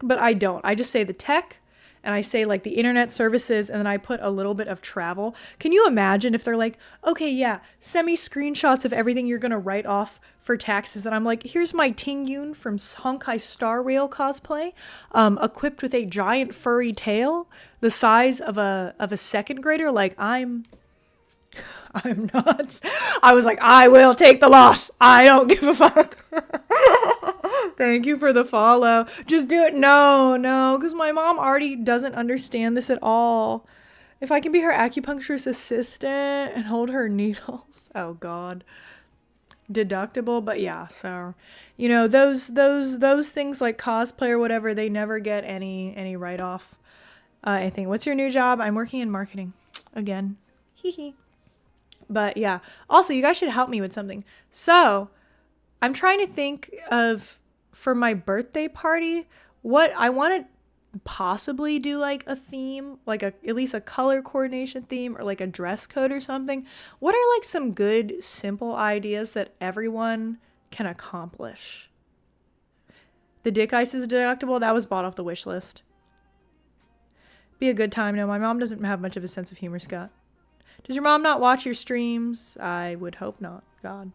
but I don't. I just say the tech and I say like the internet services, and then I put a little bit of travel. Can you imagine if they're like, okay, yeah, send me screenshots of everything you're going to write off for taxes. And I'm like, here's my Ting Yun from Honkai Star Rail cosplay, equipped with a giant furry tail the size of a second grader. Like, I'm not. I was like, I will take the loss. I don't give a fuck. Thank you for the follow. Just do it. No, because my mom already doesn't understand this at all. If I can be her acupuncturist assistant and hold her needles. Oh God. Deductible, but yeah, so you know, those things like cosplay or whatever, they never get any write-off. I think. What's your new job? I'm working in marketing again. Hee. But yeah, also you guys should help me with something. So I'm trying to think of, for my birthday party, what I want to possibly do, like a theme, like at least a color coordination theme, or like a dress code or something. What are like some good simple ideas that everyone can accomplish? The dick ice is deductible. That was bought off the wish list. Be a good time. No, my mom doesn't have much of a sense of humor, Scott. Does your mom not watch your streams? I would hope not. God.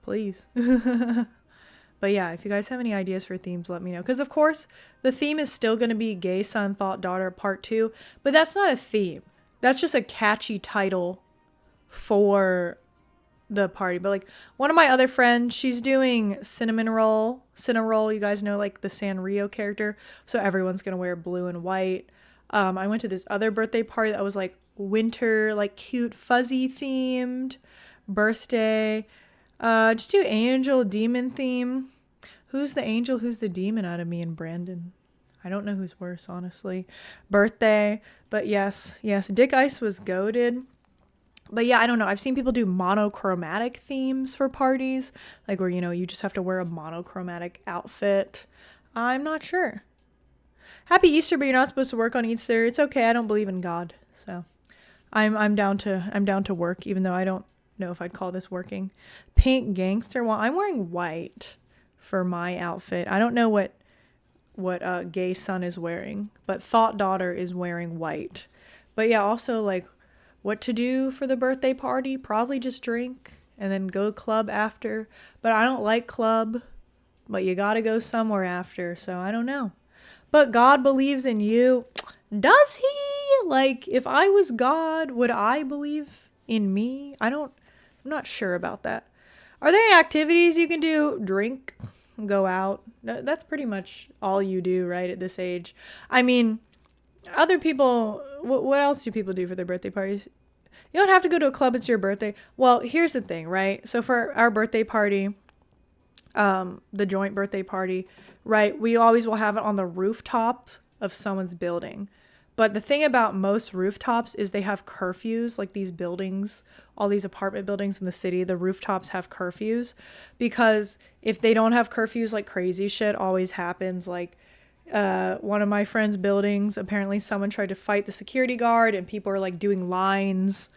Please. But yeah, if you guys have any ideas for themes, let me know. Because, of course, the theme is still going to be Gay Son, Thought Daughter Part 2. But that's not a theme. That's just a catchy title for the party. But, like, one of my other friends, she's doing Cinnamon Roll. You guys know, like, the Sanrio character. So everyone's going to wear blue and white. I went to this other birthday party that was, like, winter, like, cute, fuzzy themed birthday. Just do angel demon theme. Who's the angel? Who's the demon out of me and Brandon? I don't know who's worse, honestly. Birthday. But yes. Dick Ice was goated. But yeah, I don't know. I've seen people do monochromatic themes for parties. Like where, you just have to wear a monochromatic outfit. I'm not sure. Happy Easter, but you're not supposed to work on Easter. It's okay. I don't believe in God. So I'm down to work, even though I don't know if I'd call this working. Pink gangster. Well, I'm wearing white for my outfit. I don't know what Gay Son is wearing, but Thought Daughter is wearing white. But yeah, also like what to do for the birthday party? Probably just drink and then go club after. But I don't like club, but you gotta go somewhere after, so I don't know. But God believes in you. Does he? Like, if I was God, would I believe in me? I'm not sure about that. Are there any activities you can do? Drink, go out. That's pretty much all you do, right, at this age. I mean, other people, what else do people do for their birthday parties? You don't have to go to a club. It's your birthday. Well, here's the thing, right? So for our birthday party, the joint birthday party, right, we always will have it on the rooftop of someone's building. But the thing about most rooftops is they have curfews, like these buildings, all these apartment buildings in the city, the rooftops have curfews, because if they don't have curfews, like crazy shit always happens. Like one of my friend's buildings, apparently someone tried to fight the security guard and people are like doing lines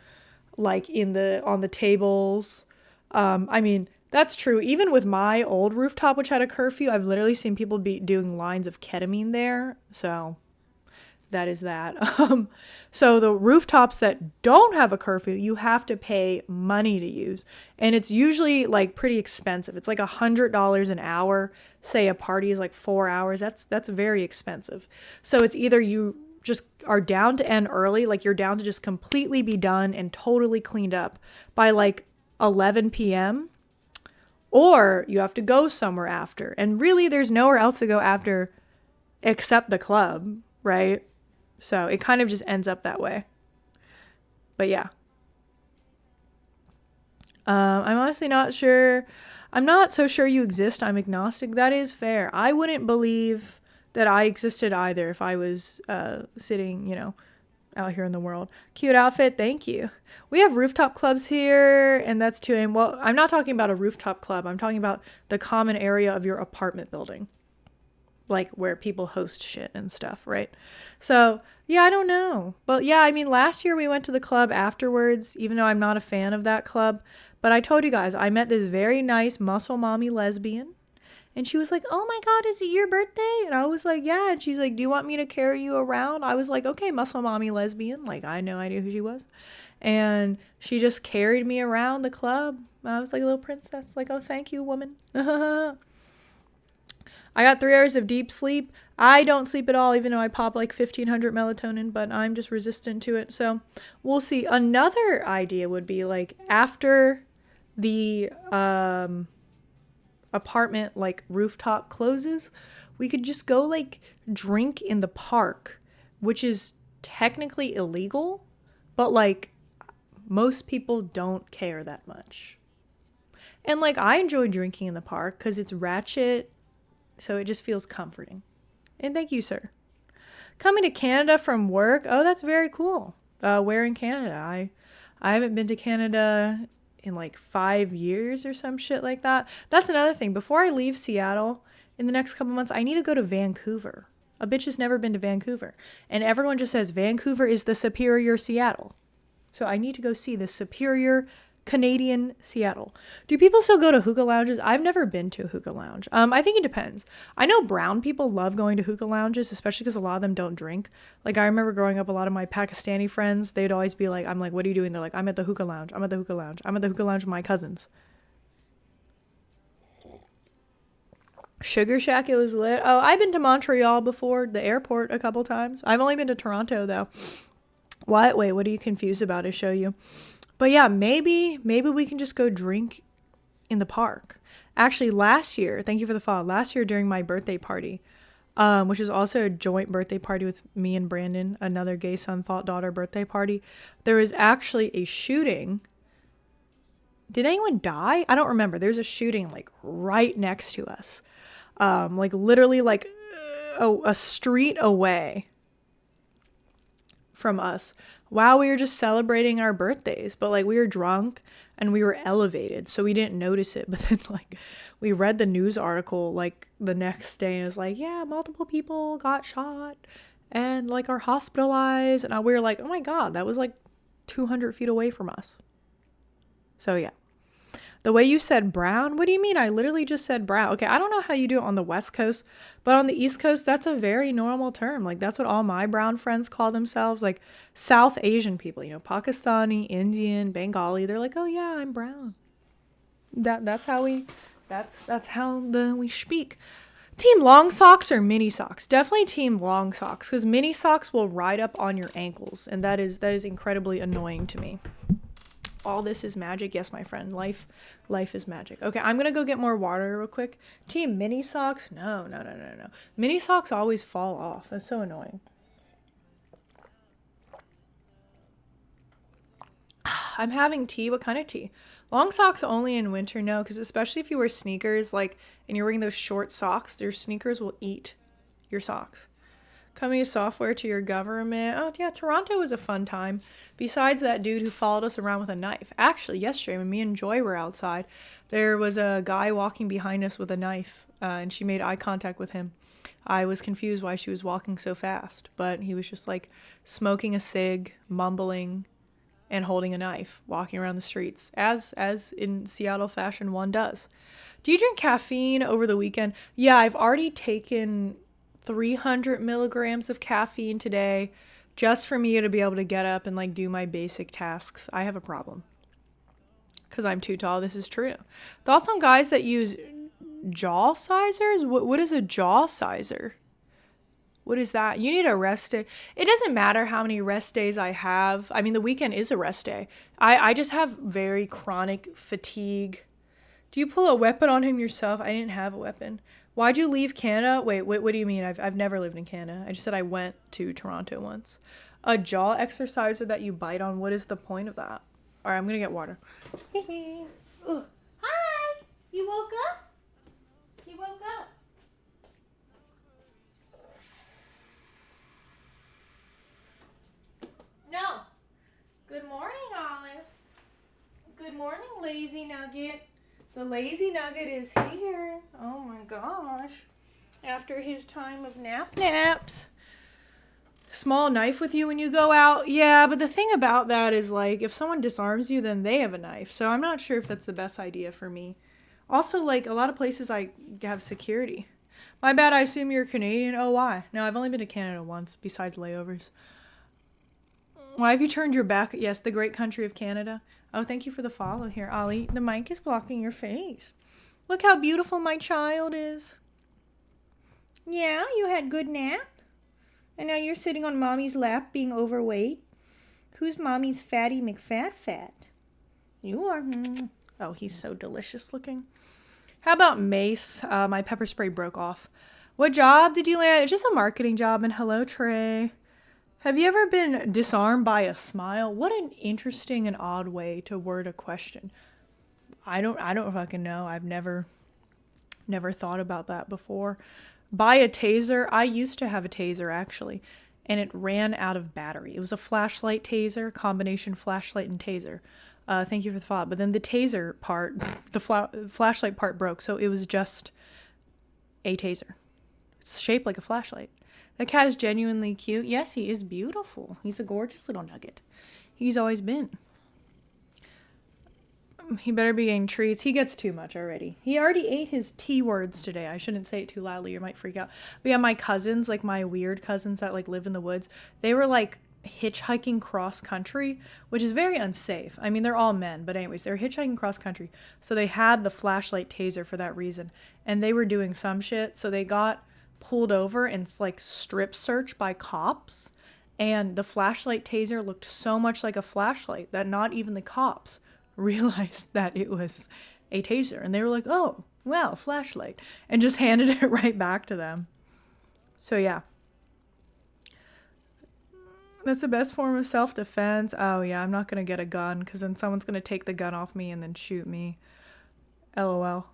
like on the tables. I mean, that's true. Even with my old rooftop, which had a curfew, I've literally seen people be doing lines of ketamine there. So that is that. So the rooftops that don't have a curfew, you have to pay money to use. And it's usually like pretty expensive. It's like $100 an hour. Say a party is like 4 hours. That's very expensive. So it's either you just are down to end early, like you're down to just completely be done and totally cleaned up by like 11 p.m. Or you have to go somewhere after. And really there's nowhere else to go after except the club, right? So it kind of just ends up that way. But yeah. I'm honestly not sure. I'm not so sure you exist. I'm agnostic. That is fair. I wouldn't believe that I existed either if I was sitting, out here in the world. Cute outfit. Thank you. We have rooftop clubs here, and that's 2 a.m. Well, I'm not talking about a rooftop club. I'm talking about the common area of your apartment building. Like where people host shit and stuff, right? So, yeah, I don't know. But yeah, I mean, last year we went to the club afterwards, even though I'm not a fan of that club. But I told you guys, I met this very nice muscle mommy lesbian. And she was like, oh my God, is it your birthday? And I was like, yeah. And she's like, do you want me to carry you around? I was like, okay, muscle mommy lesbian. Like, I had no idea who she was. And she just carried me around the club. I was like a little princess. Like, oh, thank you, woman. I got 3 hours of deep sleep. I don't sleep at all, even though I pop like 1,500 melatonin, but I'm just resistant to it. So we'll see. Another idea would be like after the apartment like rooftop closes, we could just go like drink in the park, which is technically illegal, but like most people don't care that much. And like I enjoy drinking in the park because it's ratchet. So it just feels comforting. And thank you, sir. Coming to Canada from work. Oh, that's very cool. Where in Canada? I haven't been to Canada in like 5 years or some shit like that. That's another thing. Before I leave Seattle in the next couple months, I need to go to Vancouver. A bitch has never been to Vancouver. And everyone just says Vancouver is the superior Seattle. So I need to go see the superior Canadian Seattle. Do people still go to hookah lounges? I've never been to a hookah lounge. I think it depends. I know brown people love going to hookah lounges, especially because a lot of them don't drink. Like, I remember growing up, a lot of my Pakistani friends, they'd always be like, I'm like, what are you doing? They're like, I'm at the hookah lounge. I'm at the hookah lounge. I'm at the hookah lounge with my cousins. Sugar Shack, it was lit. Oh, I've been to Montreal before, the airport, a couple times. I've only been to Toronto, though. What? Wait, what are you confused about? I show you. But yeah, maybe we can just go drink in the park. Actually, last year, thank you for the follow. Last year during my birthday party, which is also a joint birthday party with me and Brandon, another gay son, thought daughter birthday party, there was actually a shooting. Did anyone die? I don't remember. There's a shooting like right next to us. Like literally like a street away from us while we were just celebrating our birthdays. But like we were drunk and we were elevated, so we didn't notice it. But then like we read the news article like the next day and it was like, yeah, multiple people got shot and like are hospitalized. And we were like, oh my God, that was like 200 feet away from us. So yeah. The way you said brown, what do you mean? I literally just said brown. Okay, I don't know how you do it on the West Coast, but on the East Coast, that's a very normal term. Like, that's what all my brown friends call themselves. Like, South Asian people, you know, Pakistani, Indian, Bengali. They're like, oh yeah, I'm brown. That's how we speak. Team long socks or mini socks? Definitely team long socks, because mini socks will ride up on your ankles, and that is incredibly annoying to me. All this is magic. Yes, my friend. Life is magic. Okay, I'm going to go get more water real quick. Team mini socks? No. Mini socks always fall off. That's so annoying. I'm having tea. What kind of tea? Long socks only in winter? No, because especially if you wear sneakers, like, and you're wearing those short socks, your sneakers will eat your socks. Coming software to your government. Oh, yeah, Toronto was a fun time. Besides that dude who followed us around with a knife. Actually, yesterday when me and Joy were outside, there was a guy walking behind us with a knife, and she made eye contact with him. I was confused why she was walking so fast, but he was just like smoking a cig, mumbling, and holding a knife, walking around the streets, as in Seattle fashion one does. Do you drink caffeine over the weekend? Yeah, I've already taken 300 milligrams of caffeine today just for me to be able to get up and like do my basic tasks. I have a problem because I'm too tall. This is true. Thoughts on guys that use jaw sizers? What is a jaw sizer? What is that? You need a rest day. It doesn't matter how many rest days I have. I mean, the weekend is a rest day. I just have very chronic fatigue. Do you pull a weapon on him yourself? I didn't have a weapon. Why'd you leave Canada? Wait, what do you mean? I've never lived in Canada. I just said I went to Toronto once. A jaw exerciser that you bite on. What is the point of that? All right, I'm going to get water. Hi. You woke up? You woke up. No. Good morning, Olive. Good morning, Lazy Nugget. The Lazy Nugget is here. Oh my gosh. After his time of naps. Small knife with you when you go out. Yeah, but the thing about that is like if someone disarms you, then they have a knife. So I'm not sure if that's the best idea for me. Also, like a lot of places I have security. My bad, I assume you're Canadian. Oh, why? No, I've only been to Canada once besides layovers. Why have you turned your back? Yes, the great country of Canada. Oh, thank you for the follow here, Ollie. The mic is blocking your face. Look how beautiful my child is. Yeah, you had good nap? And now you're sitting on mommy's lap being overweight? Who's mommy's fatty McFat? You are. Oh, he's so delicious looking. How about Mace? My pepper spray broke off. What job did you land? It's just a marketing job. And hello, Trey. Have you ever been disarmed by a smile? What an interesting and odd way to word a question. I don't fucking know. I've never thought about that before. By a taser. I used to have a taser actually, and it ran out of battery. It was a flashlight taser, combination flashlight and taser. Thank you for the thought. But then the taser part, the flashlight part broke, so it was just a taser. It's shaped like a flashlight. That cat is genuinely cute. Yes, he is beautiful. He's a gorgeous little nugget. He's always been. He better be getting treats. He gets too much already. He already ate his T words today. I shouldn't say it too loudly. You might freak out. But yeah, my cousins, like my weird cousins that like live in the woods, they were like hitchhiking cross country, which is very unsafe. I mean, they're all men, but anyways, they're hitchhiking cross country. So they had the flashlight taser for that reason. And they were doing some shit. So they got pulled over and like strip searched by cops. And the flashlight taser looked so much like a flashlight that not even the cops realized that it was a taser. And they were like, oh, well, flashlight. And just handed it right back to them. So yeah. That's the best form of self-defense. Oh yeah, I'm not going to get a gun because then someone's going to take the gun off me and then shoot me. LOL.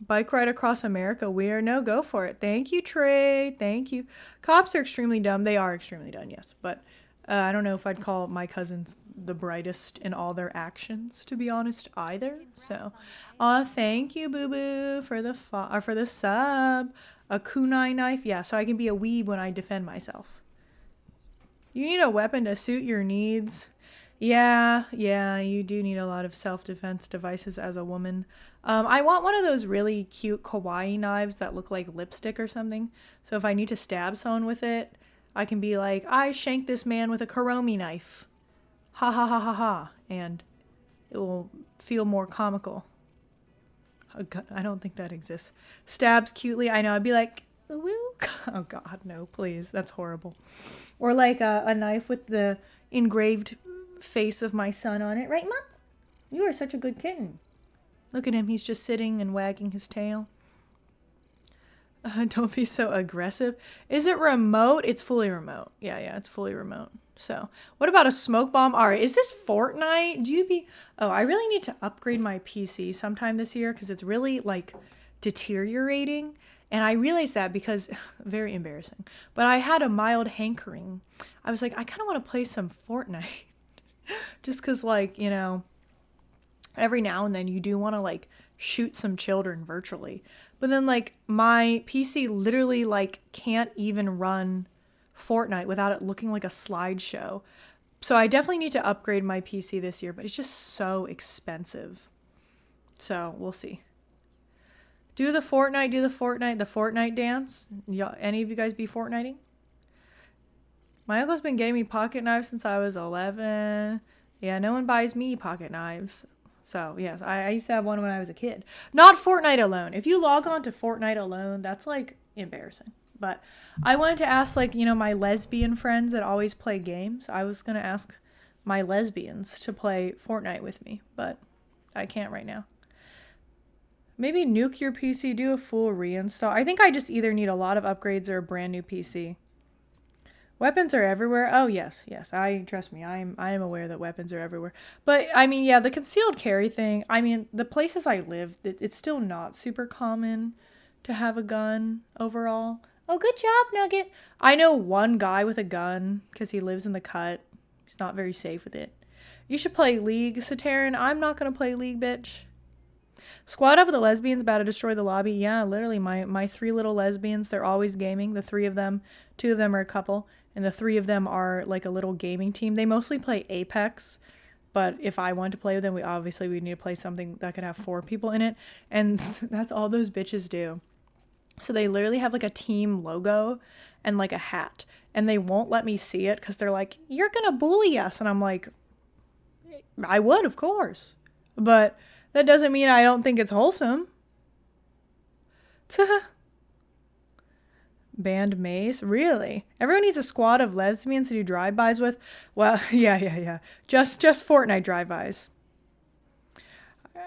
Bike ride across America. Weird. No, go for it. Thank you, Trey. Thank you. Cops are extremely dumb. They are extremely dumb, yes. But I don't know if I'd call my cousins the brightest in all their actions, to be honest, either. So, thank you, Boo Boo, for the sub. A kunai knife. Yeah, so I can be a weeb when I defend myself. You need a weapon to suit your needs. Yeah, you do need a lot of self-defense devices as a woman. I want one of those really cute kawaii knives that look like lipstick or something. So if I need to stab someone with it, I can be like, I shanked this man with a Kuromi knife. Ha ha ha ha ha. And it will feel more comical. Oh God, I don't think that exists. Stabs cutely. I know. I'd be like, woo. Oh God, no, please. That's horrible. Or like a knife with the engraved face of my son on it. Right, Mom? You are such a good kitten. Look at him. He's just sitting and wagging his tail. Don't be so aggressive. Is it remote? It's fully remote. Yeah, it's fully remote. So, what about a smoke bomb? All right, is this Fortnite? Oh, I really need to upgrade my PC sometime this year because it's really like deteriorating. And I realized that because, very embarrassing, but I had a mild hankering. I was like, I kind of want to play some Fortnite. Just because, like, you know, every now and then you do want to, like, shoot some children virtually. But then, like, my PC literally, like, can't even run Fortnite without it looking like a slideshow. So I definitely need to upgrade my PC this year, but it's just so expensive. So we'll see. Do the Fortnite dance. Any of you guys be Fortniting? My uncle's been getting me pocket knives since I was 11. Yeah, no one buys me pocket knives. So, yes, I used to have one when I was a kid. Not Fortnite alone. If you log on to Fortnite alone, that's, like, embarrassing. But I wanted to ask, like, you know, my lesbian friends that always play games. I was going to ask my lesbians to play Fortnite with me, but I can't right now. Maybe nuke your PC, do a full reinstall. I think I just either need a lot of upgrades or a brand new PC. Weapons are everywhere. Oh, yes. Trust me, I am aware that weapons are everywhere. But, I mean, yeah, the concealed carry thing, I mean, the places I live, it's still not super common to have a gun overall. Oh, good job, Nugget. I know one guy with a gun because he lives in the cut. He's not very safe with it. You should play League, Saterin. I'm not going to play League, bitch. Squad up with the lesbians about to destroy the lobby. Yeah, literally, my 3 little lesbians, they're always gaming. The 3 of them, 2 of them are a couple, and the 3 of them are like a little gaming team. They mostly play Apex, but if I want to play with them, we need to play something that could have 4 people in it, and that's all those bitches do. So they literally have like a team logo and like a hat, and they won't let me see it because they're like, you're gonna bully us, and I'm like, I would, of course, but that doesn't mean I don't think it's wholesome. Banned mace? Really? Everyone needs a squad of lesbians to do drive-bys with? Well, yeah. Just Fortnite drive-bys.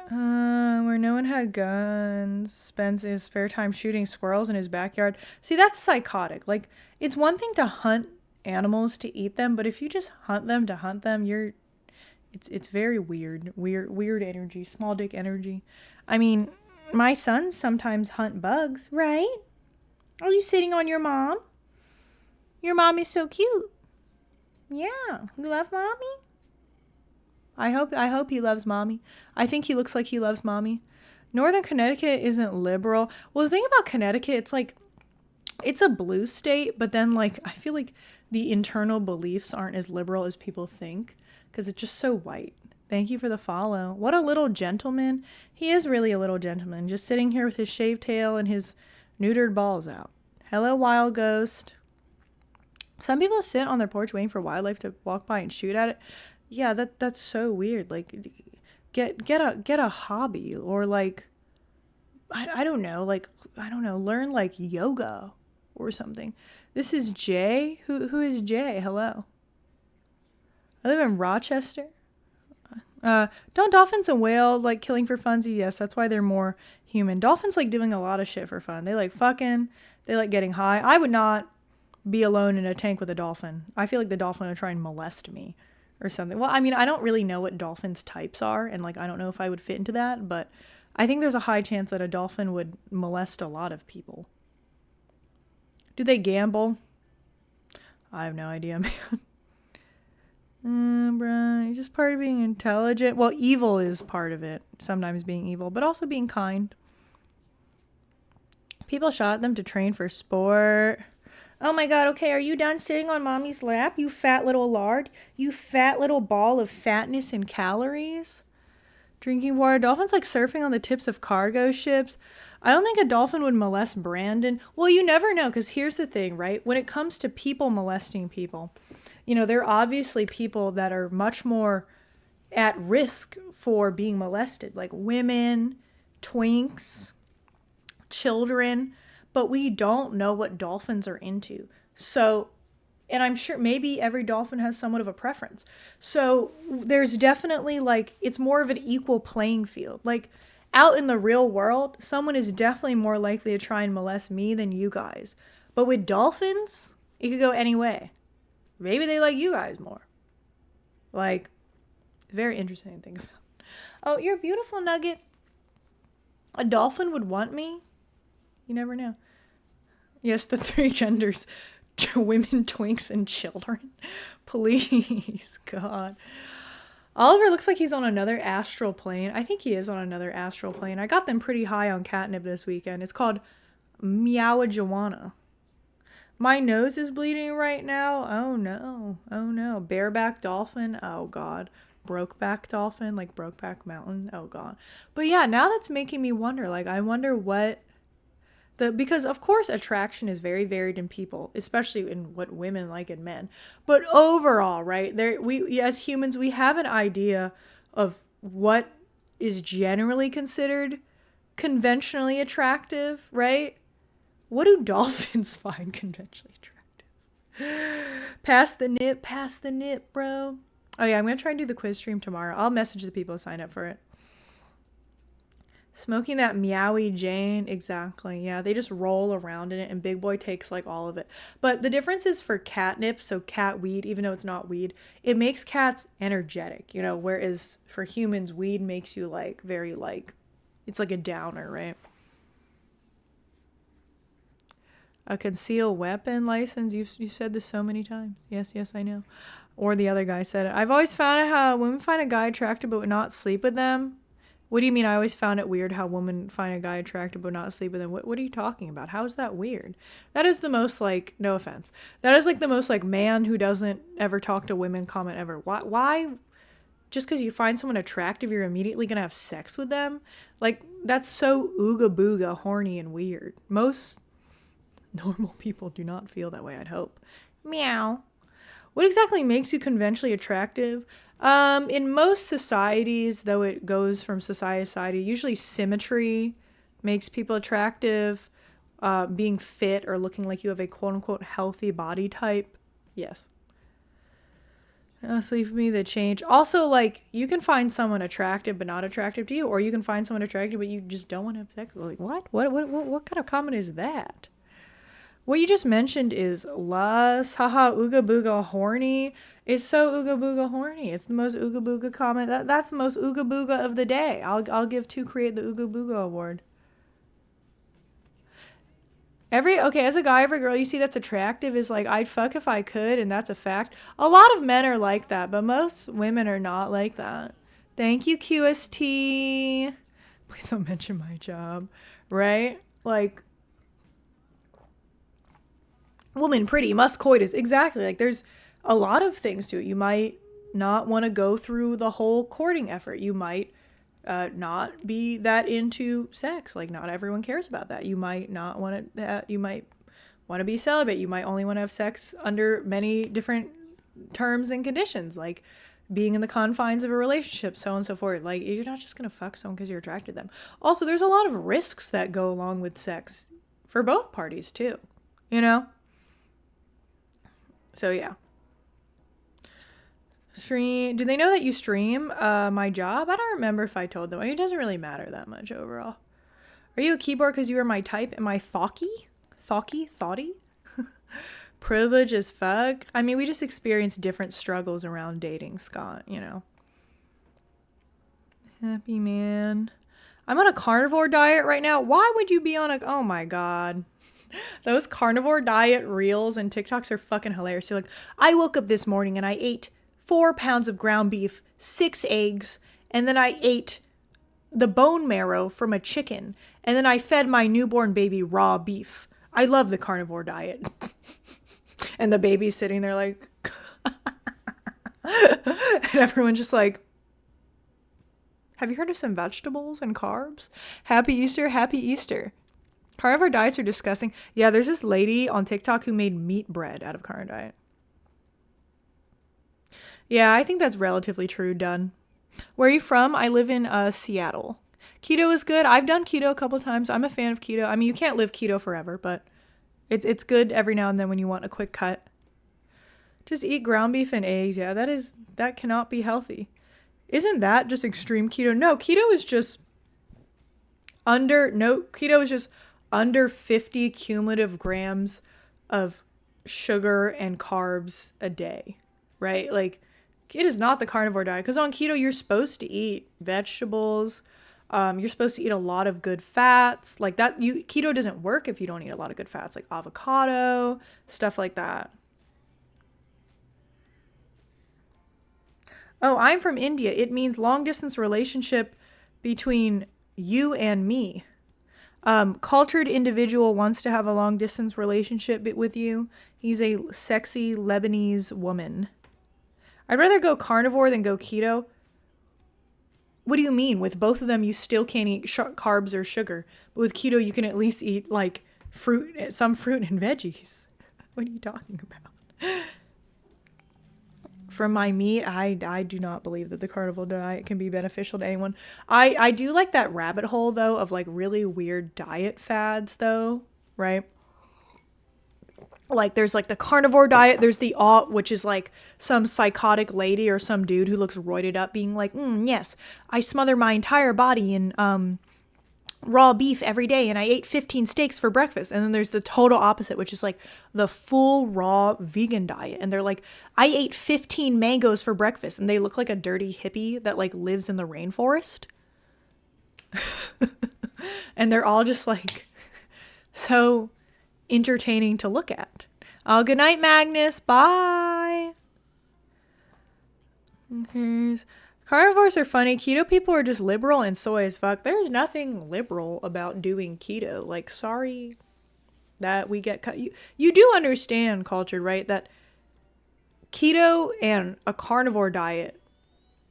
Where no one had guns, spends his spare time shooting squirrels in his backyard. See, that's psychotic. Like, it's one thing to hunt animals to eat them, but if you just hunt them to hunt them, it's very weird energy, small dick energy. I mean, my sons sometimes hunt bugs, right? Are you sitting on your mom? Your mom is so cute. Yeah, you love mommy? I hope he loves mommy. I think he looks like he loves mommy. Northern Connecticut isn't liberal. Well, the thing about Connecticut, it's like, it's a blue state, but then like, I feel like the internal beliefs aren't as liberal as people think because it's just so white. Thank you for the follow. What a little gentleman. He is really a little gentleman, just sitting here with his shaved tail and his neutered balls out. Hello, wild ghost. Some people sit on their porch waiting for wildlife to walk by and shoot at it. Yeah, that's so weird. Like, get a hobby, or like, I don't know, like, I don't know, learn like yoga or something. This is Jay. Who is Jay? Hello. I live in Rochester. Don't dolphins and whales like killing for funsies? Yes, that's why they're more human. Dolphins like doing a lot of shit for fun. They like fucking. They like getting high. I would not be alone in a tank with a dolphin. I feel like the dolphin would try and molest me or something. Well, I mean, I don't really know what dolphins' types are, and like I don't know if I would fit into that, but I think there's a high chance that a dolphin would molest a lot of people. Do they gamble? I have no idea, man. Bruh, it's just part of being intelligent. Well, evil is part of it. Sometimes being evil, but also being kind. People shot them to train for sport. Oh my god, okay, are you done sitting on mommy's lap, you fat little lard? You fat little ball of fatness and calories? Drinking water. Dolphins like surfing on the tips of cargo ships. I don't think a dolphin would molest Brandon. Well, you never know, because here's the thing, right? When it comes to people molesting people, you know, there are obviously people that are much more at risk for being molested, like women, twinks, children, but we don't know what dolphins are into. So, and I'm sure maybe every dolphin has somewhat of a preference. So there's definitely like, it's more of an equal playing field. Like out in the real world, someone is definitely more likely to try and molest me than you guys. But with dolphins, it could go any way. Maybe they like you guys more. Like, very interesting to think about. Oh, you're a beautiful nugget. A dolphin would want me? You never know. Yes, the three genders. Women, twinks, and children. Please, God. Oliver looks like he's on another astral plane. I think he is on another astral plane. I got them pretty high on catnip this weekend. It's called Meowajuana. My nose is bleeding right now. Oh no. Oh no. Bareback dolphin. Oh God. Brokeback dolphin. Like Brokeback Mountain. Oh God. But yeah, now that's making me wonder. Like, I wonder what because of course attraction is very varied in people, especially in what women like in men. But overall, right, we as humans, we have an idea of what is generally considered conventionally attractive, right? What do dolphins find conventionally attractive? Pass the nip, bro. Oh yeah, I'm gonna try and do the quiz stream tomorrow. I'll message the people who sign up for it. Smoking that meowy Jane, exactly. Yeah, they just roll around in it, and Big Boy takes like all of it. But the difference is for catnip, so cat weed, even though it's not weed, it makes cats energetic, you know, whereas for humans, weed makes you like very like, it's like a downer, right? A concealed weapon license. You've said this so many times. Yes, I know. Or the other guy said it. I've always found it how women find a guy attractive but would not sleep with them. What do you mean? I always found it weird how women find a guy attractive but not sleep with him. What are you talking about? How is that weird? That is the most like, no offense, that is like the most like man who doesn't ever talk to women comment ever. Why? Just because you find someone attractive, you're immediately gonna have sex with them? Like, that's so ooga booga, horny and weird. Most normal people do not feel that way, I'd hope. Meow. What exactly makes you conventionally attractive? In most societies, though it goes from society to society, usually symmetry makes people attractive. Being fit or looking like you have a quote-unquote healthy body type. Yes. Sleep with me, the change. Also, like, you can find someone attractive but not attractive to you, or you can find someone attractive but you just don't want to have sex with. Like, what kind of comment is that? What you just mentioned is lust, haha, ooga booga horny. It's so ooga booga horny. It's the most ooga booga comment. That's the most ooga booga of the day. I'll give To Create the Ooga Booga Award. As a guy, every girl you see that's attractive is like, I'd fuck if I could, and that's a fact. A lot of men are like that, but most women are not like that. Thank you, QST. Please don't mention my job, right? Like, woman pretty, must coitus. Exactly. Like, there's a lot of things to it. You might not want to go through the whole courting effort. You might not be that into sex. Like, not everyone cares about that. You might not want to, you might want to be celibate. You might only want to have sex under many different terms and conditions, like being in the confines of a relationship, so on and so forth. Like, you're not just going to fuck someone because you're attracted to them. Also, there's a lot of risks that go along with sex for both parties too, you know? So yeah. Stream. Do they know that you stream my job? I don't remember if I told them. I mean, it doesn't really matter that much overall. Are you a keyboard because you are my type? Am I thoughty? Thoughty? Privilege as fuck. I mean, we just experience different struggles around dating, Scott, you know. Happy man. I'm on a carnivore diet right now. Why would you be on a... Oh my God. Those carnivore diet reels and TikToks are fucking hilarious. You're like, I woke up this morning and I ate 4 pounds of ground beef, 6 eggs, and then I ate the bone marrow from a chicken, and then I fed my newborn baby raw beef. I love the carnivore diet. And the baby's sitting there like... and everyone's just like, have you heard of some vegetables and carbs? Happy Easter, happy Easter. Carnivore diets are disgusting. Yeah, there's this lady on TikTok who made meat bread out of carnivore diet. Yeah, I think that's relatively true, done. Where are you from? I live in Seattle. Keto is good. I've done keto a couple times. I'm a fan of keto. I mean, you can't live keto forever, but it's good every now and then when you want a quick cut. Just eat ground beef and eggs. Yeah, that cannot be healthy. Isn't that just extreme keto? No, keto is just under 50 cumulative grams of sugar and carbs a day, right? Like, it is not the carnivore diet, because on keto you're supposed to eat vegetables. You're supposed to eat a lot of good fats like that. Keto doesn't work if you don't eat a lot of good fats, like avocado, stuff like that. Oh, I'm from India. It means long distance relationship between you and me. Cultured individual wants to have a long distance relationship with you. He's a sexy Lebanese woman. I'd rather go carnivore than go keto. What do you mean? With both of them, you still can't eat carbs or sugar. But with keto, you can at least eat like some fruit and veggies. What are you talking about? From my meat, I do not believe that the carnivore diet can be beneficial to anyone. I do like that rabbit hole, though, of like really weird diet fads, though, right? Like, there's like the carnivore diet. There's the which is like some psychotic lady or some dude who looks roided up being like, yes, I smother my entire body in raw beef every day and I ate 15 steaks for breakfast. And then there's the total opposite, which is like the full raw vegan diet. And they're like, I ate 15 mangoes for breakfast. And they look like a dirty hippie that like lives in the rainforest. And they're all just like so entertaining to look at. Oh, good night, Magnus. Bye. Okay. Carnivores are funny. Keto people are just liberal and soy as fuck. There's nothing liberal about doing keto. Like, sorry that we get cut. You do understand, culture, right? That keto and a carnivore diet,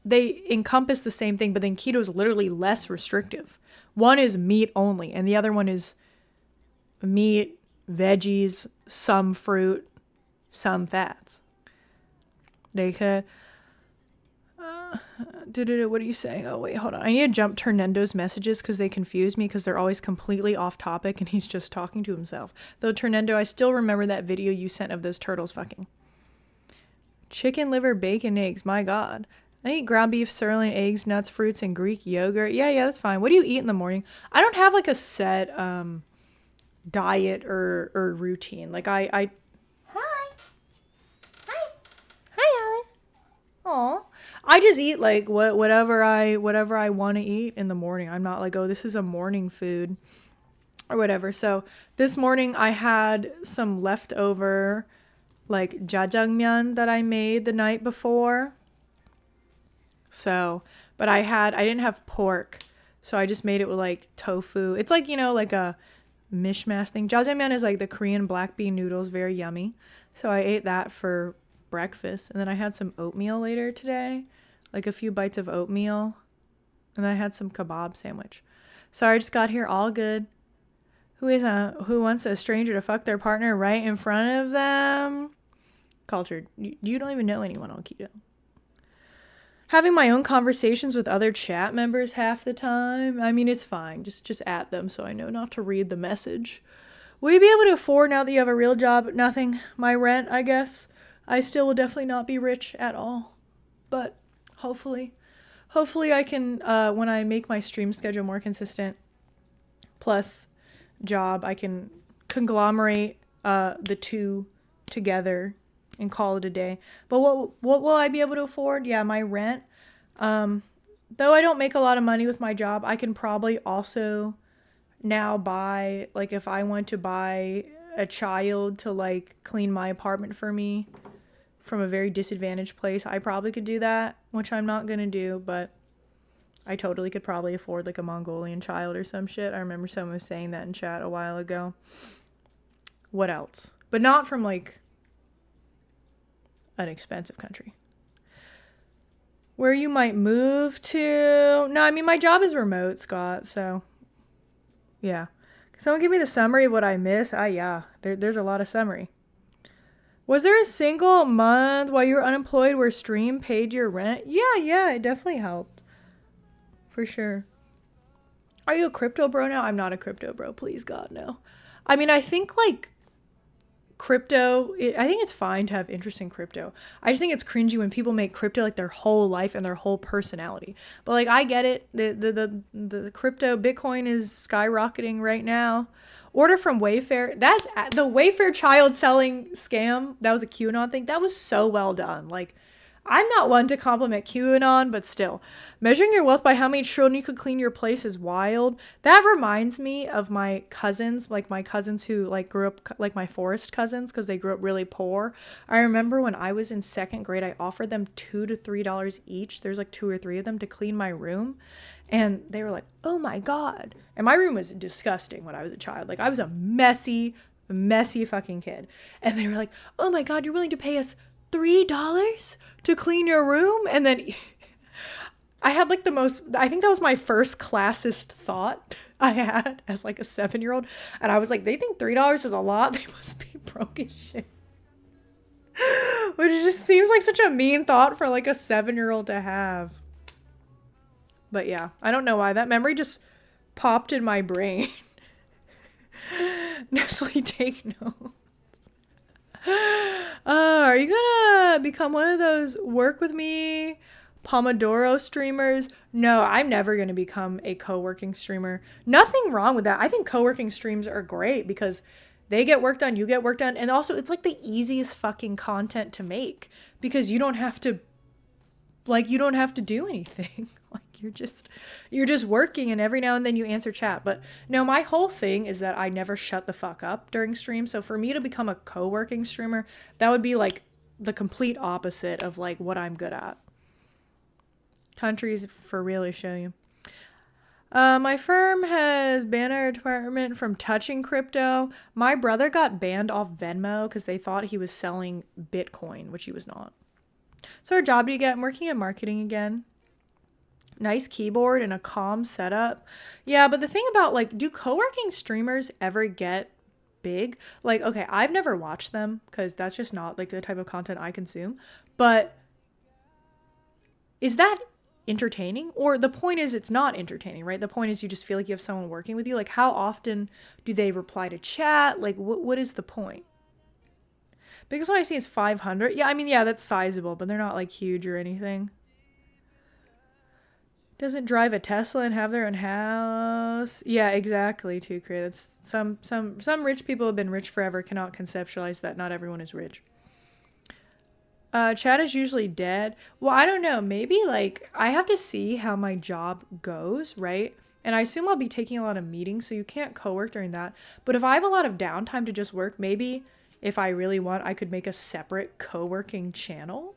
they encompass the same thing, but then keto is literally less restrictive. One is meat only, and the other one is meat, veggies, some fruit, some fats. They could... what are you saying? Oh, wait, hold on. I need to jump Ternendo's messages because they confuse me because they're always completely off topic and he's just talking to himself. Though, Ternendo, I still remember that video you sent of those turtles fucking. Chicken liver, bacon, eggs. My God. I eat ground beef, sirloin, eggs, nuts, fruits, and Greek yogurt. Yeah, that's fine. What do you eat in the morning? I don't have like a set diet or routine. Like I Hi. Hi, Alice. Aw. I just eat like whatever I want to eat in the morning. I'm not like, oh, this is a morning food or whatever. So this morning I had some leftover like jjajangmyeon that I made the night before. So, but I didn't have pork. So I just made it with like tofu. It's like, like a mishmash thing. Jjajangmyeon is like the Korean black bean noodles, very yummy. So I ate that for breakfast, and then I had some oatmeal later today, like a few bites of oatmeal, and then I had some kebab sandwich. Sorry, I just got here. All good. Who wants a stranger to fuck their partner right in front of them? Cultured. You don't even know anyone on keto. Having my own conversations with other chat members half the time. I mean, it's fine. Just at them so I know not to read the message. Will you be able to afford now that you have a real job? Nothing. My rent, I guess. I still will definitely not be rich at all. But hopefully I can, when I make my stream schedule more consistent, plus job, I can conglomerate the two together and call it a day. But what will I be able to afford? Yeah, my rent. Though I don't make a lot of money with my job, I can probably also now buy, like, if I want to buy a child to like clean my apartment for me from a very disadvantaged place, I probably could do that, which I'm not gonna do, but I totally could probably afford like a Mongolian child or some shit. I remember someone was saying that in chat a while ago. What else? But not from like an expensive country. Where you might move to? No, I mean, my job is remote, Scott, so yeah. Someone give me the summary of what I miss. Yeah, there's a lot of summary. Was there a single month while you were unemployed where stream paid your rent? Yeah, it definitely helped. For sure. Are you a crypto bro now? I'm not a crypto bro, please God, no. I mean, I think like crypto, I think it's fine to have interest in crypto. I just think it's cringy when people make crypto like their whole life and their whole personality. But like, I get it. The crypto Bitcoin is skyrocketing right now. Order from Wayfair. That's the Wayfair child selling scam. That was a QAnon thing. That was so well done. Like, I'm not one to compliment QAnon, but still. Measuring your wealth by how many children you could clean your place is wild. That reminds me of my cousins, like my cousins who like grew up, like my forest cousins, because they grew up really poor. I remember when I was in second grade, I offered them $2 to $3 each. There's like 2 or 3 of them to clean my room. And they were like, oh my God. And my room was disgusting when I was a child. Like, I was a messy fucking kid. And they were like, oh my God, you're willing to pay us $3 to clean your room? And then I had like I think that was my first classist thought I had as like a 7-year-old. And I was like, they think $3 is a lot. They must be broke as shit. Which just seems like such a mean thought for like a 7-year-old to have. But yeah, I don't know why. That memory just popped in my brain. Nestle, take notes. Are you gonna become one of those work with me Pomodoro streamers? No, I'm never gonna become a co-working streamer. Nothing wrong with that. I think co-working streams are great because they get work done, you get work done, and also it's like the easiest fucking content to make because you don't have to do anything. Like you're just working, and every now and then you answer chat. But no, my whole thing is that I never shut the fuck up during stream. So for me to become a co-working streamer, that would be like the complete opposite of like what I'm good at. Countries for really show you. My firm has banned our department from touching crypto. My brother got banned off Venmo because they thought he was selling Bitcoin, which he was not. So what job do you get? I'm working in marketing again. Nice keyboard and a calm setup. Yeah, but the thing about like, do co-working streamers ever get big? Like, okay, I've never watched them because that's just not like the type of content I consume. But is that entertaining? Or the point is it's not entertaining, right? The point is you just feel like you have someone working with you. Like, how often do they reply to chat? Like, what is the point? Because what I see is 500. Yeah, I mean, yeah, that's sizable, but they're not like huge or anything. Doesn't drive a Tesla and have their own house. Yeah, exactly, too, Chris. Some rich people have been rich forever, cannot conceptualize that not everyone is rich. Chat is usually dead. Well, I don't know. Maybe like I have to see how my job goes, right? And I assume I'll be taking a lot of meetings, so you can't co-work during that. But if I have a lot of downtime to just work, maybe if I really want, I could make a separate co-working channel.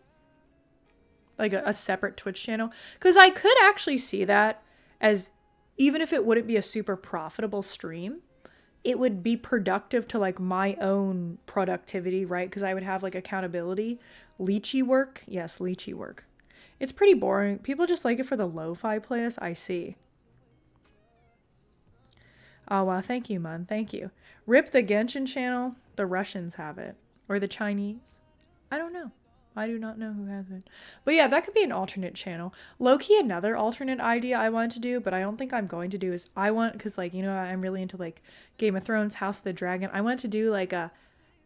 Like a separate Twitch channel. Because I could actually see that as, even if it wouldn't be a super profitable stream, it would be productive to like my own productivity, right? Because I would have like accountability. Lychee work. Yes, lychee work. It's pretty boring. People just like it for the lo-fi playlist. I see. Oh, wow. Thank you, man. Thank you. Rip the Genshin channel. The Russians have it. Or the Chinese. I don't know. I do not know who has it. But yeah, that could be an alternate channel. Low-key, another alternate idea I want to do, but I don't think I'm going to do is I want, because like, you know, I'm really into like Game of Thrones, House of the Dragon. I want to do like a,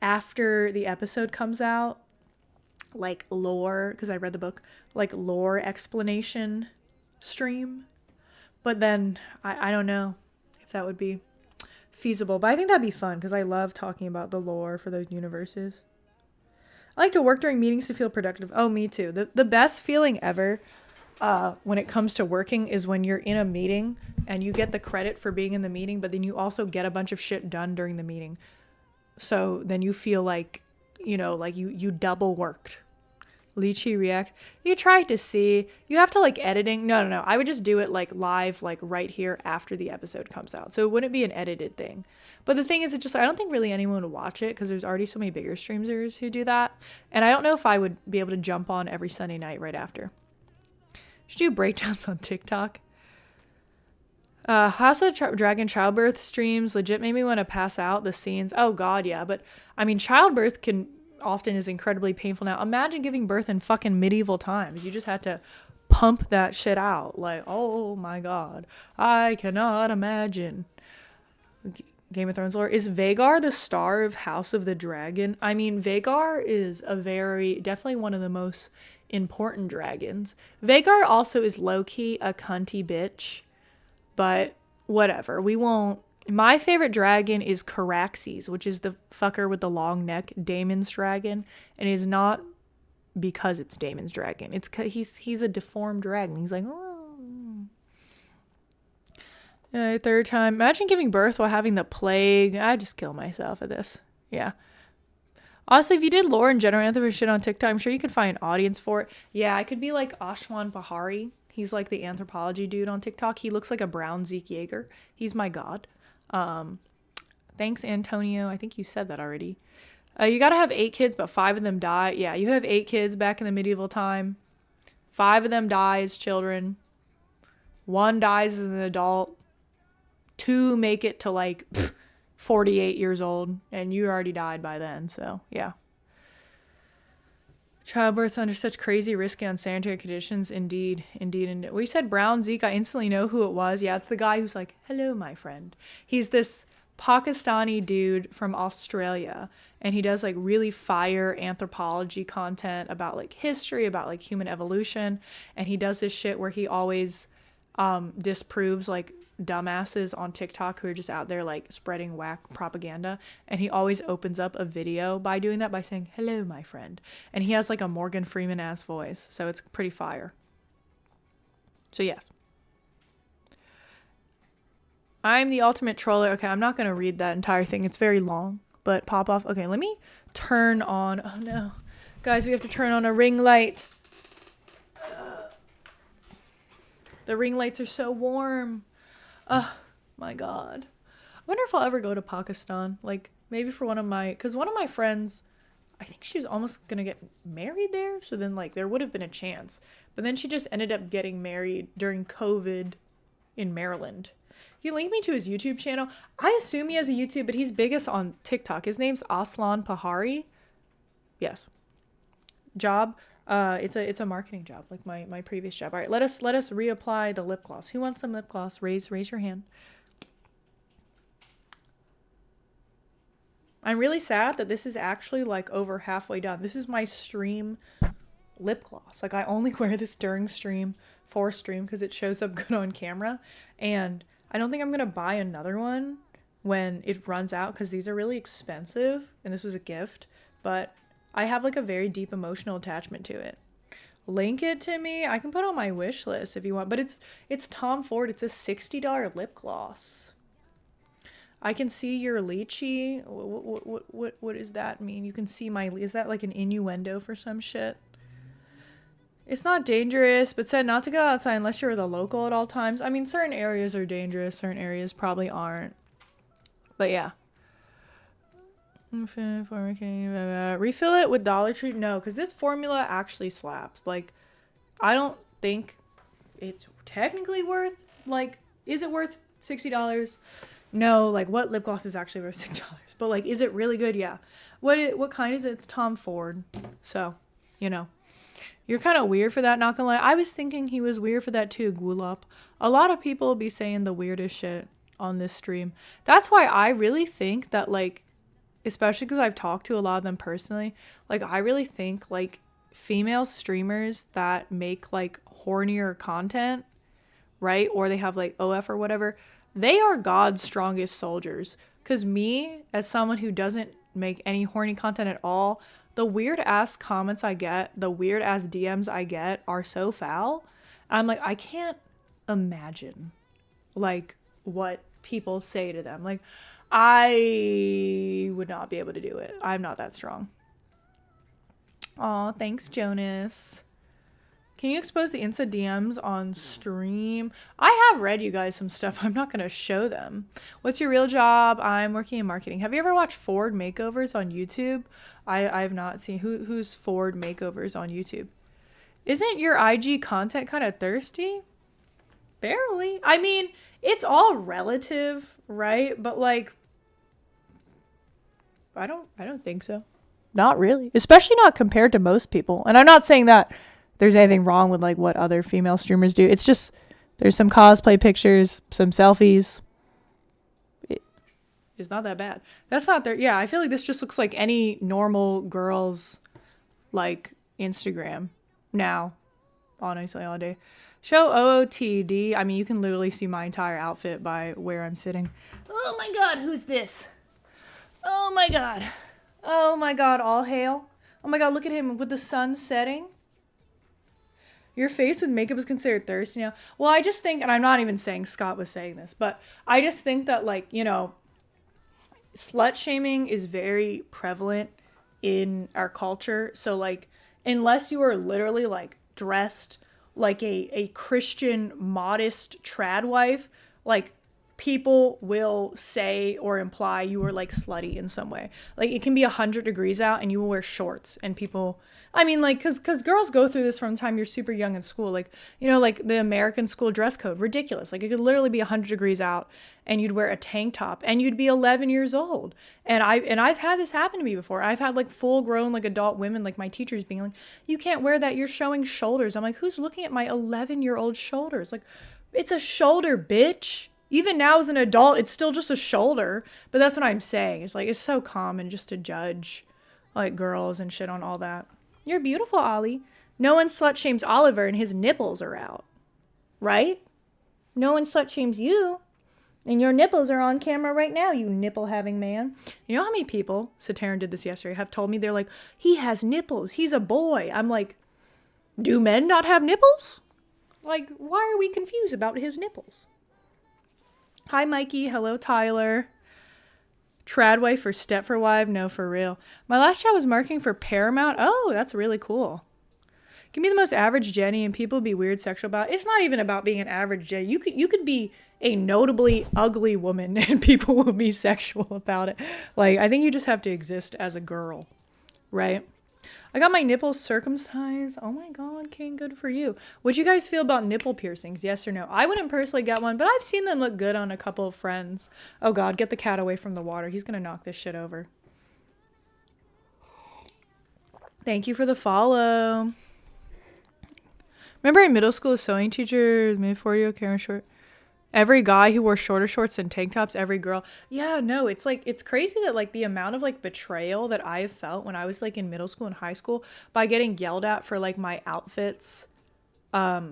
after the episode comes out, like lore, because I read the book, like lore explanation stream. But then I don't know if that would be feasible. But I think that'd be fun because I love talking about the lore for those universes. I like to work during meetings to feel productive. Oh, me too. The best feeling ever when it comes to working is when you're in a meeting and you get the credit for being in the meeting, but then you also get a bunch of shit done during the meeting. So then you feel like, you know, like you double worked. Lychee React. You try to see. You have to like editing. No. I would just do it like live, like right here after the episode comes out. So it wouldn't be an edited thing. But the thing is, it just, I don't think really anyone would watch it because there's already so many bigger streamers who do that. And I don't know if I would be able to jump on every Sunday night right after. Should do breakdowns on TikTok. House of Dragon childbirth streams legit made me want to pass out. The scenes. Oh God, yeah. But I mean, childbirth can often is incredibly painful now. Imagine giving birth in fucking medieval times. You just had to pump that shit out. Like, oh my God, I cannot imagine. Game of Thrones lore. Is Vhagar the star of House of the Dragon? I mean, Vhagar is definitely one of the most important dragons. Vhagar also is low-key a cunty bitch, but whatever. We won't. My favorite dragon is Caraxes, which is the fucker with the long neck, Daemon's dragon, and it is not because it's Daemon's dragon. It's he's a deformed dragon. He's like, oh. Third time. Imagine giving birth while having the plague. I'd just kill myself at this. Yeah. Also, if you did lore and general anthem shit on TikTok, I'm sure you could find an audience for it. Yeah, I could be like Ashwan Bahari. He's like the anthropology dude on TikTok. He looks like a brown Zeke Yeager. He's my god. Thanks, Antonio. I think you said that already. You gotta have 8 kids, but 5 of them die. Yeah, you have 8 kids back in the medieval time. 5 of them die as children. 1 dies as an adult. 2 make it to like 48 years old, and you already died by then. So yeah. Childbirth under such crazy, risky, unsanitary conditions. Indeed. We said brown Zeke. I instantly know who it was. Yeah, it's the guy who's like, hello, my friend. He's this Pakistani dude from Australia, and he does like really fire anthropology content about like history, about like human evolution. And he does this shit where he always disproves like dumbasses on TikTok who are just out there like spreading whack propaganda, and he always opens up a video by doing that by saying hello my friend, and he has like a Morgan Freeman ass voice, so it's pretty fire. So yes, I'm the ultimate troller. Okay, I'm not gonna read that entire thing, it's very long, but pop off. Okay, let me turn on, oh no guys, we have to turn on a ring light. The ring lights are so warm. Oh my God. I wonder if I'll ever go to Pakistan. Like maybe for one of my friends, I think she was almost going to get married there. So then like there would have been a chance. But then she just ended up getting married during COVID in Maryland. You link me to his YouTube channel. I assume he has a YouTube, but he's biggest on TikTok. His name's Aslan Pahari. Yes. Job. It's a marketing job, like my previous job. All right, let us reapply the lip gloss. Who wants some lip gloss? Raise your hand. I'm really sad that this is actually like over halfway done. This is my stream lip gloss. Like I only wear this during stream for stream because it shows up good on camera, and I don't think I'm gonna buy another one when it runs out because these are really expensive and this was a gift, but I have like a very deep emotional attachment to it. Link it to me. I can put on my wish list if you want, but it's Tom Ford. It's a $60 lip gloss. I can see your lychee. What does that mean? You can see my, is that like an innuendo for some shit? It's not dangerous, but said not to go outside unless you're the local at all times. I mean, certain areas are dangerous. Certain areas probably aren't. But yeah. Refill it with Dollar Tree? No, because this formula actually slaps. Like, I don't think it's technically worth, like, is it worth $60? No, like, what lip gloss is actually worth $6? But, like, is it really good? Yeah. What kind is it? It's Tom Ford. So, you know. You're kind of weird for that, not gonna lie. I was thinking he was weird for that too, Gulop. A lot of people be saying the weirdest shit on this stream. That's why I really think that, like, especially because I've talked to a lot of them personally, like, I really think, like, female streamers that make, like, hornier content, right? Or they have, like, OF or whatever, they are God's strongest soldiers. Because me, as someone who doesn't make any horny content at all, the weird ass comments I get, the weird ass DMs I get are so foul. I'm like, I can't imagine, like, what people say to them. Like, I would not be able to do it. I'm not that strong. Aw, thanks, Jonas. Can you expose the Insta DMs on stream? I have read you guys some stuff. I'm not going to show them. What's your real job? I'm working in marketing. Have you ever watched Ford Makeovers on YouTube? I have not seen. Who's Ford Makeovers on YouTube? Isn't your IG content kind of thirsty? Barely. I mean, it's all relative, right? But, like, I don't think so. Not really. Especially not compared to most people. And I'm not saying that there's anything wrong with, like, what other female streamers do. It's just there's some cosplay pictures, some selfies. It's not that bad. That's not their... Yeah, I feel like this just looks like any normal girl's, like, Instagram now. Honestly, all day. Show OOTD. I mean, you can literally see my entire outfit by where I'm sitting. Oh my god, who's this? Oh my god. Oh my god, all hail. Oh my god, look at him with the sun setting. Your face with makeup is considered thirsty now. Well, I just think, and I'm not even saying Scott was saying this, but I just think that, like, you know, slut shaming is very prevalent in our culture. So, like, unless you are literally, like, dressed like a Christian modest trad wife, like, people will say or imply you are, like, slutty in some way. Like, it can be 100 degrees out and you will wear shorts, and people, I mean, like, because girls go through this from the time you're super young in school. Like, you know, like, the American school dress code, ridiculous. Like, it could literally be 100 degrees out and you'd wear a tank top and you'd be 11 years old. And I've had this happen to me before. I've had, like, full grown, like, adult women, like my teachers, being like, you can't wear that, you're showing shoulders. I'm like, who's looking at my 11-year-old shoulders? Like, it's a shoulder, bitch. Even now as an adult, it's still just a shoulder. But that's what I'm saying. It's like, it's so common just to judge, like, girls and shit on all that. You're beautiful, Ollie. No one slut shames Oliver and his nipples are out. Right? No one slut shames you. And your nipples are on camera right now, you nipple-having man. You know how many people, Sataran did this yesterday, have told me, they're like, he has nipples. He's a boy. I'm like, do men not have nipples? Like, why are we confused about his nipples? Hi, Mikey. Hello, Tyler. Trad wife or Stepford wife? No, for real. My last job was marketing for Paramount. Oh, that's really cool. Give me the most average Jenny and people be weird sexual about it. It's not even about being an average Jenny. You could be a notably ugly woman and people will be sexual about it. Like, I think you just have to exist as a girl, right? I got my nipples circumcised. Oh my god, King, good for you. What'd you guys feel about nipple piercings? Yes or no? I wouldn't personally get one, but I've seen them look good on a couple of friends. Oh god, get the cat away from the water. He's gonna knock this shit over. Thank you for the follow. Remember in middle school, a sewing teacher, mid-40, Karen Short? Every guy who wore shorter shorts and tank tops, every girl. Yeah, no, it's like, it's crazy that, like, the amount of, like, betrayal that I felt when I was, like, in middle school and high school by getting yelled at for, like, my outfits by,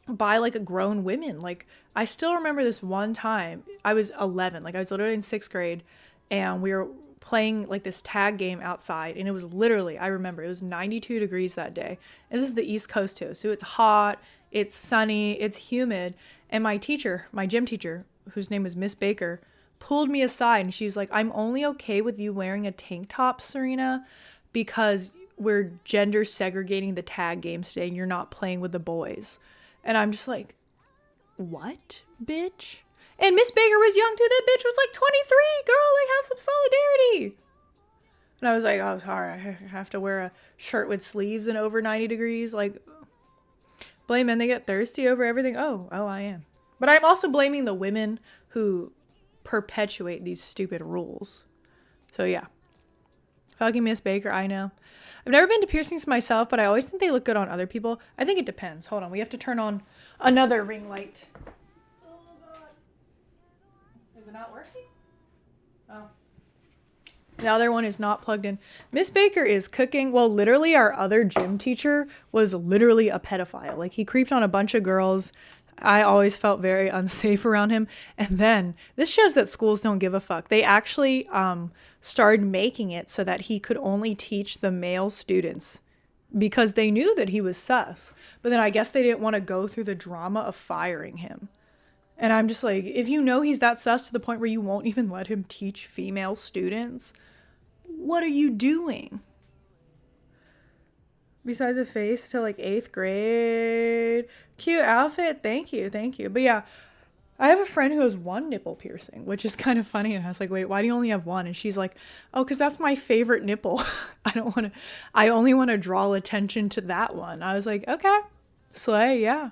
like, a grown women. Like, I still remember this one time. I was 11. Like, I was literally in 6th grade and we were playing, like, this tag game outside, and it was literally, I remember, it was 92 degrees that day. And this is the East Coast too. So it's hot, it's sunny, it's humid. And my teacher, my gym teacher, whose name was Miss Baker, pulled me aside and she was like, I'm only okay with you wearing a tank top, Serena, because we're gender segregating the tag games today and you're not playing with the boys. And I'm just like, what, bitch? And Miss Baker was young too. That bitch was like 23. Girl, like, have some solidarity. And I was like, oh, sorry, I have to wear a shirt with sleeves and over 90 degrees. Like, blame men, they get thirsty over everything. Oh, I am. But I'm also blaming the women who perpetuate these stupid rules. So yeah. Fucking Miss Baker, I know. I've never been to piercings myself, but I always think they look good on other people. I think it depends. Hold on, we have to turn on another ring light. Oh, God. Is it not working? Oh. The other one is not plugged in. Miss Baker is cooking. Well, literally our other gym teacher was literally a pedophile. Like, he creeped on a bunch of girls. I always felt very unsafe around him. And then this shows that schools don't give a fuck. They actually started making it so that he could only teach the male students because they knew that he was sus. But then I guess they didn't want to go through the drama of firing him. And I'm just like, if you know he's that sus to the point where you won't even let him teach female students, what are you doing? Besides a face to like 8th grade. Cute outfit. Thank you. But yeah, I have a friend who has one nipple piercing, which is kind of funny. And I was like, wait, why do you only have one? And she's like, oh, because that's my favorite nipple. I only want to draw attention to that one. I was like, okay, slay, yeah.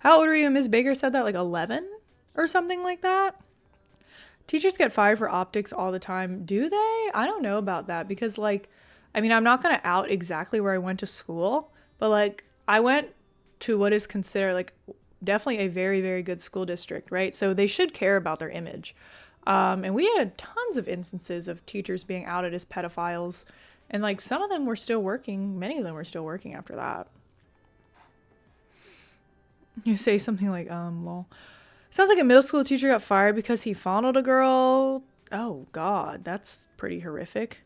How old were you when Ms. Baker said that? Like 11 or something like that? Teachers get fired for optics all the time. Do they? I don't know about that because, like, I mean, I'm not going to out exactly where I went to school, but, like, I went to what is considered, like, definitely a very, very good school district, right? So they should care about their image. And we had tons of instances of teachers being outed as pedophiles, and, like, some of them were still working. Many of them were still working after that. You say something like, lol. Sounds like a middle school teacher got fired because he fondled a girl. Oh, God, that's pretty horrific.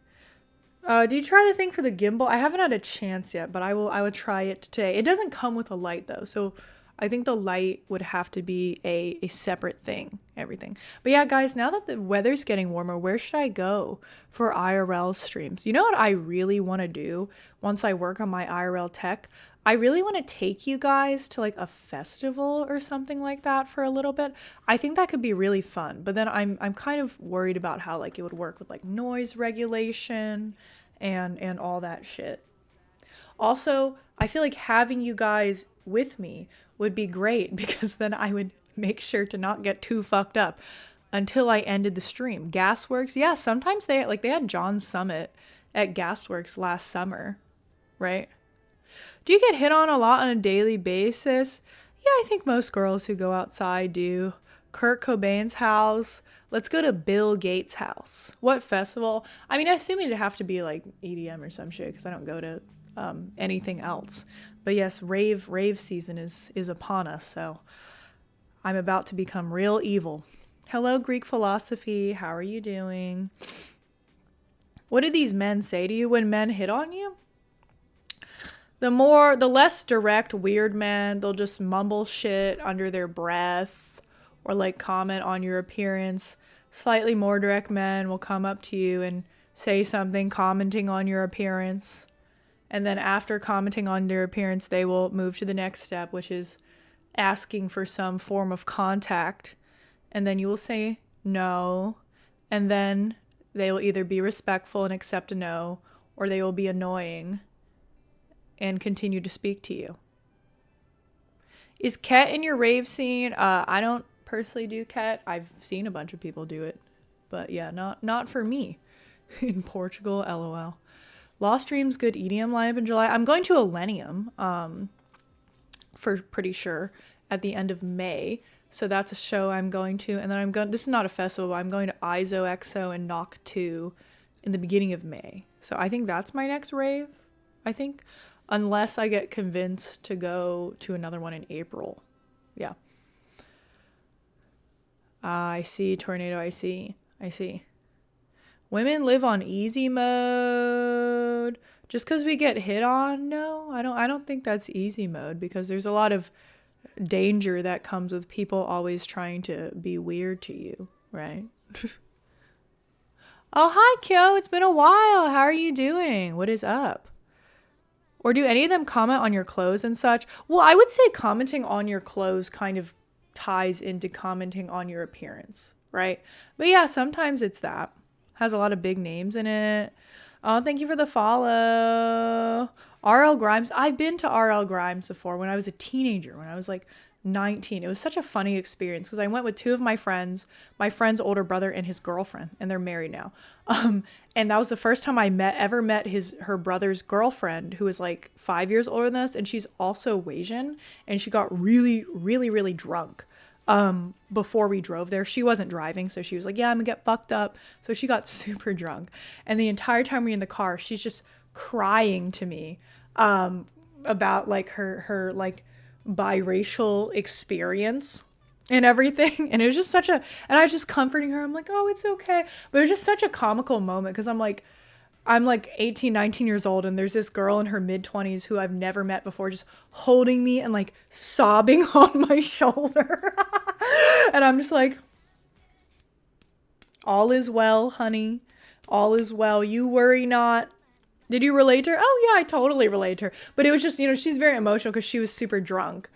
Did you try the thing for the gimbal? I haven't had a chance yet, but I would try it today. It doesn't come with a light, though, so I think the light would have to be a separate thing, everything. But yeah, guys, now that the weather's getting warmer, where should I go for IRL streams? You know what I really want to do once I work on my IRL tech? I really want to take you guys to like a festival or something like that for a little bit. I think that could be really fun. But then I'm kind of worried about how like it would work with like noise regulation and all that shit. Also, I feel like having you guys with me would be great because then I would make sure to not get too fucked up until I ended the stream. Gasworks, yeah, sometimes they had John's Summit at Gasworks last summer, right? Do you get hit on a lot on a daily basis? Yeah, I think most girls who go outside do. Kurt Cobain's house. Let's go to Bill Gates' house. What festival? I mean, I assume it'd have to be like EDM or some shit because I don't go to anything else. But yes, rave season is upon us, so I'm about to become real evil. Hello, Greek philosophy. How are you doing? What do these men say to you when men hit on you? The less direct weird men, they'll just mumble shit under their breath or like comment on your appearance. Slightly more direct men will come up to you and say something commenting on your appearance. And then after commenting on their appearance, they will move to the next step, which is asking for some form of contact. And then you will say no. And then they will either be respectful and accept a no, or they will be annoying and continue to speak to you. Is Ket in your rave scene? I don't personally do Ket. I've seen a bunch of people do it. But yeah, not for me. In Portugal, LOL. Lost Dreams, good EDM lineup in July. I'm going to Illenium, for pretty sure, at the end of May. So that's a show I'm going to. And then this is not a festival, but I'm going to ISO EXO and Knock 2 in the beginning of May. So I think that's my next rave, I think. Unless I get convinced to go to another one in April. Yeah. I see, Tornado, I see. Women live on easy mode. Just because we get hit on? No, I don't think that's easy mode because there's a lot of danger that comes with people always trying to be weird to you, right? Oh, hi, Kyo. It's been a while. How are you doing? What is up? Or do any of them comment on your clothes and such? Well, I would say commenting on your clothes kind of ties into commenting on your appearance, right? But yeah, sometimes it's that. Has a lot of big names in it. Oh, thank you for the follow. RL Grimes. I've been to RL Grimes before when I was a teenager, when I was like 19. It was such a funny experience because I went with two of my friend's older brother and his girlfriend, and they're married now. And that was the first time I ever met her brother's girlfriend, who was like 5 years older than us, and she's also Asian, and she got really, really, really drunk before we drove there. She wasn't driving, so she was like, yeah, I'm gonna get fucked up. So she got super drunk, and the entire time we were in the car, she's just crying to me about like her like biracial experience and everything. And it was just and I was just comforting her. I'm like, oh, it's okay. But it was just such a comical moment because I'm like 18, 19 years old, and there's this girl in her mid-20s who I've never met before just holding me and like sobbing on my shoulder. And I'm just like, all is well, honey. All is well. You worry not. Did you relate to her? Oh, yeah, I totally relate to her. But it was just, she's very emotional because she was super drunk.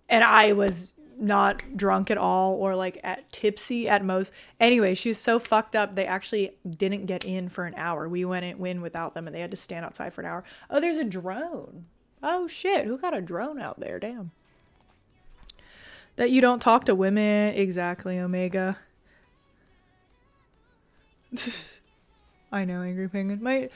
And I was not drunk at all, or like tipsy at most. Anyway, she was so fucked up, they actually didn't get in for an hour. We went in without them, and they had to stand outside for an hour. Oh, there's a drone. Oh, shit. Who got a drone out there? Damn. That you don't talk to women. Exactly, Omega. I know, Angry Penguin.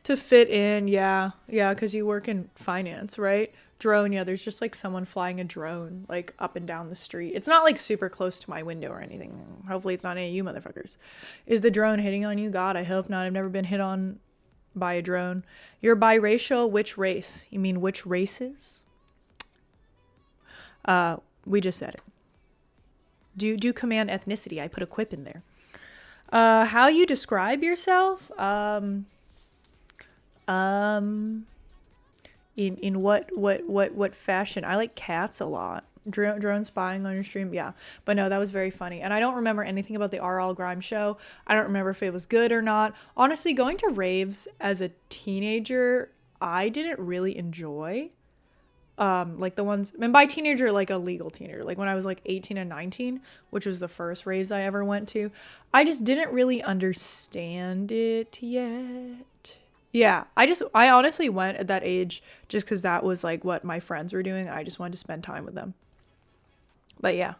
To fit in, yeah, because you work in finance, right? Drone, yeah, there's just like someone flying a drone like up and down the street. It's not like super close to my window or anything. Hopefully it's not any of you motherfuckers. Is the drone hitting on you? God, I hope not. I've never been hit on by a drone. You're biracial. Which race? You mean which races? We just said it. Do command ethnicity. I put a quip in there. How you describe yourself? In what fashion? I like cats a lot. Drone spying on your stream, yeah. But no, that was very funny. And I don't remember anything about the RL Grimes show. I don't remember if it was good or not. Honestly, going to raves as a teenager, I didn't really enjoy. Like the ones, and by teenager, like a legal teenager, like when I was like 18 and 19, which was the first raves I ever went to, I just didn't really understand it yet. Yeah, I honestly went at that age just because that was like what my friends were doing. I just wanted to spend time with them. But yeah.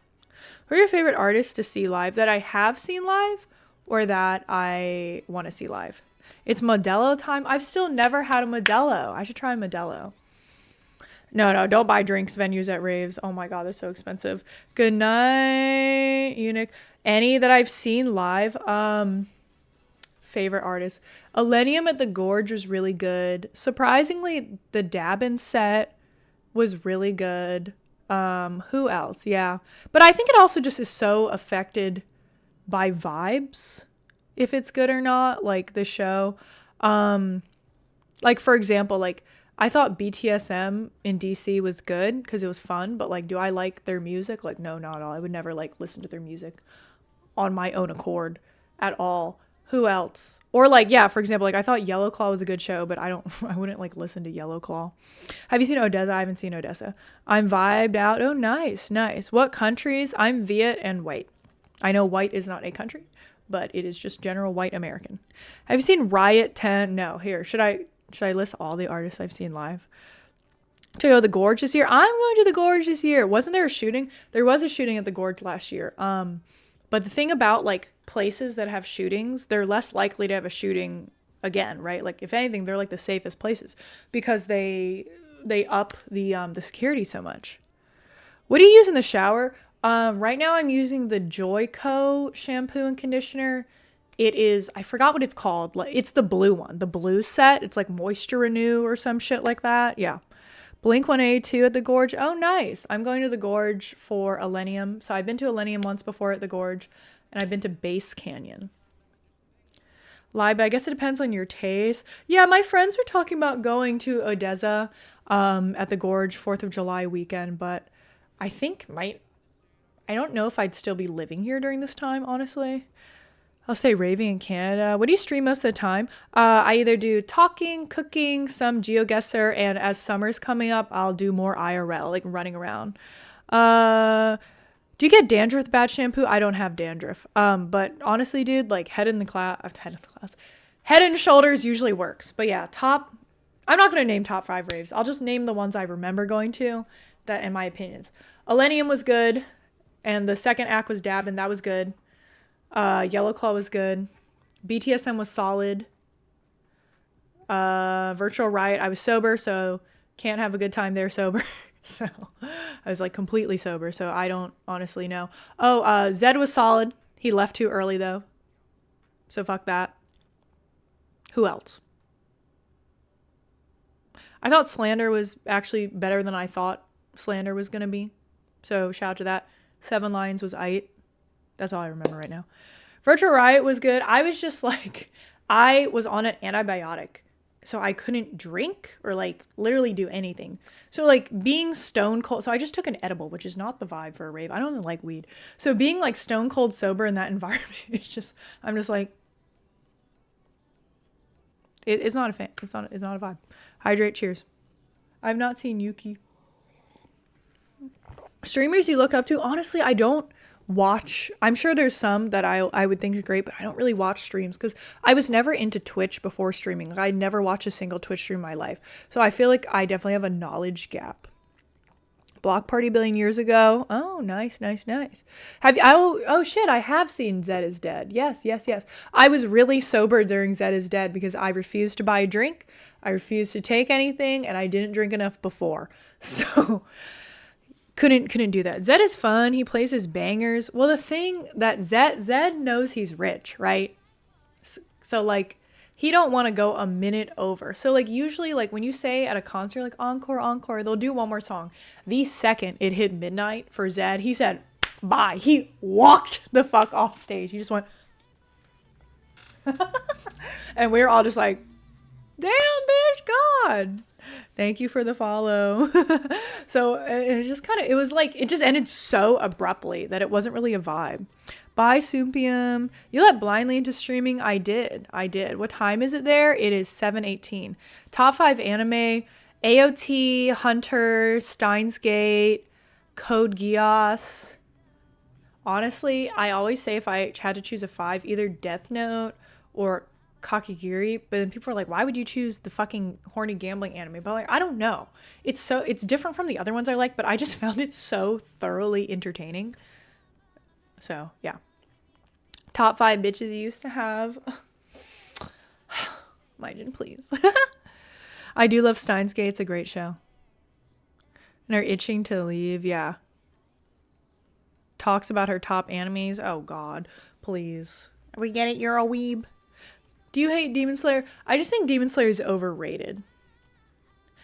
Who are your favorite artists to see live that I have seen live or that I want to see live? It's Modelo time. I've still never had a Modelo. I should try a Modelo. No, don't buy drinks venues at raves. Oh my God, they're so expensive. Good night, Eunuch. Any that I've seen live, favorite artist. Elenium at the Gorge was really good. Surprisingly, the Dabin set was really good. Who else? Yeah. But I think it also just is so affected by vibes, if it's good or not, like the show. Like for example, like I thought BTSM in DC was good because it was fun, but like, do I like their music? Like, no, not at all. I would never like listen to their music on my own accord at all. Who else? Or like, yeah, for example, like I thought Yellow Claw was a good show, but I wouldn't like listen to Yellow Claw. Have you seen Odessa? I haven't seen Odessa. I'm vibed out. Oh, nice. What countries? I'm Viet and white. I know white is not a country, but it is just general white American. Have you seen Riot 10? No. Here, should I list all the artists I've seen live? To go to the Gorge this year? I'm going to the Gorge this year. Wasn't there a shooting? There was a shooting at the Gorge last year. But the thing about like places that have shootings, they're less likely to have a shooting again, right? Like if anything, they're like the safest places because they up the security so much. What do you use in the shower? Right now I'm using the Joico shampoo and conditioner. It is, I forgot what it's called. It's the blue one, the blue set. It's like Moisture Renew or some shit like that. Yeah. Blink 182 at the Gorge. Oh, nice. I'm going to the Gorge for Elenium. So I've been to Elenium once before at the Gorge, and I've been to Base Canyon. Lie, but I guess it depends on your taste. Yeah, my friends were talking about going to Odessa at the Gorge 4th of July weekend, but I think I don't know if I'd still be living here during this time, honestly. I'll say raving in Canada. What do you stream most of the time? I either do talking, cooking, some GeoGuessr, and as summer's coming up, I'll do more IRL, like running around. Do you get dandruff with bad shampoo? I don't have dandruff. But honestly, dude, like Head and Shoulders usually works. But yeah, I'm not going to name top 5 raves. I'll just name the ones I remember going to that in my opinions. Millennium was good. And the second act was Dab, and that was good. Yellow Claw was good. BTSM was solid. Virtual Riot, I was sober, so can't have a good time there sober. So I was like completely sober, so I don't honestly know. Zed was solid. He left too early though. So fuck that. Who else? I thought Slander was actually better than I thought Slander was going to be. So shout out to that. Seven Lions was aight. That's all I remember right now. Virtual Riot was good. I was just like, I was on an antibiotic. So I couldn't drink or like literally do anything. So like being stone cold. So I just took an edible, which is not the vibe for a rave. I don't even like weed. So being like stone cold sober in that environment, I'm just like, it's not a fan. It's not a vibe. Hydrate. Cheers. I've not seen Yuki. Streamers you look up to? Honestly, I don't watch. I'm sure there's some that I would think are great, but I don't really watch streams because I was never into Twitch before streaming. Like, I never watched a single Twitch stream in my life. So I feel like I definitely have a knowledge gap. Block Party a billion years ago. Oh, nice. Have you? Oh shit! I have seen Zed is Dead. Yes. I was really sober during Zed is Dead because I refused to buy a drink, I refused to take anything, and I didn't drink enough before. So couldn't do that. Zed is fun. He plays his bangers. Well, the thing that Zed knows he's rich, right? So like, he don't want to go a minute over. So like usually like when you say at a concert like encore, they'll do one more song. The second it hit midnight for Zed, he said bye. He walked the fuck off stage. He just went and we were all just like, damn bitch, God. Thank you for the follow. So it just kind of, it was like, it just ended so abruptly that it wasn't really a vibe. Bye, Sumpium. You let blindly into streaming? I did. What time is it there? It is 7:18. Top 5 anime: AOT, Hunter, Steins Gate, Code Geass. Honestly, I always say if I had to choose a 5, either Death Note or Kakigiri, but then people are like, why would you choose the fucking horny gambling anime? But like, I don't know. It's different from the other ones I like, but I just found it so thoroughly entertaining. So yeah. Top 5 bitches you used to have. Majin, please. I do love Steins Gate. It's a great show. And are itching to leave. Yeah. Talks about her top animes. Oh God, please. We get it. You're a weeb. Do you hate Demon Slayer? I just think Demon Slayer is overrated.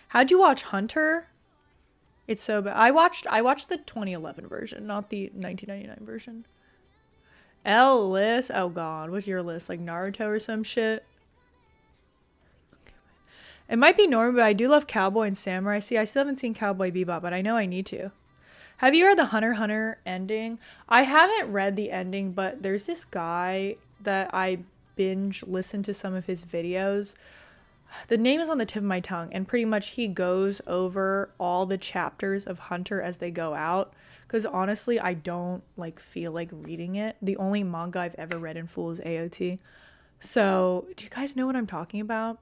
How'd you watch Hunter? It's so bad. I watched the 2011 version, not the 1999 version. L list. Oh God, what's your list? Like Naruto or some shit? It might be normal, but I do love Cowboy and Samurai. See, I still haven't seen Cowboy Bebop, but I know I need to. Have you read the Hunter x Hunter ending? I haven't read the ending, but there's this guy that I binge listen to some of his videos. The name is on the tip of my tongue, and pretty much he goes over all the chapters of Hunter as they go out, because honestly I don't like feel like reading it. The only manga I've ever read in full is AOT. So do you guys know what I'm talking about?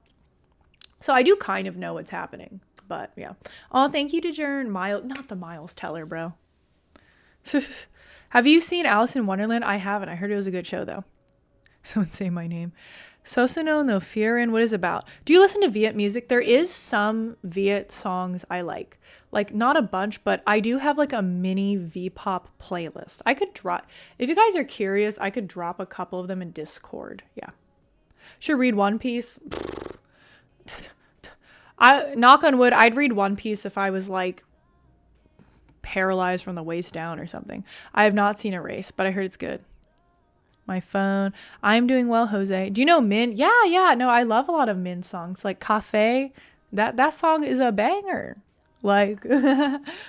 So I do kind of know what's happening, but yeah. Oh, thank you to Jern. Not the Miles Teller, bro. Have you seen Alice in Wonderland? I haven't. I heard it was a good show though. Someone say my name. Sosuno no Firin. What is it about? Do you listen to Viet music? There is some Viet songs I like. Like, not a bunch, but I do have like a mini V-pop playlist. I could drop, if you guys are curious, I could drop a couple of them in Discord. Yeah. Should read One Piece. Knock on wood, I'd read One Piece if I was like paralyzed from the waist down or something. I have not seen Erase, but I heard it's good. My phone. I'm doing well, Jose. Do you know Min? Yeah. No, I love a lot of Min songs. Like Cafe. That song is a banger. Like,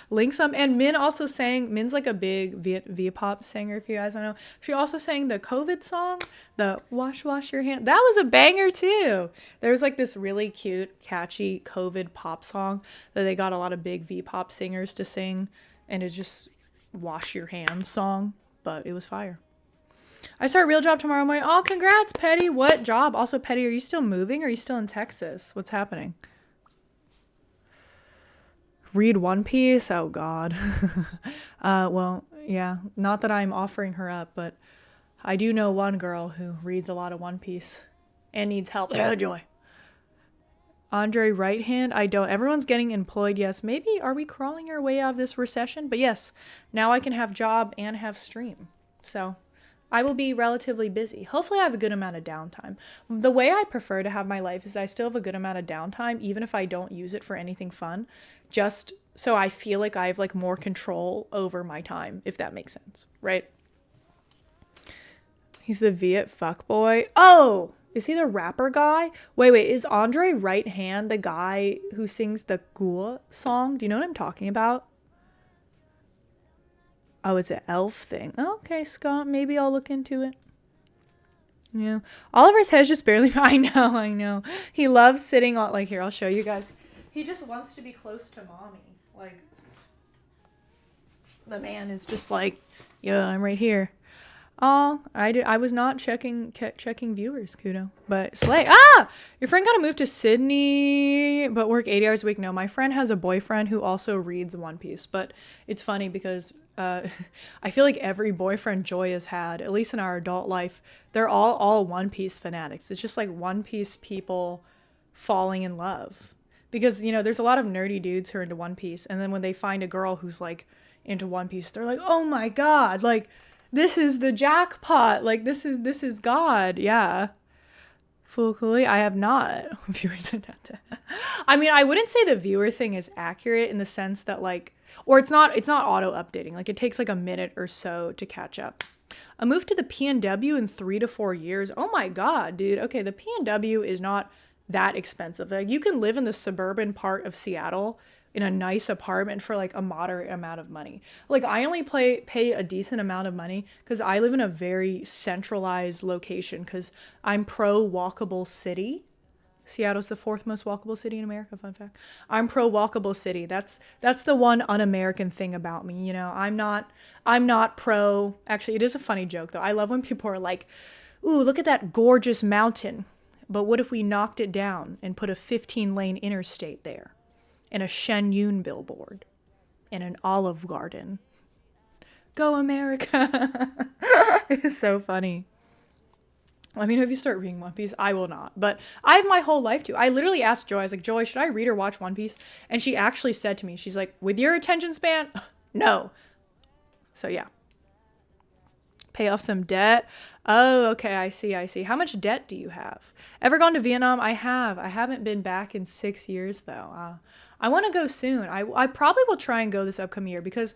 link some. And Min also sang, Min's like a big V-pop singer, if you guys don't know. She also sang the COVID song, the Wash Your Hand. That was a banger too. There was like this really cute, catchy COVID pop song that they got a lot of big V-pop singers to sing. And it's just, wash your hands song, but it was fire. I start a real job tomorrow morning. Oh, congrats, Petty. What job? Also, Petty, are you still moving? Or are you still in Texas? What's happening? Read One Piece? Oh, God. Well, yeah. Not that I'm offering her up, but I do know one girl who reads a lot of One Piece and needs help. Joy. Andre right hand? I don't. Everyone's getting employed. Yes. Maybe are we crawling our way out of this recession? But yes, now I can have job and have stream. So I will be relatively busy. Hopefully I have a good amount of downtime. The way I prefer to have my life is I still have a good amount of downtime, even if I don't use it for anything fun, just so I feel like I have like more control over my time, if that makes sense, right? He's the Viet fuckboy. Oh, is he the rapper guy? Wait, is Andre Right Hand the guy who sings the Gua song? Do you know what I'm talking about? Oh, it's an elf thing. Oh, okay, Scott, maybe I'll look into it. Yeah. Oliver's head's just barely... I know. He loves sitting on... Like, here, I'll show you guys. He just wants to be close to mommy. Like, the man is just like, yeah, I'm right here. Oh, I was not checking viewers, Kudo. But slay. Ah! Your friend gotta move to Sydney, but work 80 hours a week. No, my friend has a boyfriend who also reads One Piece. But it's funny because I feel like every boyfriend Joy has had, at least in our adult life, they're all One Piece fanatics. It's just like One Piece people falling in love. Because, you know, there's a lot of nerdy dudes who are into One Piece. And then when they find a girl who's like into One Piece, they're like, oh my God, like, this is the jackpot. Like, this is God. Yeah. Fully, I have not. Viewers adapted. I mean, I wouldn't say the viewer thing is accurate in the sense that like, or it's not auto updating. Like it takes like a minute or so to catch up. A move to the PNW in 3 to 4 years. Oh my God, dude. Okay. The PNW is not that expensive. Like you can live in the suburban part of Seattle in a nice apartment for like a moderate amount of money. Like I only pay a decent amount of money because I live in a very centralized location because I'm pro walkable city. Seattle's the 4th most walkable city in America, fun fact. I'm pro walkable city. That's the one un-American thing about me, you know. I'm not pro. Actually, it is a funny joke though. I love when people are like, "Ooh, look at that gorgeous mountain. But what if we knocked it down and put a 15-lane interstate there? And a Shen Yun billboard, and an Olive Garden. Go America." It's so funny. Let me know if you start reading One Piece. I will not, but I have my whole life to. I literally asked Joy, I was like, Joy, should I read or watch One Piece? And she actually said to me, she's like, with your attention span, no. So yeah. Pay off some debt. Oh, okay, I see. How much debt do you have? Ever gone to Vietnam? I have. I haven't been back in 6 years though. I want to go soon. I probably will try and go this upcoming year because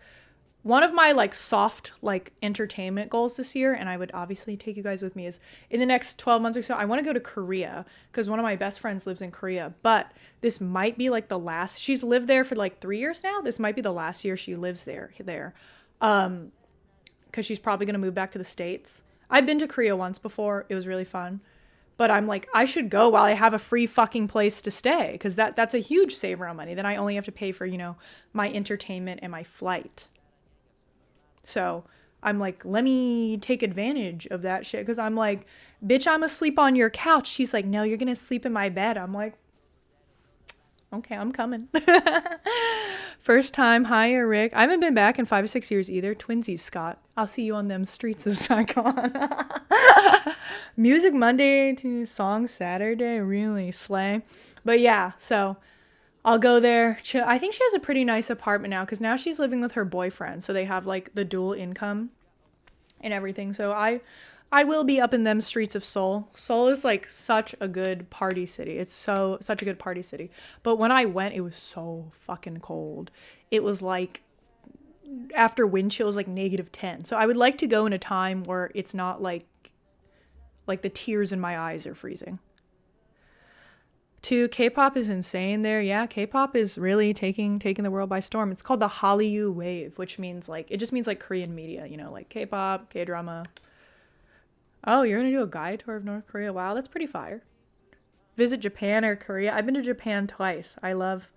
one of my like soft like entertainment goals this year, and I would obviously take you guys with me, is in the next 12 months or so, I want to go to Korea because one of my best friends lives in Korea. But this might be like the last, she's lived there for like 3 years now. This might be the last year she lives there. Because she's probably going to move back to the States. I've been to Korea once before. It was really fun. But I'm like, I should go while I have a free fucking place to stay. Because that's a huge saver on money. Then I only have to pay for, you know, my entertainment and my flight. So I'm like, let me take advantage of that shit. Because I'm like, bitch, I'm asleep on your couch. She's like, no, you're going to sleep in my bed. I'm like, okay, I'm coming. First time. Hi, Rick. I haven't been back in 5 or 6 years either. Twinsies, Scott. I'll see you on them streets of Saigon. Music Monday to song Saturday. Really slay. But yeah, so I'll go there. I think she has a pretty nice apartment now because now she's living with her boyfriend. So they have like the dual income and everything. So I will be up in them streets of Seoul. Seoul is like such a good party city. It's such a good party city. But when I went, it was so fucking cold. It was like after wind chill was like -10. So I would like to go in a time where it's not like the tears in my eyes are freezing. 2, K-pop is insane there. Yeah, K-pop is really taking the world by storm. It's called the Hallyu wave, which means like, it just means like Korean media, you know, like K-pop, K-drama. Oh, you're going to do a guide tour of North Korea? Wow, that's pretty fire. Visit Japan or Korea? I've been to Japan twice. I love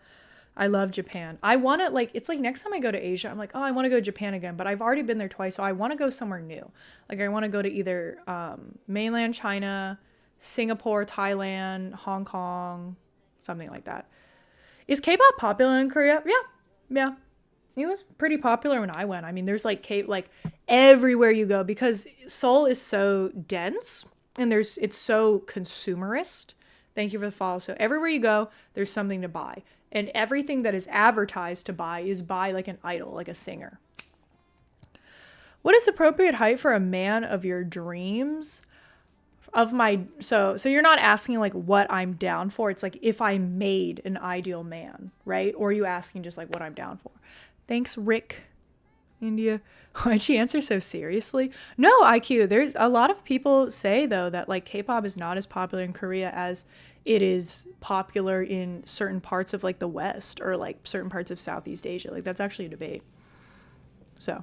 I love Japan. I want to like, it's like next time I go to Asia, I'm like, oh, I want to go to Japan again, but I've already been there twice. So I want to go somewhere new. Like I want to go to either mainland China, Singapore, Thailand, Hong Kong, something like that. Is K-pop popular in Korea? Yeah. Yeah. It was pretty popular when I went. I mean, there's like like everywhere you go because Seoul is so dense and it's so consumerist. Thank you for the follow. So everywhere you go, there's something to buy. And everything that is advertised to buy is by like an idol, like a singer. What is appropriate height for a man of your dreams? So you're not asking like what I'm down for. It's like if I made an ideal man, right? Or are you asking just like what I'm down for? Thanks, Rick. India. Why'd she answer so seriously? No, IQ. There's a lot of people say though that like K-pop is not as popular in Korea as it is popular in certain parts of like the West or like certain parts of Southeast Asia. Like that's actually a debate. So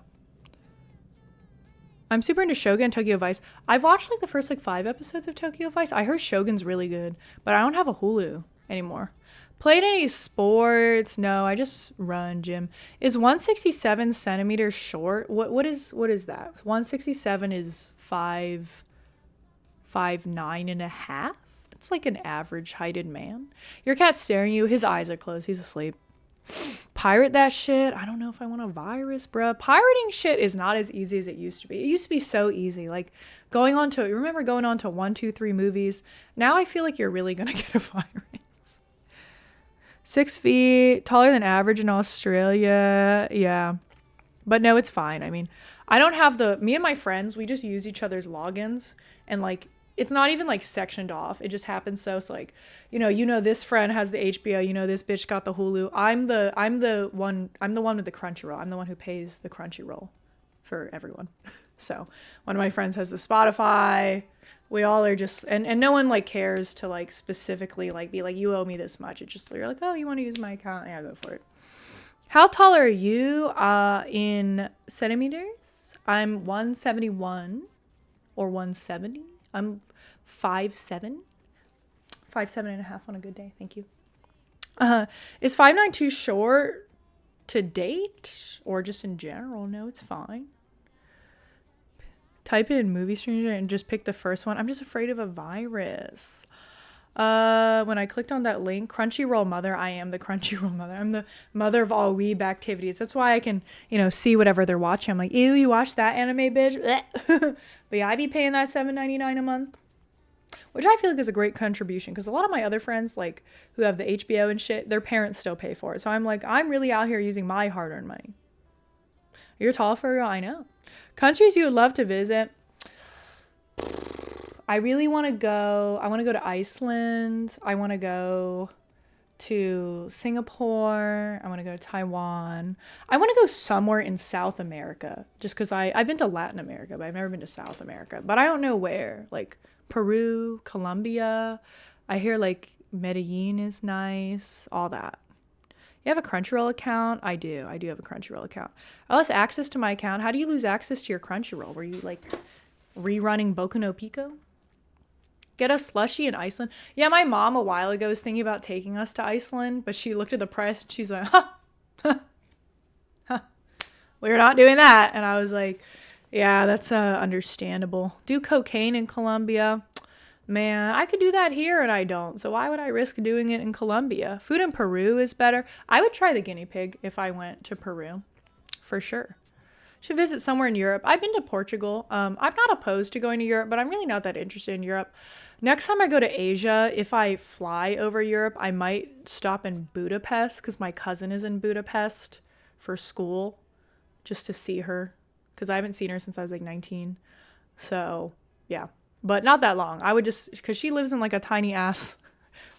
I'm super into Shogun and Tokyo Vice. I've watched like the first like 5 episodes of Tokyo Vice. I heard Shogun's really good, but I don't have a Hulu anymore. Played any sports? No, I just run, gym. Is 167 centimeters short? What is that? 167 is 5'9.5". That's like an average heighted man. Your cat's staring at you. His eyes are closed. He's asleep. Pirate that shit. I don't know if I want a virus, bruh. Pirating shit is not as easy as it used to be. It used to be so easy. Like remember going on to 123 movies? Now I feel like you're really gonna get a virus. 6 feet, taller than average in Australia. Yeah. But no, it's fine. I mean, I don't have me and my friends, we just use each other's logins and like, it's not even like sectioned off. It just happens so like, this friend has the HBO, this bitch got the Hulu. I'm the one with the Crunchyroll. I'm the one who pays the Crunchyroll for everyone. So one of my friends has the Spotify. We all are just, and no one like cares to like specifically like be like, you owe me this much. It's just, you're like, oh, you want to use my account? Yeah, go for it. How tall are you in centimeters? I'm 171 or 170. I'm 5'7", 5'7.5" on a good day. Thank you. Is 5'9" too short to date or just in general? No, it's fine. Type in movie stranger and just pick the first one. I'm just afraid of a virus. When I clicked on that link, Crunchyroll mother, I am the Crunchyroll mother. I'm the mother of all weeb activities. That's why I can, see whatever they're watching. I'm like, ew, you watch that anime, bitch? But yeah, I be paying that $7.99 a month, which I feel like is a great contribution because a lot of my other friends, like who have the HBO and shit, their parents still pay for it. So I'm like, I'm really out here using my hard-earned money. You're tall for a girl, I know. Countries you would love to visit. I really want to go. I want to go to Iceland. I want to go to Singapore. I want to go to Taiwan. I want to go somewhere in South America just because I've been to Latin America, but I've never been to South America. But I don't know where. Like Peru, Colombia. I hear like Medellin is nice. All that. You have a Crunchyroll account? I do. I do have a Crunchyroll account. I lost access to my account. How do you lose access to your Crunchyroll? Were you like rerunning Boku no Pico? Get a slushie in Iceland. Yeah, my mom a while ago was thinking about taking us to Iceland, but she looked at the price and she's like, we're not doing that. And I was like, yeah, that's understandable. Do cocaine in Colombia. Man, I could do that here and I don't. So why would I risk doing it in Colombia? Food in Peru is better. I would try the guinea pig if I went to Peru, for sure. Should visit somewhere in Europe. I've been to Portugal. I'm not opposed to going to Europe, but I'm really not that interested in Europe. Next time I go to Asia, if I fly over Europe, I might stop in Budapest because my cousin is in Budapest for school just to see her because I haven't seen her since I was like 19. So yeah, but not that long. I would just, because she lives in like a tiny ass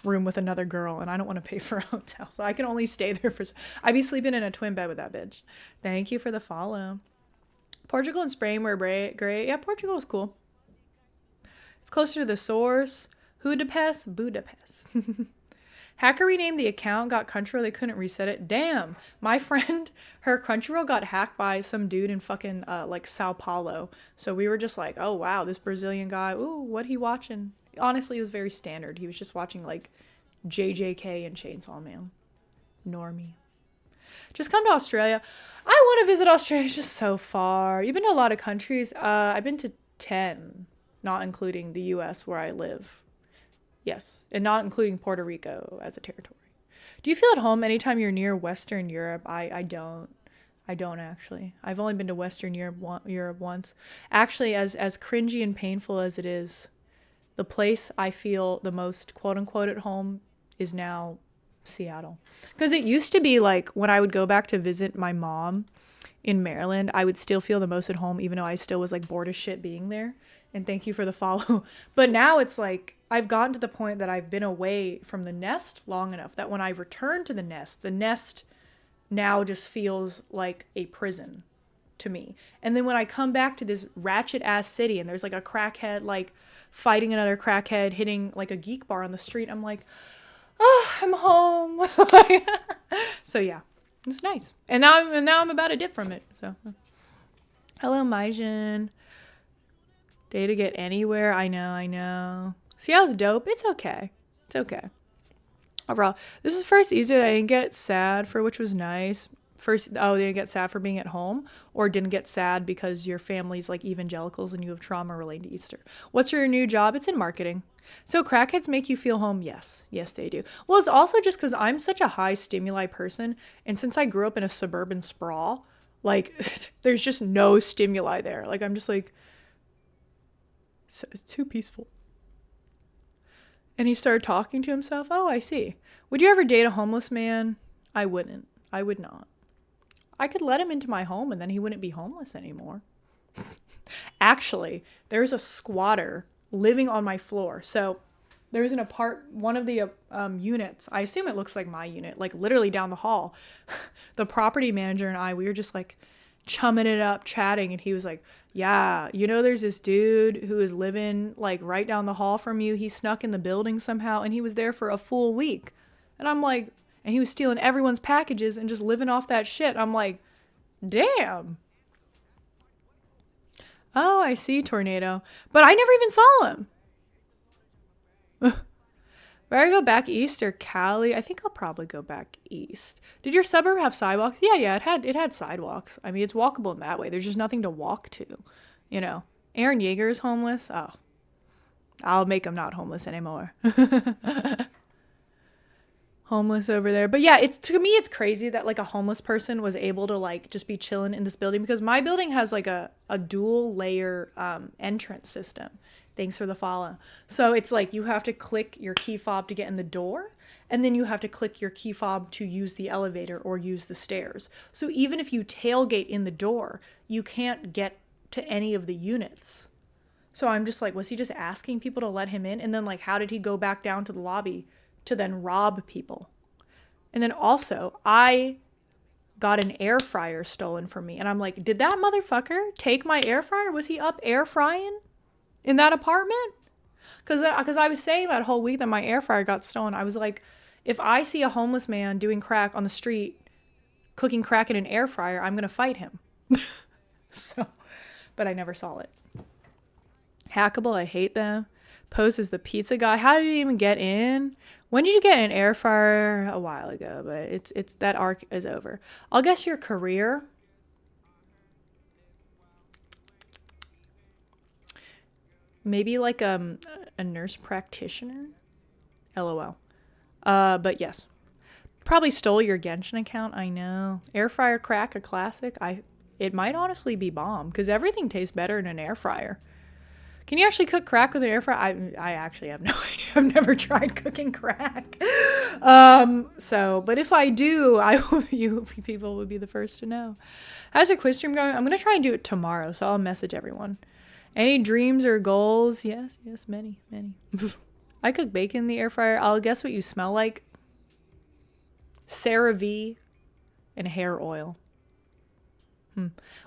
room with another girl and I don't want to pay for a hotel. So I can only stay there for, I'd be sleeping in a twin bed with that bitch. Thank you for the follow. Portugal and Spain were great. Yeah, Portugal was cool. It's closer to the source. Budapest. Hacker renamed the account, got Crunchyroll, they couldn't reset it. Damn. My friend, her Crunchyroll got hacked by some dude in fucking like Sao Paulo. So we were just like, oh wow, this Brazilian guy, ooh, what he watching? Honestly, it was very standard. He was just watching like JJK and Chainsaw Man. Normie. Just come to Australia. I want to visit Australia. It's just so far. You've been to a lot of countries. I've been to 10, not including the US where I live. Yes, and not including Puerto Rico as a territory. Do you feel at home anytime you're near Western Europe? I don't. I don't actually. I've only been to Western Europe once. Actually, as cringy and painful as it is, the place I feel the most quote unquote at home is now Seattle. Because it used to be like when I would go back to visit my mom in Maryland, I would still feel the most at home, even though I still was like bored as shit being there. And thank you for the follow. But now it's like I've gotten to the point that I've been away from the nest long enough that when I return to the nest now just feels like a prison to me. And then when I come back to this ratchet ass city and there's like a crackhead like fighting another crackhead hitting like a geek bar on the street, I'm like, oh, I'm home. So yeah, it's nice. And now I'm about to dip from it. So hello, Maijin. Day to get anywhere. I know. Seattle's dope. It's okay. Overall, this is first Easter that I didn't get sad for, which was nice. They didn't get sad for being at home, or didn't get sad because your family's like evangelicals and you have trauma related to Easter. What's your new job? It's in marketing. So crackheads make you feel home? Yes, they do. Well, it's also just because I'm such a high stimuli person, and since I grew up in a suburban sprawl, like there's just no stimuli there. Like I'm just like, it's too peaceful. And he started talking to himself. Oh, I see. Would you ever date a homeless man? I wouldn't. I would not. I could let him into my home and then he wouldn't be homeless anymore. Actually, there's a squatter living on my floor. So there's one of the units. I assume it looks like my unit, like literally down the hall. The property manager and we were just like chumming it up, chatting. And he was like, yeah, there's this dude who is living like right down the hall from you. He snuck in the building somehow and he was there for a full week. And I'm like, and he was stealing everyone's packages and just living off that shit. I'm like, damn. Oh, I see, Tornado. But I never even saw him. Where I go back east or Cali? I think I'll probably go back east. Did your suburb have sidewalks? Yeah, it had sidewalks. I mean, it's walkable in that way. There's just nothing to walk to, Aaron Yeager is homeless. Oh, I'll make him not homeless anymore. Homeless over there. But yeah, to me, it's crazy that like a homeless person was able to like just be chilling in this building, because my building has like a dual layer entrance system. Thanks for the follow. So it's like you have to click your key fob to get in the door, and then you have to click your key fob to use the elevator or use the stairs. So even if you tailgate in the door, you can't get to any of the units. So I'm just like, was he just asking people to let him in? And then like, how did he go back down to the lobby to then rob people? And then also, I got an air fryer stolen from me. And I'm like, did that motherfucker take my air fryer? Was he up air frying in that apartment? Because I was saying that whole week that my air fryer got stolen. I was like, if I see a homeless man doing crack on the street, cooking crack in an air fryer, I'm going to fight him. So, but I never saw it. Hackable, I hate them. Post is the pizza guy. How did you even get in? When did you get an air fryer? A while ago, but it's that arc is over. I'll guess your career. Maybe like a nurse practitioner. LOL. But yes. Probably stole your Genshin account. I know. Air fryer crack, a classic. It might honestly be bomb because everything tastes better in an air fryer. Can you actually cook crack with an air fryer? I actually have no idea. I've never tried cooking crack. But if I do, I hope you people would be the first to know. How's your quiz stream going? I'm going to try and do it tomorrow, so I'll message everyone. Any dreams or goals? Yes, many. I cook bacon in the air fryer. I'll guess what you smell like. CeraVe and hair oil.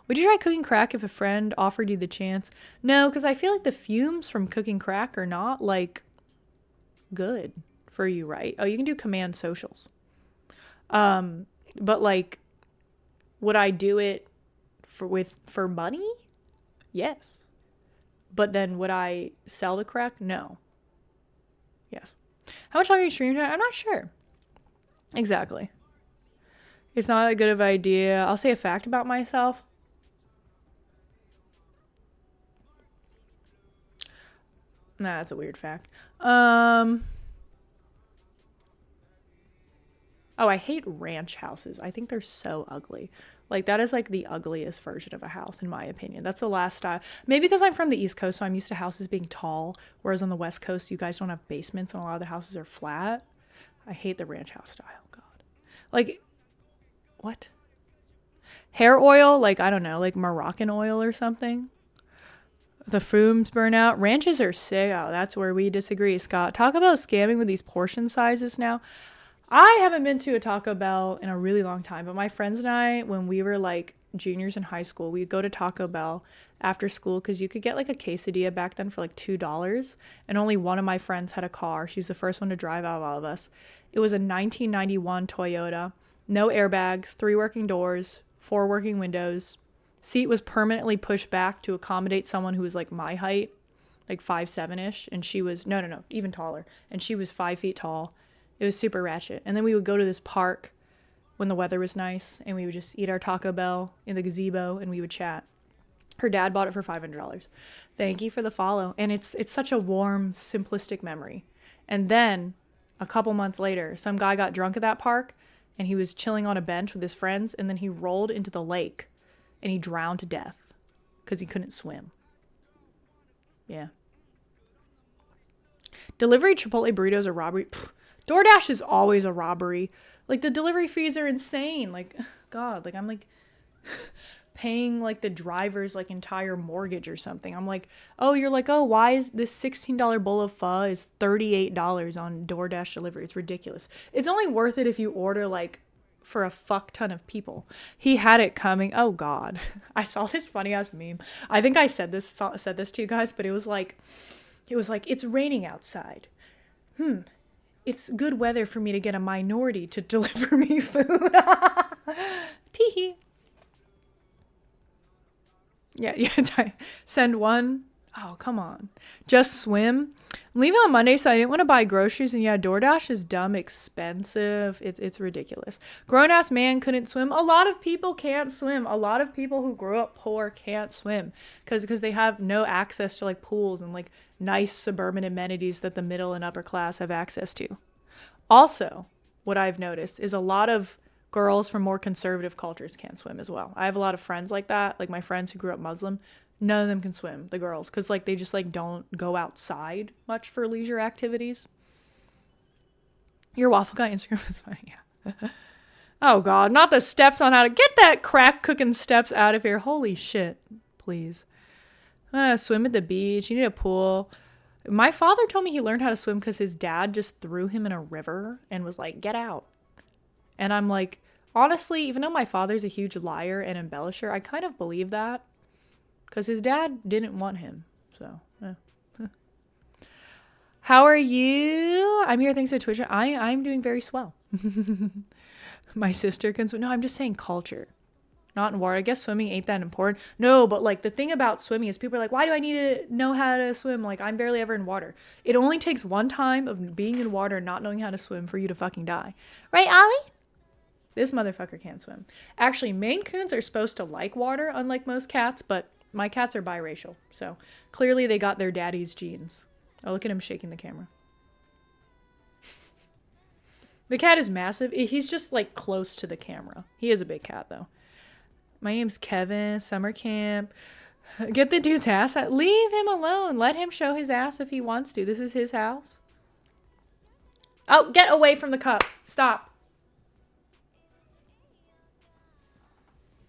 Would you try cooking crack if a friend offered you the chance? No, because I feel like the fumes from cooking crack are not like good for you, right? Oh, you can do command socials. But like, would I do it for money? Yes. But then would I sell the crack? No. Yes. How much longer you stream tonight? I'm not sure. Exactly. It's not a good of an idea. I'll say a fact about myself. Nah, that's a weird fact. Oh, I hate ranch houses. I think they're so ugly. Like, that is like the ugliest version of a house, in my opinion. That's the last style. Maybe because I'm from the East Coast, so I'm used to houses being tall, whereas on the West Coast, you guys don't have basements and a lot of the houses are flat. I hate the ranch house style. God. Like, what? Hair oil? Like, I don't know, like Moroccan oil or something? The fumes burn out. Ranches are sick. Oh, that's where we disagree, Scott. Talk about scamming with these portion sizes now. I haven't been to a Taco Bell in a really long time, but my friends and I, when we were like juniors in high school, we'd go to Taco Bell after school because you could get like a quesadilla back then for like $2. And only one of my friends had a car. She was the first one to drive out of all of us. It was a 1991 Toyota, no airbags, 3 working doors, 4 working windows. Seat was permanently pushed back to accommodate someone who was like my height, like 5'7"-ish. And she was, no, even taller. And she was 5 feet tall. It was super ratchet. And then we would go to this park when the weather was nice, and we would just eat our Taco Bell in the gazebo, and we would chat. Her dad bought it for $500. Thank you for the follow. And it's such a warm, simplistic memory. And then a couple months later, some guy got drunk at that park, and he was chilling on a bench with his friends, and then he rolled into the lake, and he drowned to death because he couldn't swim. Yeah. Delivery Chipotle burritos are robbery. Pfft. DoorDash is always a robbery. Like, the delivery fees are insane. Like, God, like, I'm like paying like the driver's like entire mortgage or something. I'm like, oh, you're like, oh, why is this $16 bowl of pho is $38 on DoorDash delivery? It's ridiculous. It's only worth it if you order like for a fuck ton of people. He had it coming. Oh God. I saw this funny ass meme. I think I said this to you guys, but it was like, it's raining outside. It's good weather for me to get a minority to deliver me food. Teehee. Yeah. Send one. Oh, come on. Just swim. I'm leaving on Monday, so I didn't want to buy groceries. And yeah, DoorDash is dumb expensive. It's ridiculous. Grown-ass man couldn't swim. A lot of people can't swim. A lot of people who grew up poor can't swim because they have no access to like pools and like nice suburban amenities that the middle and upper class have access to. Also, what I've noticed is a lot of girls from more conservative cultures can't swim as well. I have a lot of friends like that, like my friends who grew up Muslim. None of them can swim, the girls, because like they just like don't go outside much for leisure activities. Your waffle guy Instagram is funny. Yeah. Oh God, not the steps on how to get that crack cooking steps out of here. Holy shit, please. Swim at the beach. You need a pool. My father told me he learned how to swim because his dad just threw him in a river and was like, get out. And I'm like, honestly, even though my father's a huge liar and embellisher, I kind of believe that because his dad didn't want him. So, How are you? I'm here thanks to Twitch. I'm doing very swell. My sister can swim. No, I'm just saying culture. Not in water. I guess swimming ain't that important. No, but like the thing about swimming is people are like, why do I need to know how to swim? Like, I'm barely ever in water. It only takes one time of being in water and not knowing how to swim for you to fucking die. Right, Ollie? This motherfucker can't swim. Actually, Maine Coons are supposed to like water, unlike most cats, but my cats are biracial. So clearly they got their daddy's genes. Oh, look at him shaking the camera. The cat is massive. He's just like close to the camera. He is a big cat though. My name's Kevin, summer camp. Get the dude's ass out. Leave him alone. Let him show his ass if he wants to. This is his house. Oh, get away from the cup. Stop.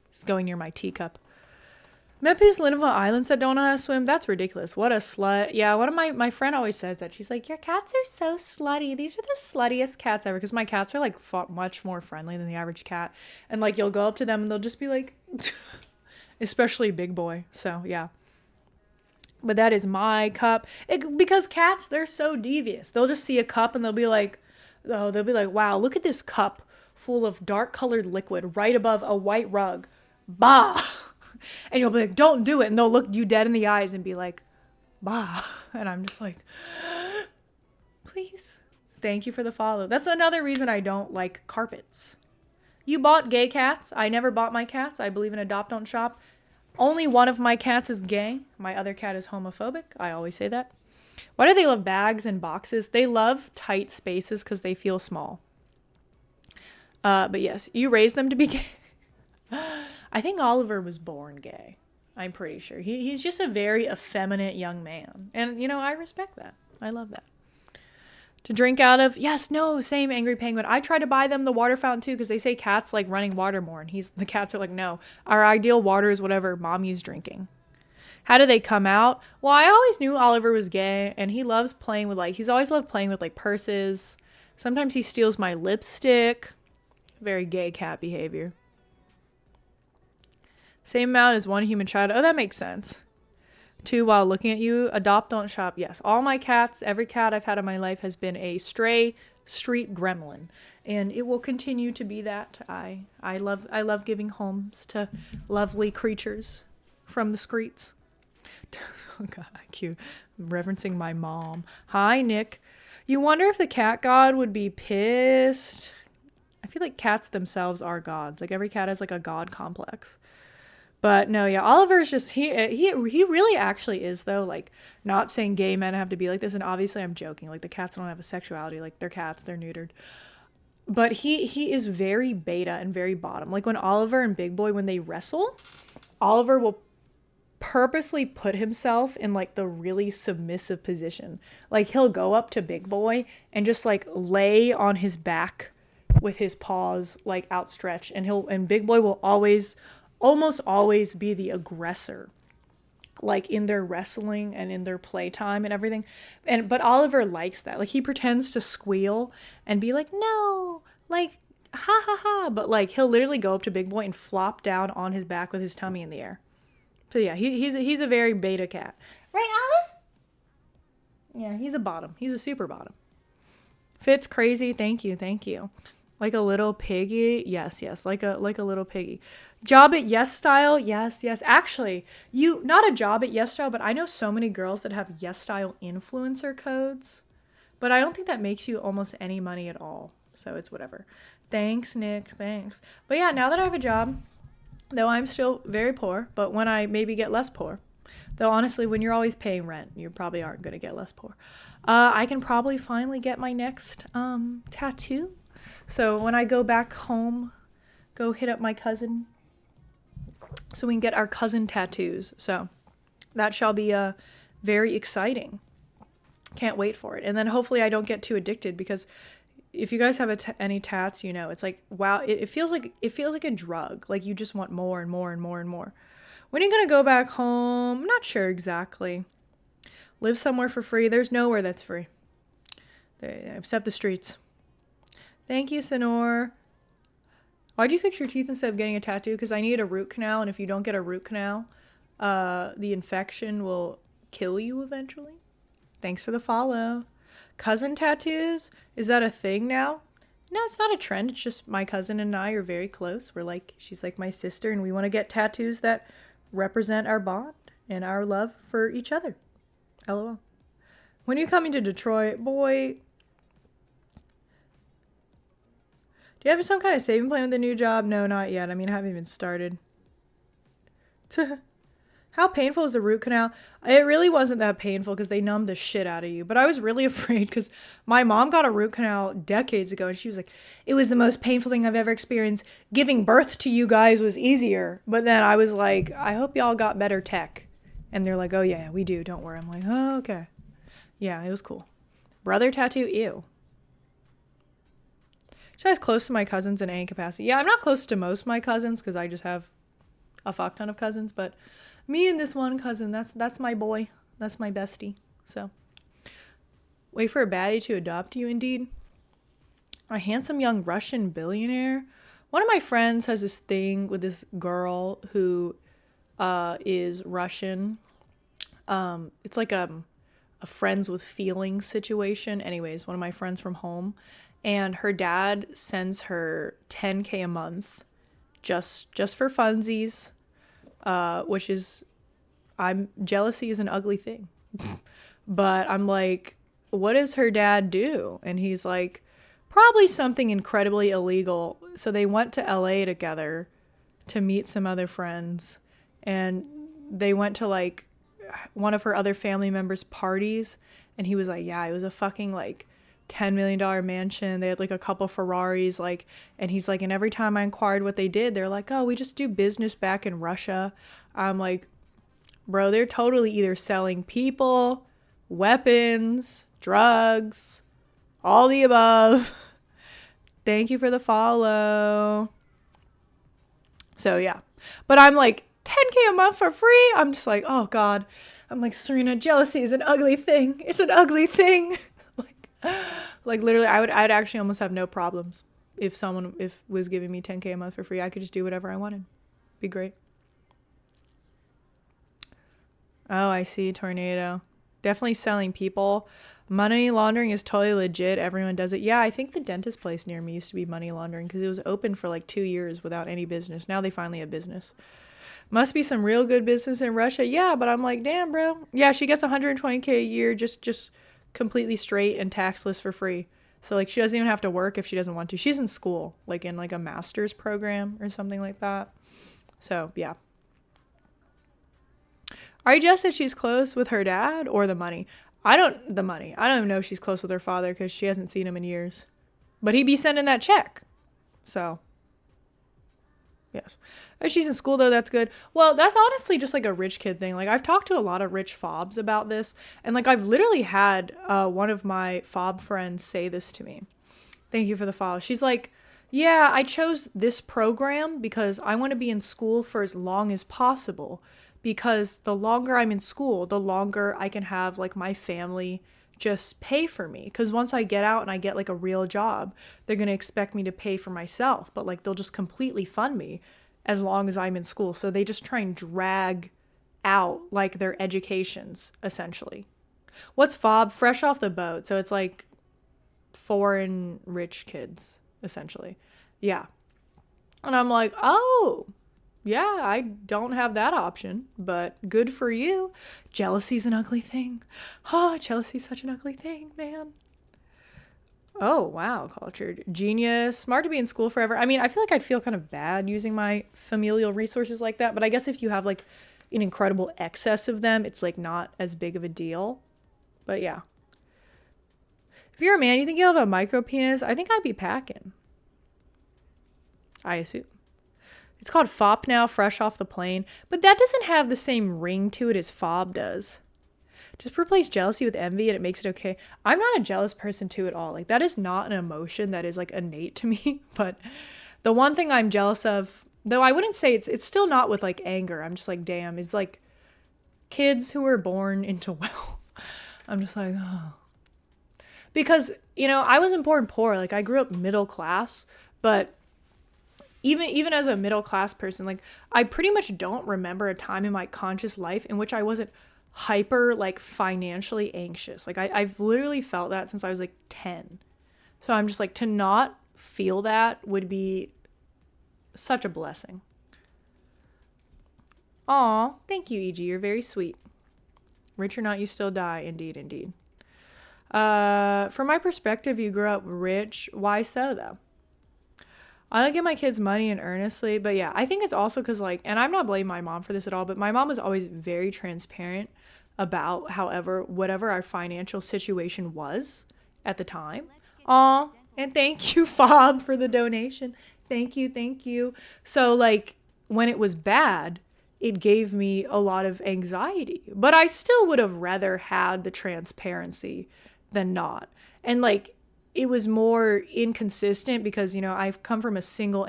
It's going near my teacup. Met people live on islands that don't know how to swim. That's ridiculous. What a slut. Yeah, one of my friend always says that. She's like, your cats are so slutty. These are the sluttiest cats ever. Because my cats are like much more friendly than the average cat. And like you'll go up to them and they'll just be like, especially Big Boy. So yeah. But that is my cup. Because cats, they're so devious. They'll just see a cup and they'll be like, wow, look at this cup full of dark colored liquid right above a white rug. Bah. And you'll be like, don't do it. And they'll look you dead in the eyes and be like, bah. And I'm just like, please. Thank you for the follow. That's another reason I don't like carpets. You bought gay cats. I never bought my cats. I believe in adopt, don't shop. Only one of my cats is gay. My other cat is homophobic. I always say that. Why do they love bags and boxes? They love tight spaces because they feel small. But yes, you raised them to be gay. I think Oliver was born gay. I'm pretty sure. He's just a very effeminate young man. And, I respect that. I love that. To drink out of, yes, no, same Angry Penguin. I try to buy them the water fountain too because they say cats like running water more. And the cats are like, no, our ideal water is whatever mommy's drinking. How do they come out? Well, I always knew Oliver was gay and he loves playing with he's always loved playing with purses. Sometimes he steals my lipstick. Very gay cat behavior. Same amount as one human child. Oh, that makes sense. 2 while looking at you. Adopt, don't shop. Yes. All my cats, every cat I've had in my life has been a stray street gremlin. And it will continue to be that. I love giving homes to lovely creatures from the streets. Oh God, cute. I'm referencing my mom. Hi, Nick. You wonder if the cat god would be pissed. I feel like cats themselves are gods. Every cat has a god complex. But no, yeah, Oliver's just, he really actually is though, not saying gay men have to be like this. And obviously I'm joking, the cats don't have a sexuality, they're cats, they're neutered. But he is very beta and very bottom. When Oliver and Big Boy, when they wrestle, Oliver will purposely put himself in the really submissive position. He'll go up to Big Boy and just lay on his back with his paws outstretched, and Big Boy will almost always be the aggressor in their wrestling and in their playtime and everything. But Oliver likes that. He pretends to squeal and be no, ha ha ha, but he'll literally go up to Big Boy and flop down on his back with his tummy in the air. So yeah, he's a very beta cat. Right, Olive? Yeah, he's a bottom. He's a super bottom. Fitz crazy. Thank you. Like a little piggy. Yes. Like a little piggy. Job at Yes style. Yes. Actually, not a job at Yes style, but I know so many girls that have Yes style influencer codes. But I don't think that makes you almost any money at all. So it's whatever. Thanks, Nick. Thanks. But yeah, now that I have a job, though I'm still very poor, but when I maybe get less poor, though honestly, when you're always paying rent, you probably aren't going to get less poor. I can probably finally get my next tattoo. So when I go back home, go hit up my cousin so we can get our cousin tattoos. So that shall be very exciting. Can't wait for it. And then hopefully I don't get too addicted, because if you guys have any tats, it's wow, it feels like a drug. You just want more and more and more and more. When are you going to go back home? I'm not sure exactly. Live somewhere for free. There's nowhere that's free. Except the streets. Thank you, Sonor. Why'd you fix your teeth instead of getting a tattoo? Because I need a root canal, and if you don't get a root canal, the infection will kill you eventually. Thanks for the follow. Cousin tattoos? Is that a thing now? No, it's not a trend. It's just my cousin and I are very close. She's like my sister, and we want to get tattoos that represent our bond and our love for each other. LOL. When are you coming to Detroit? Boy, do you have some kind of saving plan with the new job? No, not yet. I haven't even started. How painful is the root canal? It really wasn't that painful because they numbed the shit out of you. But I was really afraid because my mom got a root canal decades ago, and she was like, it was the most painful thing I've ever experienced. Giving birth to you guys was easier. But then I was like, I hope y'all got better tech. And they're like, oh yeah, we do. Don't worry. I'm like, oh, okay. Yeah, it was cool. Brother tattoo? Ew. Should I was close to my cousins in any capacity? Yeah, I'm not close to most of my cousins because I just have a fuck ton of cousins. But me and this one cousin, that's my boy. That's my bestie. So, wait for a baddie to adopt you, indeed. A handsome young Russian billionaire. One of my friends has this thing with this girl who is Russian. It's like a friends with feelings situation. Anyways, one of my friends from home. And her dad sends her $10K a month just for funsies, which is, jealousy is an ugly thing. But I'm like, what does her dad do? And he's like, probably something incredibly illegal. So they went to LA together to meet some other friends, and they went to like one of her other family members' parties, and he was like, yeah, it was a fucking like $10 million mansion. They had like a couple Ferraris, like, and he's like, and every time I inquired what they did, they're like, oh, we just do business back in Russia. I'm like, bro, they're totally either selling people, weapons, drugs, all the above. Thank you for the follow. So yeah, but I'm like 10K a month for free. I'm just like, oh God. I'm like, Serena, jealousy is an ugly thing. It's an ugly thing. like literally, I'd actually almost have no problems if someone was giving me 10K a month for free. I could just do whatever I wanted. Be great. Oh, I see. Tornado. Definitely selling people. Money laundering is totally legit. Everyone does it. Yeah, I think the dentist place near me used to be money laundering because it was open for like 2 years without any business. Now they finally have business. Must be some real good business in Russia. Yeah, but I'm like, damn, bro. Yeah, she gets 120K a year just completely straight and taxless for free. So like she doesn't even have to work if she doesn't want to. She's in school, like in like a master's program or something like that. So yeah. Ari Jess said she's close with her dad or the money. The money. I don't even know if she's close with her father because she hasn't seen him in years. But he'd be sending that check. So yes. If she's in school though, that's good. Well, that's honestly just like a rich kid thing. Like I've talked to a lot of rich fobs about this, and like I've literally had one of my fob friends say this to me. Thank you for the follow. She's like, yeah, I chose this program because I want to be in school for as long as possible, because the longer I'm in school, the longer I can have like my family just pay for me. Because once I get out and I get like a real job, they're going to expect me to pay for myself, but like they'll just completely fund me as long as I'm in school. So they just try and drag out like their educations, essentially. What's fob? Fresh off the boat. So it's like foreign rich kids, essentially. Yeah. And I'm like, oh, yeah, I don't have that option, but good for you. Jealousy's an ugly thing. Oh, jealousy's such an ugly thing, man. Oh, wow, cultured. Genius. Smart to be in school forever. I mean, I feel like I'd feel kind of bad using my familial resources like that, but I guess if you have like an incredible excess of them, it's like not as big of a deal. But yeah. If you're a man, you think you'll have a micro penis? I think I'd be packing. I assume. It's called FOP now, fresh off the plane, but that doesn't have the same ring to it as FOB does. Just replace jealousy with envy and it makes it okay. I'm not a jealous person too at all. Like that is not an emotion that is like innate to me. But the one thing I'm jealous of, though I wouldn't say it's still not with like anger. I'm just like, damn, is like kids who were born into wealth. I'm just like, oh. Because, you know, I wasn't born poor. Like I grew up middle class, but even as a middle class person, like I pretty much don't remember a time in my conscious life in which I wasn't hyper like financially anxious. Like I've literally felt that since I was like 10. So I'm just like, to not feel that would be such a blessing. Aw, thank you, EG. You're very sweet. Rich or not, you still die. Indeed, indeed. From my perspective, you grew up rich. Why so though? I don't give my kids money and earnestly, but yeah, I think it's also because like, and I'm not blaming my mom for this at all, but my mom was always very transparent about whatever our financial situation was at the time. Aw, and thank you, Fob, for the donation. Thank you, thank you. So like when it was bad, it gave me a lot of anxiety, but I still would have rather had the transparency than not. And like, it was more inconsistent because, you know, I've come from a single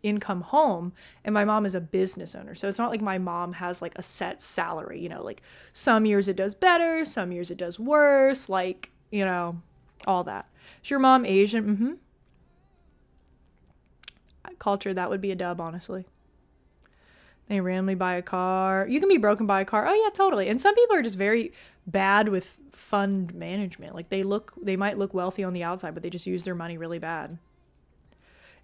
income home and my mom is a business owner. So it's not like my mom has like a set salary, you know, like some years it does better, some years it does worse, like, you know, all that. Is your mom Asian? Mm-hmm. Culture, that would be a dub, honestly. They randomly buy a car. You can be broken by a car. Oh yeah, totally. And some people are just very bad with fund management. Like they might look wealthy on the outside, but they just use their money really bad.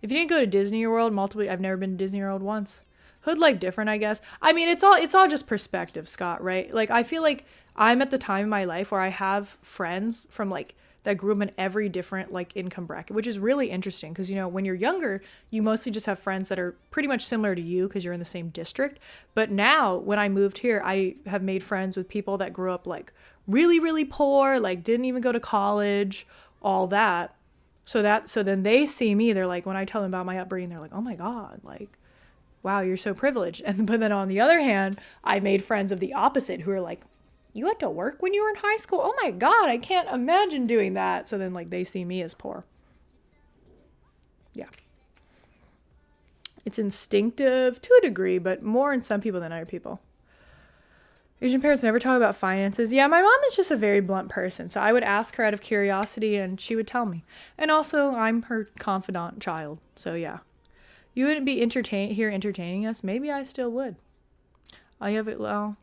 If you didn't go to Disney World I've never been to Disney World once. Hood life different, I guess. I mean, it's all just perspective, Scott, right? Like I feel like I'm at the time in my life where I have friends from like that grew up in every different like income bracket, which is really interesting because when you're younger, you mostly just have friends that are pretty much similar to you because you're in the same district. But now when I moved here, I have made friends with people that grew up like really, really poor, like didn't even go to college, all that. So then they see me, they're like, when I tell them about my upbringing, they're like, oh my God, like, wow, you're so privileged. And but then on the other hand, I made friends of the opposite who are like, you had to work when you were in high school? Oh my God, I can't imagine doing that. So then like they see me as poor. Yeah. It's instinctive to a degree, but more in some people than other people. Asian parents never talk about finances. Yeah, my mom is just a very blunt person. So I would ask her out of curiosity and she would tell me. And also I'm her confidant child. So yeah. You wouldn't be here entertaining us. Maybe I still would. I have it. Well,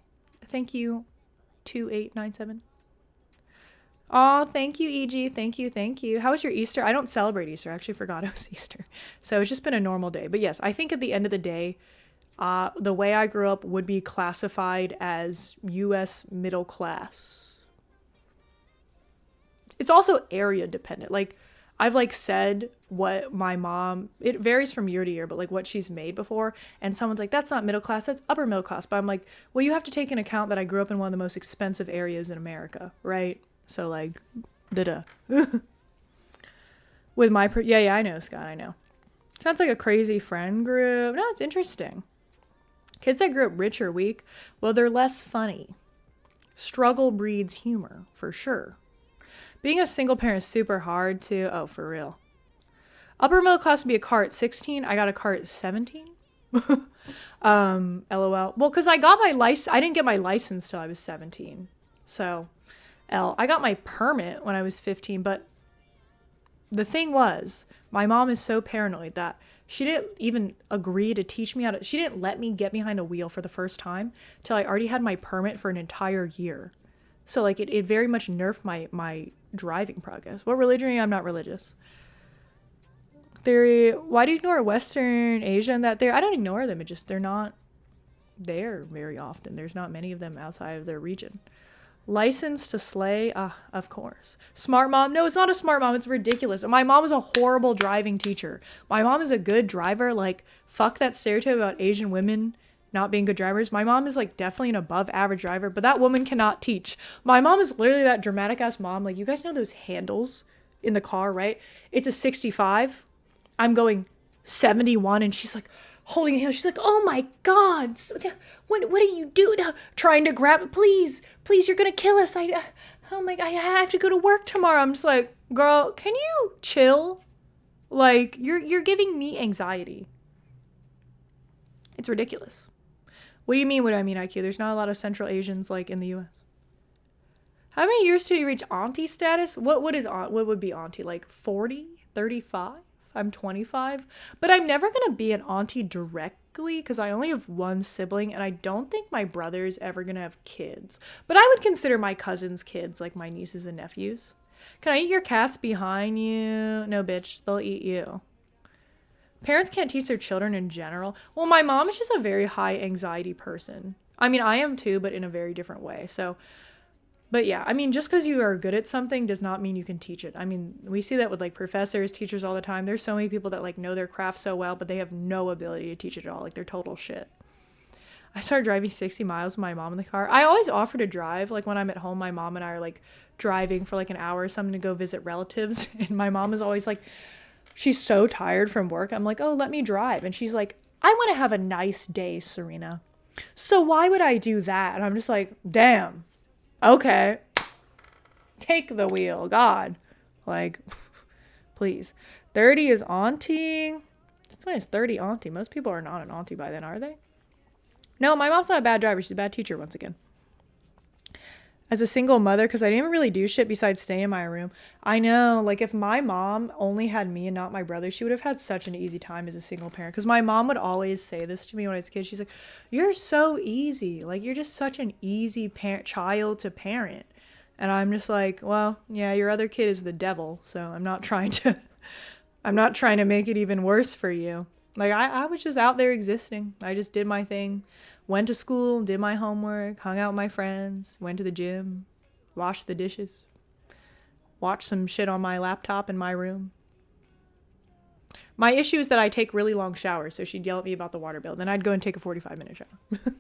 thank you. 2897. Oh, thank you, EG. Thank you. Thank you. How was your Easter? I don't celebrate Easter. I actually forgot it was Easter. So it's just been a normal day. But yes, I think at the end of the day, the way I grew up would be classified as U.S. middle class. It's also area dependent. Like I've like said what my mom, it varies from year to year, but like what she's made before. And someone's like, that's not middle class, that's upper middle class. But I'm like, well, you have to take into account that I grew up in one of the most expensive areas in America, right? So like, with my, yeah, I know, Scott, I know. Sounds like a crazy friend group. No, it's interesting. Kids that grew up rich or weak, well, they're less funny. Struggle breeds humor, for sure. Being a single parent is super hard too. Oh, for real. Upper middle class would be a car at 16. I got a car at 17. LOL. Well, because I got my license. I didn't get my license till I was 17. So, I got my permit when I was 15. But the thing was, my mom is so paranoid that she didn't even agree to teach me how to. She didn't let me get behind a wheel for the first time till I already had my permit for an entire year. So like it very much nerfed my driving progress. What religion are you? I'm not religious. Theory, why do you ignore Western Asia and that there? I don't ignore them. It just, they're not there very often. There's not many of them outside of their region. License to slay? Of course. Smart mom? No, it's not a smart mom. It's ridiculous. My mom was a horrible driving teacher. My mom is a good driver. Like, fuck that stereotype about Asian women not being good drivers. My mom is like definitely an above average driver, but that woman cannot teach. My mom is literally that dramatic ass mom. Like, you guys know those handles in the car, right? It's a 65. I'm going 71 and she's like holding a handle. She's like, oh my God, what are you doing? Trying to grab it. Please, you're going to kill us. Oh my God, I have to go to work tomorrow. I'm just like, girl, can you chill? Like, you're giving me anxiety. It's ridiculous. What do you mean? What do I mean, IQ? There's not a lot of Central Asians like in the U.S. How many years till you reach auntie status? What would be auntie? Like 40, 35? I'm 25. But I'm never going to be an auntie directly because I only have one sibling and I don't think my brother's ever going to have kids. But I would consider my cousins' kids like my nieces and nephews. Can I eat your cats behind you? No, bitch. They'll eat you. Parents can't teach their children in general. Well, my mom is just a very high anxiety person. I mean, I am too, but in a very different way. So, but yeah, I mean, just because you are good at something does not mean you can teach it. I mean, we see that with like professors, teachers all the time. There's so many people that like know their craft so well, but they have no ability to teach it at all. Like, they're total shit. I started driving 60 miles with my mom in the car. I always offer to drive. Like, when I'm at home, my mom and I are like driving for like an hour or something to go visit relatives. And my mom is always like, she's so tired from work. I'm like, oh, let me drive. And she's like, I want to have a nice day, Serena. So why would I do that? And I'm just like, damn. Okay. Take the wheel. God. Like, please. 30 is auntie. This one is 30 auntie. Most people are not an auntie by then, are they? No, my mom's not a bad driver. She's a bad teacher once again. As a single mother, because I didn't really do shit besides stay in my room. I know, like, if my mom only had me and not my brother, she would have had such an easy time as a single parent. Because my mom would always say this to me when I was a kid. She's like, you're so easy. Like, you're just such an easy child to parent. And I'm just like, well, yeah, your other kid is the devil. So I'm not trying to make it even worse for you. Like I was just out there existing. I just did my thing, went to school, did my homework, hung out with my friends, went to the gym, washed the dishes, watched some shit on my laptop in my room. My issue is that I take really long showers, so she'd yell at me about the water bill. Then I'd go and take a 45-minute shower.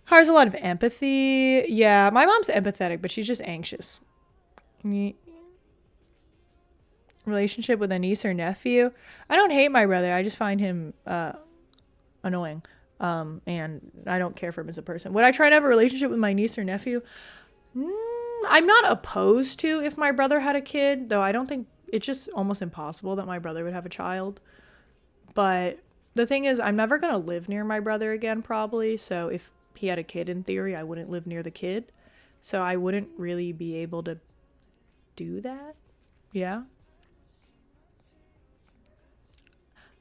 Requires a lot of empathy. Yeah, my mom's empathetic, but she's just anxious. Relationship with a niece or nephew. I don't hate my brother. I just find him annoying. And I don't care for him as a person. Would I try to have a relationship with my niece or nephew? I'm not opposed to if my brother had a kid, though I don't think it's just almost impossible that my brother would have a child. But the thing is, I'm never going to live near my brother again, probably. So if he had a kid, in theory, I wouldn't live near the kid. So I wouldn't really be able to do that. Yeah.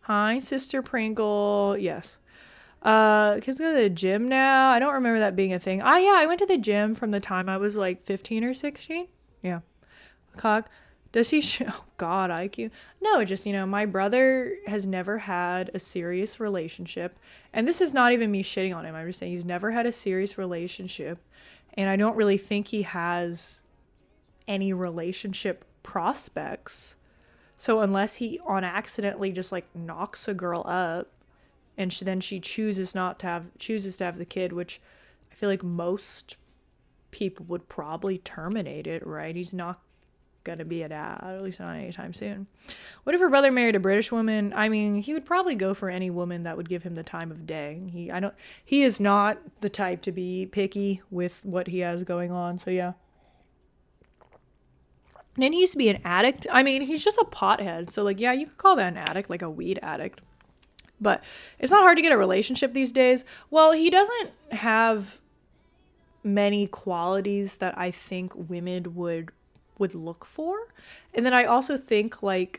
Hi, Sister Pringle. Yes. Kids go to the gym now. I don't remember that being a thing. Yeah, I went to the gym from the time I was like 15 or 16. Yeah. Cock. Does he oh God, IQ. No, just, my brother has never had a serious relationship. And this is not even me shitting on him. I'm just saying he's never had a serious relationship. And I don't really think he has any relationship prospects. So unless he on accidentally just like knocks a girl up and then she chooses to have the kid, which I feel like most people would probably terminate it, right? He's not gonna be a dad, at least not anytime soon. What if her brother married a British woman? I mean, he would probably go for any woman that would give him the time of day. He is not the type to be picky with what he has going on. So yeah. And then he used to be an addict. I mean, he's just a pothead. So like, yeah, you could call that an addict, like a weed addict. But it's not hard to get a relationship these days. Well, he doesn't have many qualities that I think women would look for. And then I also think like,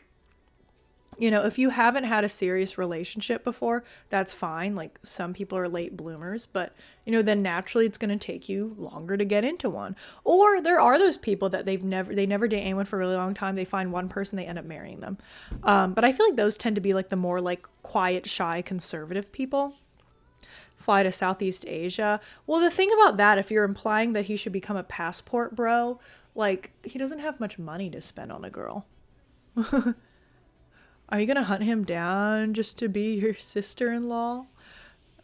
if you haven't had a serious relationship before, that's fine. Like some people are late bloomers, but then naturally it's going to take you longer to get into one. Or there are those people that they never date anyone for a really long time. They find one person, they end up marrying them. But I feel like those tend to be like the more like quiet, shy, conservative people. Fly to Southeast Asia. Well, the thing about that, if you're implying that he should become a passport bro, like he doesn't have much money to spend on a girl. Are you going to hunt him down just to be your sister-in-law?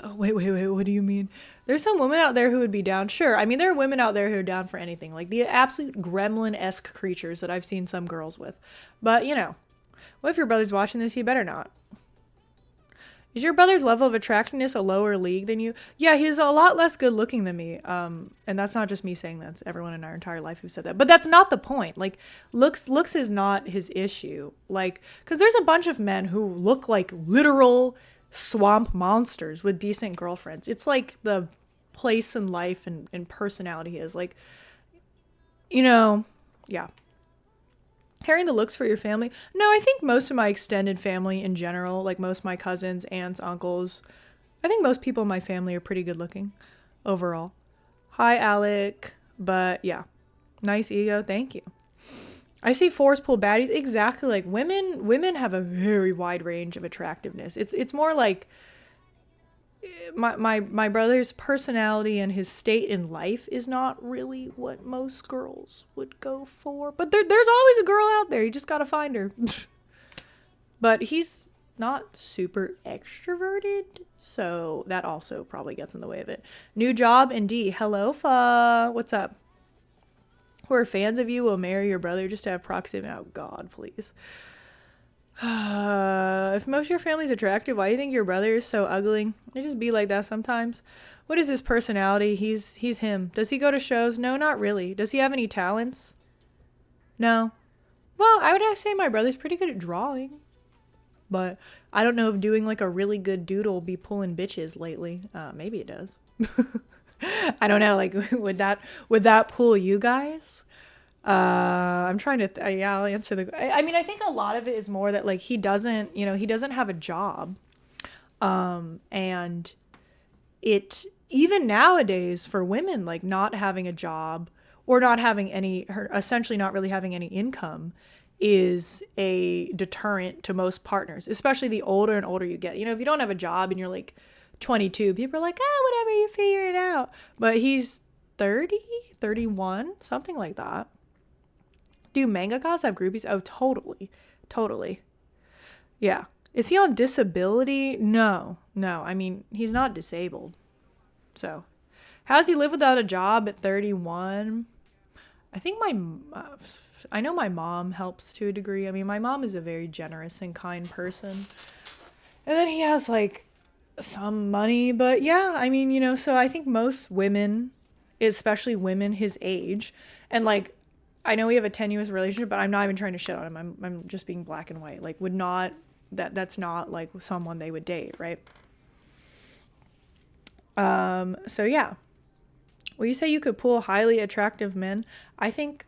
Oh, wait, what do you mean? There's some women out there who would be down. Sure. I mean, there are women out there who are down for anything. Like the absolute gremlin-esque creatures that I've seen some girls with. But, what if your brother's watching this? You better not. Is your brother's level of attractiveness a lower league than you? Yeah, he's a lot less good looking than me. And that's not just me saying that. It's everyone in our entire life who said that. But that's not the point. Like, looks is not his issue. Like, because there's a bunch of men who look like literal swamp monsters with decent girlfriends. It's like the place in life and personality is. Like, yeah. Carrying the looks for your family? No, I think most of my extended family in general, like most of my cousins, aunts, uncles, I think most people in my family are pretty good looking overall. Hi, Alec. But yeah, nice ego. Thank you. I see force pull baddies. Exactly. Like women have a very wide range of attractiveness. It's more like my brother's personality and his state in life is not really what most girls would go for. But there's always a girl out there. You just gotta find her. But he's not super extroverted, so that also probably gets in the way of it. New job, indeed. Hello, Fa. What's up? Who are fans of you will marry your brother just to have proximity. Oh, God, please. If most of your family's attractive, why do you think your brother is so ugly? It just be like that sometimes. What is his personality? He's him. Does he go to shows? No, not really. Does he have any talents? No. Well, I would have to say my brother's pretty good at drawing. But I don't know if doing like a really good doodle will be pulling bitches lately. Maybe it does. I don't know. Like, would that pull you guys? I'm trying to, yeah, I'll answer I mean, I think a lot of it is more that like, he doesn't have a job. And it, even nowadays for women, like not having a job or not having essentially not really having any income is a deterrent to most partners, especially the older and older you get. You know, if you don't have a job and you're like 22, people are like, whatever, you figure it out. But he's 30, 31, something like that. Do mangakas have groupies? Oh, totally. Totally. Yeah. Is he on disability? No. I mean, he's not disabled. So, how does he live without a job at 31? I think I know my mom helps to a degree. I mean, my mom is a very generous and kind person. And then he has like some money, but yeah, I mean, you know, so I think most women, especially women his age, and like, I know we have a tenuous relationship, but I'm not even trying to shit on him. I'm just being black and white. Like, would not, that's not like someone they would date, right? So yeah. Well, you say you could pull highly attractive men. I think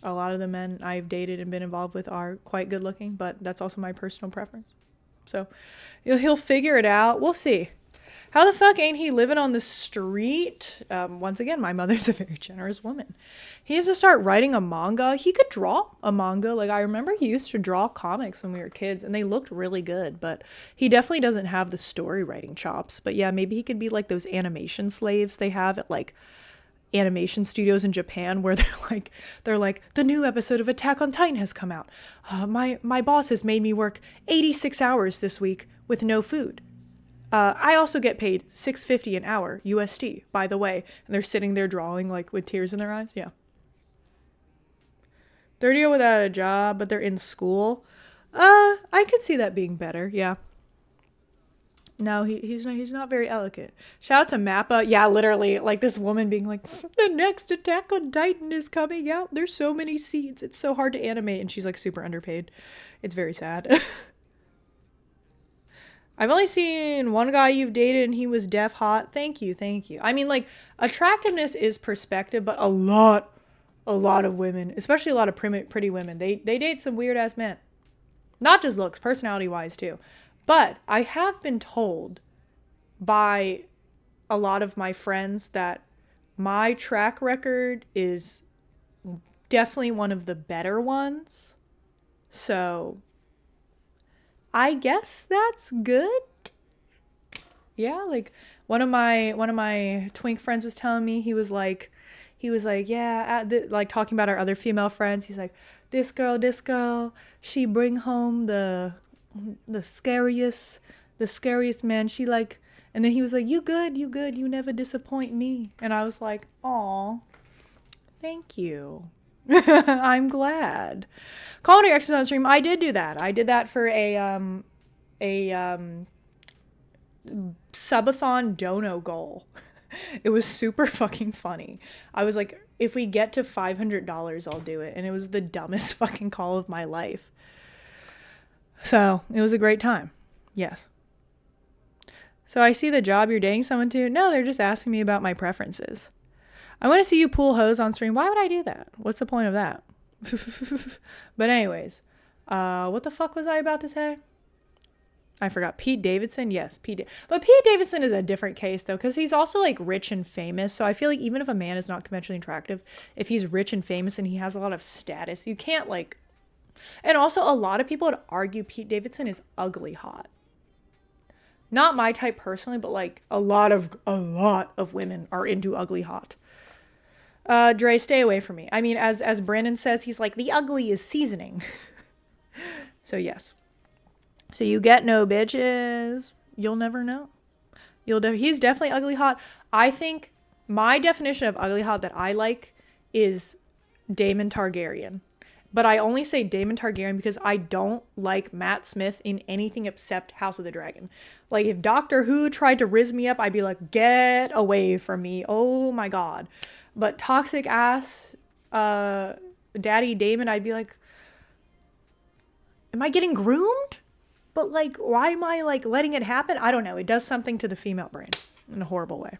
a lot of the men I've dated and been involved with are quite good looking, but that's also my personal preference. So he'll figure it out. We'll see. How the fuck ain't he living on the street? Once again, my mother's a very generous woman. He has to start writing a manga. He could draw a manga. Like, I remember he used to draw comics when we were kids, and they looked really good. But he definitely doesn't have the story writing chops. But yeah, maybe he could be like those animation slaves they have at like animation studios in Japan, where they're like the new episode of Attack on Titan has come out. My boss has made me work 86 hours this week with no food. I also get paid $6.50 an hour USD, by the way. And they're sitting there drawing like with tears in their eyes. Yeah. 30 without a job, but they're in school. I could see that being better. Yeah. No, he's not very eloquent. Shout out to Mappa. Yeah, literally, like this woman being like, the next Attack on Titan is coming out. There's so many seeds. It's so hard to animate. And she's like super underpaid. It's very sad. I've only seen one guy you've dated and he was deaf hot. Thank you. I mean, like, attractiveness is perspective, but a lot of women, especially a lot of pretty women, they date some weird ass men. Not just looks, personality wise too. But I have been told by a lot of my friends that my track record is definitely one of the better ones. So I guess that's good. Yeah, like one of my twink friends was telling me, he was like, yeah, like talking about our other female friends. He's like, this girl, she bring home the scariest man. She like, and then he was like, you good, you never disappoint me. And I was like, aw, thank you. I'm glad. Comedy exercise on stream. I did do that. I did that for a subathon dono goal. It was super fucking funny. I was like, if we get to $500, I'll do it. And it was the dumbest fucking call of my life. So it was a great time. Yes. So I see the job you're dating someone to. No, they're just asking me about my preferences. I want to see you pull hose on stream. Why would I do that? What's the point of that? But anyways, what the fuck was I about to say? I forgot. Pete Davidson? Yes, but Pete Davidson is a different case though, because he's also like rich and famous. So I feel like even if a man is not conventionally attractive, if he's rich and famous and he has a lot of status, you can't like... And also a lot of people would argue Pete Davidson is ugly hot. Not my type personally, but like a lot of women are into ugly hot. Dre, stay away from me. I mean, as Brandon says, he's like, the ugly is seasoning. So yes. So you get no bitches. You'll never know. He's definitely ugly hot. I think my definition of ugly hot that I like is Daemon Targaryen. But I only say Daemon Targaryen because I don't like Matt Smith in anything except House of the Dragon. Like, if Doctor Who tried to rizz me up, I'd be like, get away from me. Oh my God. But toxic ass Daddy Daemon, I'd be like, am I getting groomed? But like, why am I like letting it happen? I don't know. It does something to the female brain in a horrible way.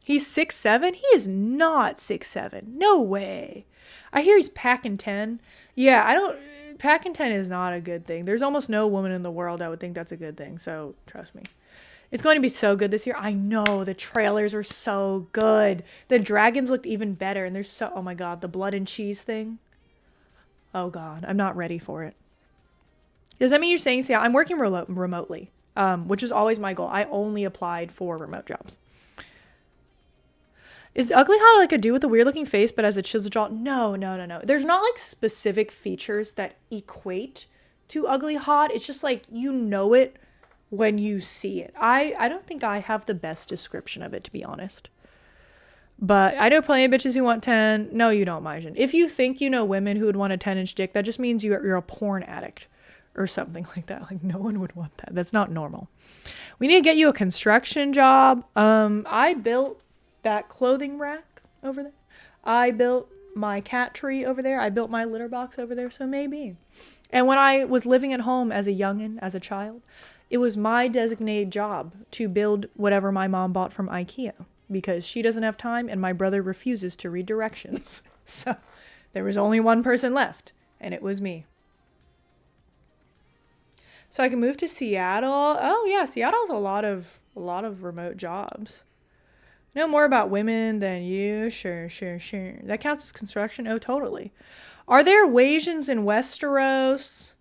He's 6'7"? He is not 6'7". No way. I hear he's packing 10. Yeah, packing 10 is not a good thing. There's almost no woman in the world that would think that's a good thing. So trust me. It's going to be so good this year. I know, the trailers were so good. The dragons looked even better. And there's oh my God, the blood and cheese thing. Oh God, I'm not ready for it. Does that mean you're saying, I'm working remotely, which is always my goal. I only applied for remote jobs. Is ugly hot like a dude with a weird looking face but has a chiseled jaw? No, no, no, no. There's not like specific features that equate to ugly hot. It's just like you know it when you see it. I don't think I have the best description of it, to be honest. But I know plenty of bitches who want 10. No, you don't, Majan. If you think you know women who would want a 10-inch dick, that just means you're a porn addict or something like that. Like, no one would want that. That's not normal. We need to get you a construction job. I built that clothing rack over there. I built my cat tree over there. I built my litter box over there. So maybe. And when I was living at home as a youngin', as a child, it was my designated job to build whatever my mom bought from IKEA because she doesn't have time and my brother refuses to read directions. So there was only one person left, and it was me. So I can move to Seattle. Oh yeah, Seattle's a lot of remote jobs. Know more about women than you? Sure. That counts as construction? Oh, totally. Are there Wasians in Westeros?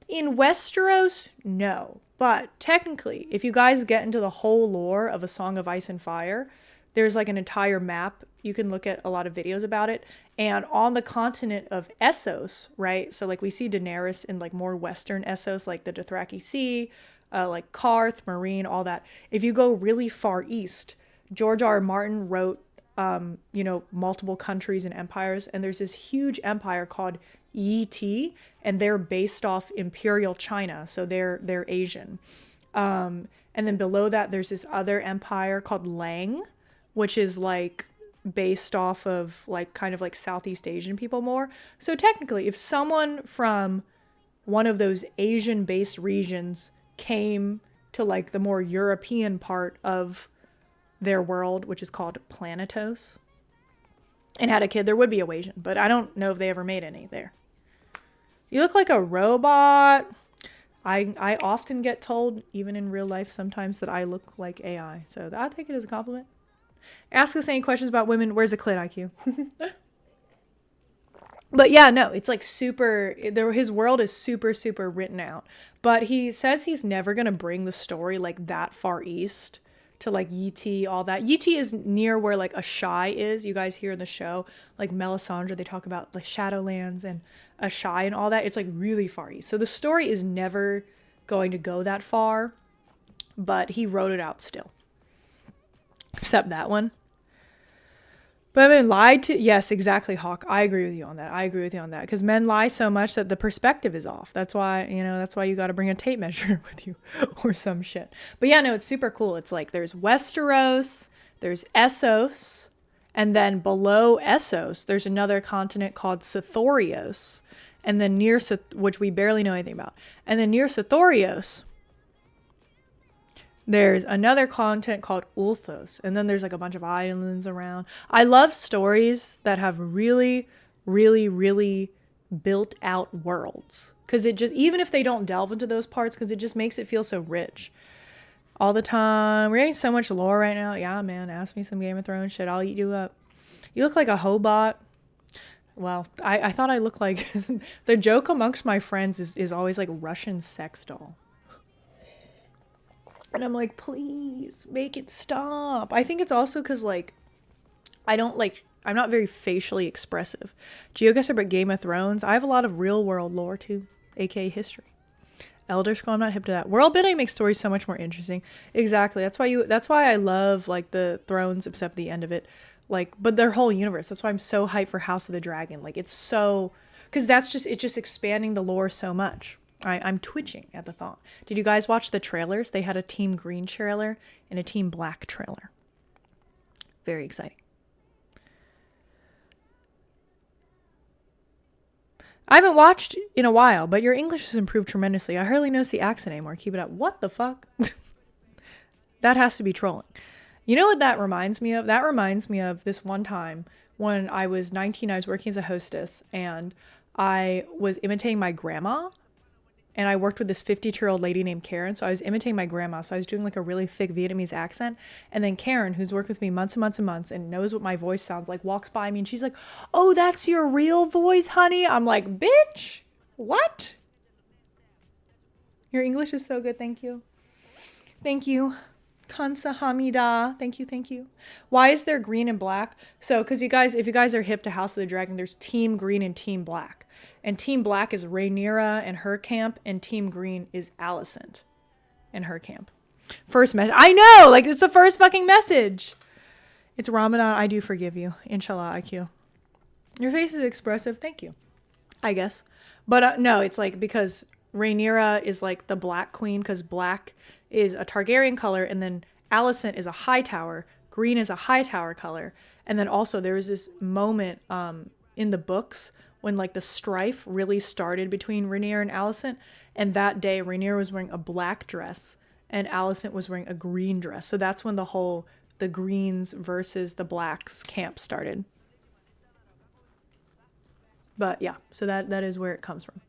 In Westeros, no. But technically, if you guys get into the whole lore of A Song of Ice and Fire, there's like an entire map. You can look at a lot of videos about it. And on the continent of Essos, right? So like we see Daenerys in like more western Essos, like the Dothraki Sea, like Karth, Meereen, all that. If you go really far east, George R. R. Martin wrote, multiple countries and empires. And there's this huge empire called Yi, and they're based off Imperial China. So they're Asian. And then below that, there's this other empire called Lang, which is like based off of like kind of like Southeast Asian people more. So technically, if someone from one of those Asian based regions came to like the more European part of their world, which is called Planetos, and had a kid, there would be a Wasian, but I don't know if they ever made any there. You look like a robot. I often get told, even in real life sometimes, that I look like AI. So I'll take it as a compliment. Ask us any questions about women. Where's the clit IQ? But yeah, no, it's like super, his world is super, super written out. But he says he's never going to bring the story like that far east to like Yi, all that. Yi is near where like Ashai is. You guys hear in the show, like Melisandre, they talk about like Shadowlands and Ashai and all that. It's like really far east. So the story is never going to go that far, but he wrote it out still. Except that one. But I've been lied to. Yes, exactly, Hawk. I agree with you on that. Because men lie so much that the perspective is off. That's why you got to bring a tape measure with you or some shit. But yeah, no, it's super cool. It's like there's Westeros, there's Essos, and then below Essos, there's another continent called Sithorios. And then which we barely know anything about. And then near Sithorios, there's another continent called Ulthos. And then there's like a bunch of islands around. I love stories that have really, really, really built out worlds. Because it just, even if they don't delve into those parts, because it just makes it feel so rich. All the time. We're getting so much lore right now. Yeah, man. Ask me some Game of Thrones shit. I'll eat you up. You look like a Hobot. Well, I thought I looked like... the joke amongst my friends is always like Russian sex doll. And I'm like, please make it stop. I think it's also because like, I'm not very facially expressive. GeoGuessr, but Game of Thrones, I have a lot of real world lore too, aka history. Elder Scroll, I'm not hip to that. World building makes stories so much more interesting. Exactly. That's why I love like the Thrones, except the end of it. Like, but their whole universe. That's why I'm so hyped for House of the Dragon. Like, it's so, because it's just expanding the lore so much. I'm twitching at the thought. Did you guys watch the trailers? They had a Team Green trailer and a Team Black trailer. Very exciting. I haven't watched in a while, but your English has improved tremendously. I hardly notice the accent anymore. Keep it up. What the fuck? That has to be trolling. You know what that reminds me of? That reminds me of this one time when I was 19. I was working as a hostess and I was imitating my grandma. and I worked with this 52-year-old lady named Karen. So I was imitating my grandma. So I was doing like a really thick Vietnamese accent. And then Karen, who's worked with me months and months and months and knows what my voice sounds like, walks by me and she's like, "Oh, that's your real voice, honey." I'm like, "Bitch, what?" Your English is so good. Thank you. Thank you. Kansa Hamida. Thank you. Thank you. Why is there green and black? So, because if you guys are hip to House of the Dragon, there's Team Green and Team Black. And Team Black is Rhaenyra and her camp, and Team Green is Alicent and her camp. First message. I know! Like, it's the first fucking message. It's Ramadan. I do forgive you. Inshallah, IQ. Your face is expressive. Thank you. I guess. But no, it's like because Rhaenyra is like the Black Queen, because black is a Targaryen color, and then Alicent is a Hightower. Green is a Hightower color. And then also there was this moment in the books when like the strife really started between Rhaenyra and Alicent. And that day Rhaenyra was wearing a black dress and Alicent was wearing a green dress. So that's when the greens versus the blacks camp started. But yeah, so that is where it comes from.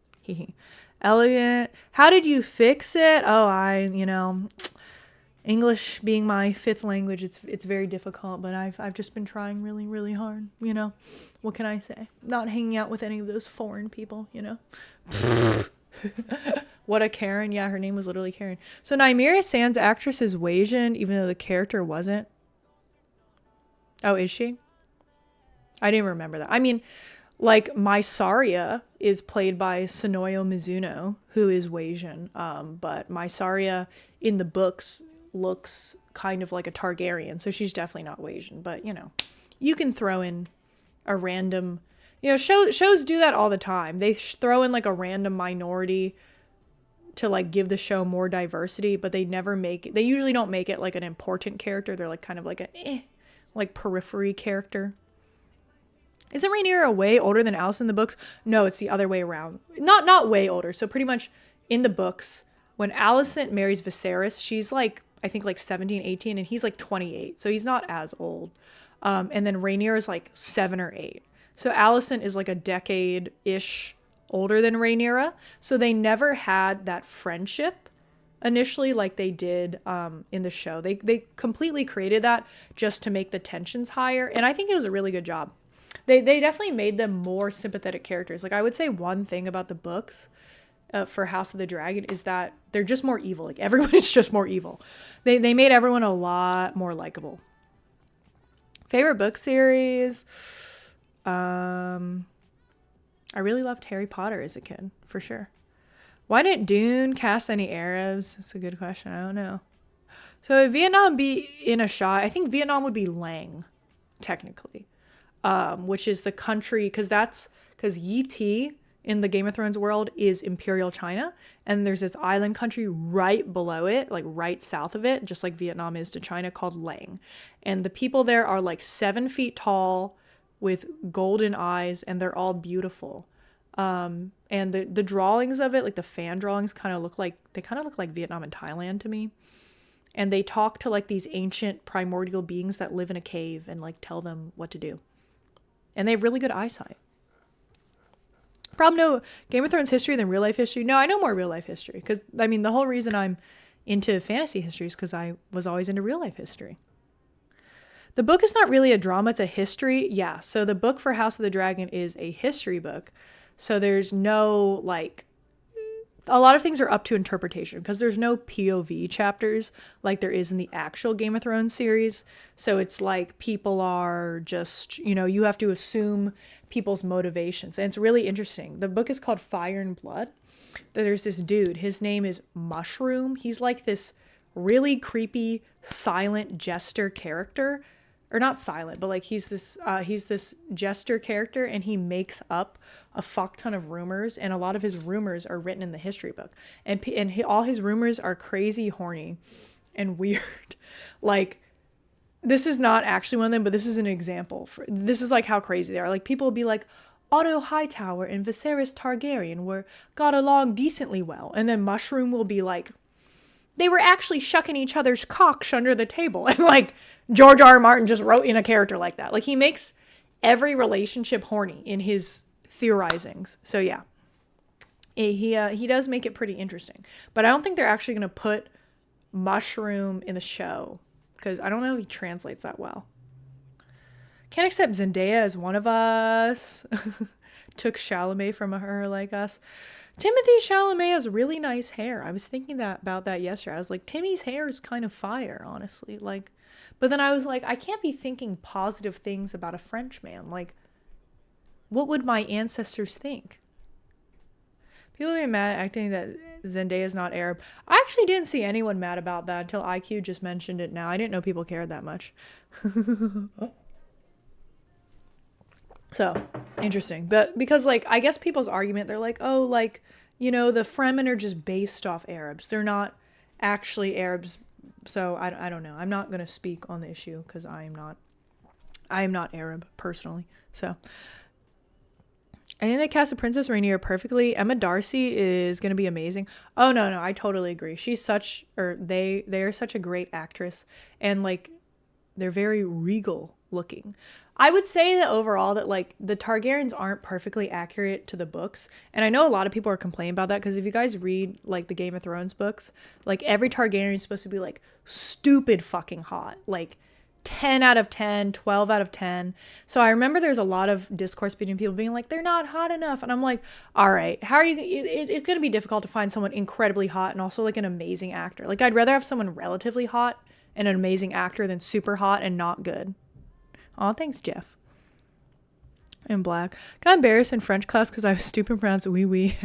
Elegant. How did you fix it? Oh, English being my fifth language, it's very difficult, but I've just been trying really, really hard, What can I say? Not hanging out with any of those foreign people, What a Karen. Yeah, her name was literally Karen. So Nymeria Sand's actress is Wasian, even though the character wasn't. Oh, is she? I didn't remember that. I mean, like, Mysaria is played by Sonoya Mizuno, who is Wasian. But Mysaria in the books looks kind of like a Targaryen, so she's definitely not Wasian. But, you can throw in a random... shows do that all the time. They throw in, like, a random minority to, like, give the show more diversity, but they never make it... They usually don't make it, like, an important character. They're, like, kind of like like, periphery character. Isn't Rhaenyra way older than Alicent in the books? No, it's the other way around. Not way older. So pretty much in the books, when Alicent marries Viserys, she's like, I think like 17, 18, and he's like 28. So he's not as old. And then Rhaenyra is like 7 or 8. So Alicent is like a decade-ish older than Rhaenyra. So they never had that friendship initially like they did in the show. They completely created that just to make the tensions higher. And I think it was a really good job. They definitely made them more sympathetic characters. Like, I would say one thing about the books for House of the Dragon is that they're just more evil. Like, everyone is just more evil. They made everyone a lot more likable. Favorite book series? I really loved Harry Potter as a kid, for sure. Why didn't Dune cast any Arabs? That's a good question. I don't know. So would Vietnam be in a shot? I think Vietnam would be Lang, technically. Which is the country, because Yi Ti in the Game of Thrones world is Imperial China, and there's this island country right below it, like right south of it, just like Vietnam is to China, called Lang. And the people there are like 7 feet tall with golden eyes, and they're all beautiful. And the drawings of it, like the fan drawings, kind of look like Vietnam and Thailand to me. And they talk to like these ancient primordial beings that live in a cave and like tell them what to do. And they have really good eyesight. Problem, no Game of Thrones history than real life history. No, I know more real life history. Because, I mean, the whole reason I'm into fantasy history is because I was always into real life history. The book is not really a drama, it's a history. Yeah, so the book for House of the Dragon is a history book. So there's no, like... A lot of things are up to interpretation because there's no POV chapters like there is in the actual Game of Thrones series. So it's like people are just, you have to assume people's motivations. And it's really interesting. The book is called Fire and Blood. There's this dude. His name is Mushroom. He's like this really creepy, silent jester character. Or not silent, but like he's this jester character, and he makes up a fuck ton of rumors, and a lot of his rumors are written in the history book, and all his rumors are crazy, horny, and weird. Like, this is not actually one of them, but this is an example. This is like how crazy they are. Like, people will be like, Otto Hightower and Viserys Targaryen got along decently well, and then Mushroom will be like, they were actually shucking each other's cocks under the table, and like George R. R. Martin just wrote in a character like that. Like, he makes every relationship horny in his theorizings. So yeah, He does make it pretty interesting. But I don't think they're actually going to put mushroom in the show because I don't know if he translates that well. Can't accept Zendaya as one of us. Took Chalamet from her like us. Timothy Chalamet has really nice hair. I was thinking about that yesterday. I was like, Timmy's hair is kind of fire, honestly. Like, but then I was like, I can't be thinking positive things about a French man. Like, what would my ancestors think? People are mad acting that Zendaya is not Arab. I actually didn't see anyone mad about that until IQ just mentioned it now. I didn't know people cared that much. So, interesting. But because, like, I guess people's argument, they're like, oh, like, you know, the Fremen are just based off Arabs. They're not actually Arabs. So, I don't know. I'm not going to speak on the issue because I am not Arab, personally. So, I think they cast the Princess Rainier perfectly. Emma Darcy is going to be amazing. Oh, no, I totally agree. They are such a great actress. And, like, they're very regal looking. I would say that overall that like the Targaryens aren't perfectly accurate to the books. And I know a lot of people are complaining about that because if you guys read like the Game of Thrones books, like every Targaryen is supposed to be like stupid fucking hot. Like 10 out of 10, 12 out of 10. So I remember there's a lot of discourse between people being like, they're not hot enough. And I'm like, all right, how are you? It's going to be difficult to find someone incredibly hot and also like an amazing actor. Like I'd rather have someone relatively hot and an amazing actor than super hot and not good. Aw, thanks, Jeff. And black. Got embarrassed in French class because I was stupid and pronounced oui oui.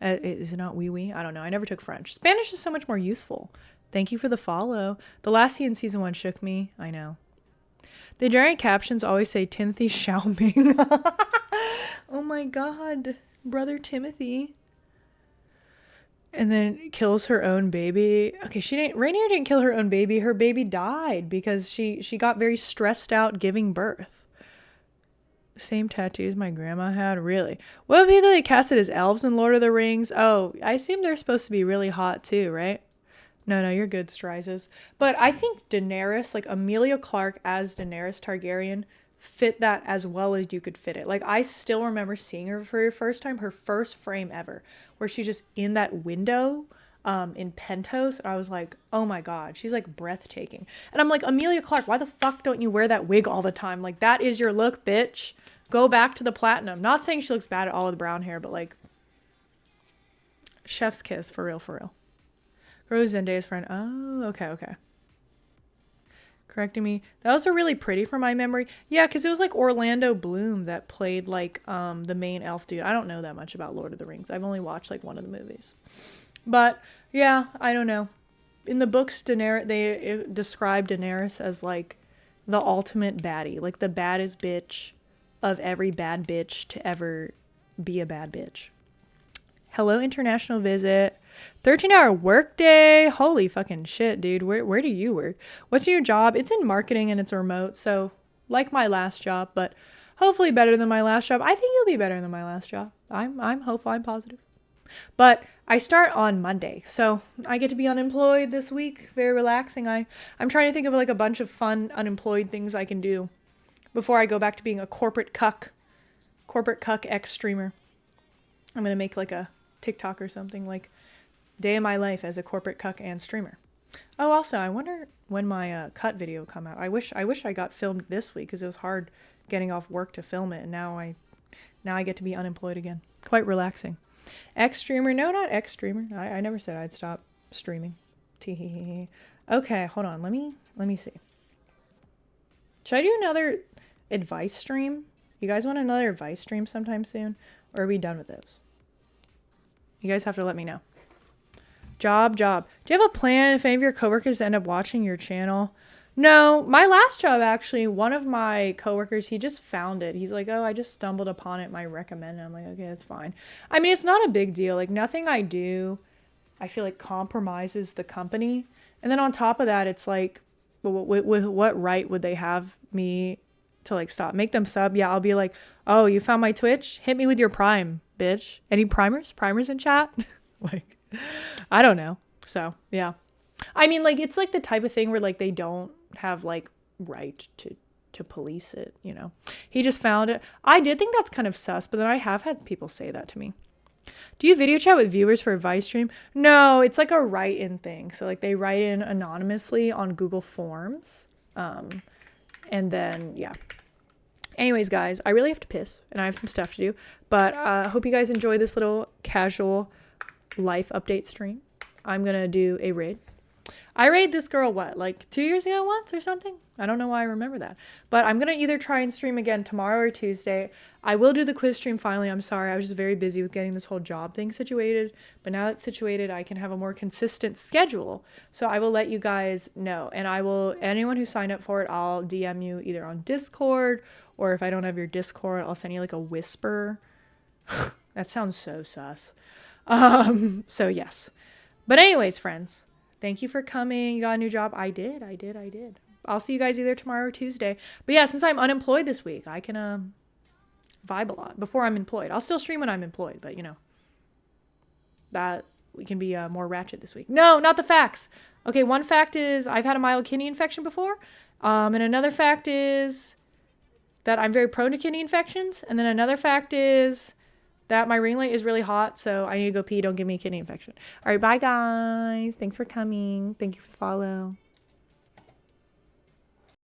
Is it not oui oui? I don't know. I never took French. Spanish is so much more useful. Thank you for the follow. The last scene in season 1 shook me. I know. The giant captions always say Timothy Chalamet. Oh my god. Brother Timothy. And then kills her own baby. Okay, Rainier didn't kill her own baby. Her baby died because she got very stressed out giving birth. Same tattoos my grandma had? Really? What would be they casted as elves in Lord of the Rings? Oh, I assume they're supposed to be really hot too, right? No, you're good, Strizes. But I think Daenerys, like Emilia Clarke as Daenerys Targaryen, fit that as well as you could fit it. Like I still remember seeing her for her first time, her first frame ever, where she's just in that window in Pentos, and I was like, oh my god, she's like breathtaking. And I'm like, Emilia Clarke, why the fuck don't you wear that wig all the time? Like that is your look, bitch. Go back to the platinum. Not saying she looks bad at all with brown hair, but like chef's kiss, for real. Rose Zendaya's friend. Oh, okay. Correcting me. That was really pretty for my memory. Yeah, because it was like Orlando Bloom that played like the main elf dude. I don't know that much about Lord of the Rings. I've only watched like one of the movies. But yeah, I don't know. In the books, they describe Daenerys as like the ultimate baddie, like the baddest bitch of every bad bitch to ever be a bad bitch. Hello, international visit. 13-hour workday. Holy fucking shit, dude. Where do you work? What's your job? It's in marketing and it's remote. So like my last job, but hopefully better than my last job. I think you'll be better than my last job. I'm hopeful. I'm positive. But I start on Monday. So I get to be unemployed this week. Very relaxing. I'm trying to think of like a bunch of fun unemployed things I can do before I go back to being a corporate cuck ex-streamer. I'm going to make like a TikTok or something like day of my life as a corporate cuck and streamer. Oh, also, I wonder when my cut video will come out. I wish I got filmed this week because it was hard getting off work to film it, and now I get to be unemployed again. Quite relaxing. Ex-streamer? No, not ex-streamer. I never said I'd stop streaming. Okay, hold on. Let me see. Should I do another advice stream? You guys want another advice stream sometime soon? Or are we done with those? You guys have to let me know. Job. Do you have a plan if any of your coworkers end up watching your channel? No, my last job actually, one of my coworkers, he just found it. He's like, oh, I just stumbled upon it. Might recommend it. I'm like, okay, that's fine. I mean, it's not a big deal. Like nothing I do, I feel like compromises the company. And then on top of that, it's like, with what right would they have me to like stop? Make them sub? Yeah, I'll be like, oh, you found my Twitch? Hit me with your Prime, bitch. Any primers? Primers in chat? Like, I don't know. So, yeah. I mean, like, it's like the type of thing where like they don't have like right to police it, you know. He just found it. I did think that's kind of sus, but then I have had people say that to me. Do you video chat with viewers for advice stream? No, it's like a write-in thing. So like they write in anonymously on Google Forms. And then, yeah. Anyways, guys, I really have to piss and I have some stuff to do. But I hope you guys enjoy this little casual life update stream. I'm going to do a raid. I raided this girl, what, like 2 years ago once or something? I don't know why I remember that. But I'm going to either try and stream again tomorrow or Tuesday. I will do the quiz stream finally. I'm sorry. I was just very busy with getting this whole job thing situated. But now it's situated, I can have a more consistent schedule. So I will let you guys know. And I will, anyone who signed up for it, I'll DM you either on Discord, or if I don't have your Discord, I'll send you like a whisper. That sounds so sus. So yes. But anyways, friends, thank you for coming. You got a new job. I did. I'll see you guys either tomorrow or Tuesday. But yeah, since I'm unemployed this week, I can vibe a lot before I'm employed. I'll still stream when I'm employed, but you know, that we can be more ratchet this week. No, not the facts. Okay, one fact is I've had a mild kidney infection before. And another fact is that I'm very prone to kidney infections. And then another fact is that my ring light is really hot, so I need to go pee. Don't give me a kidney infection. All right, bye, guys. Thanks for coming. Thank you for the follow.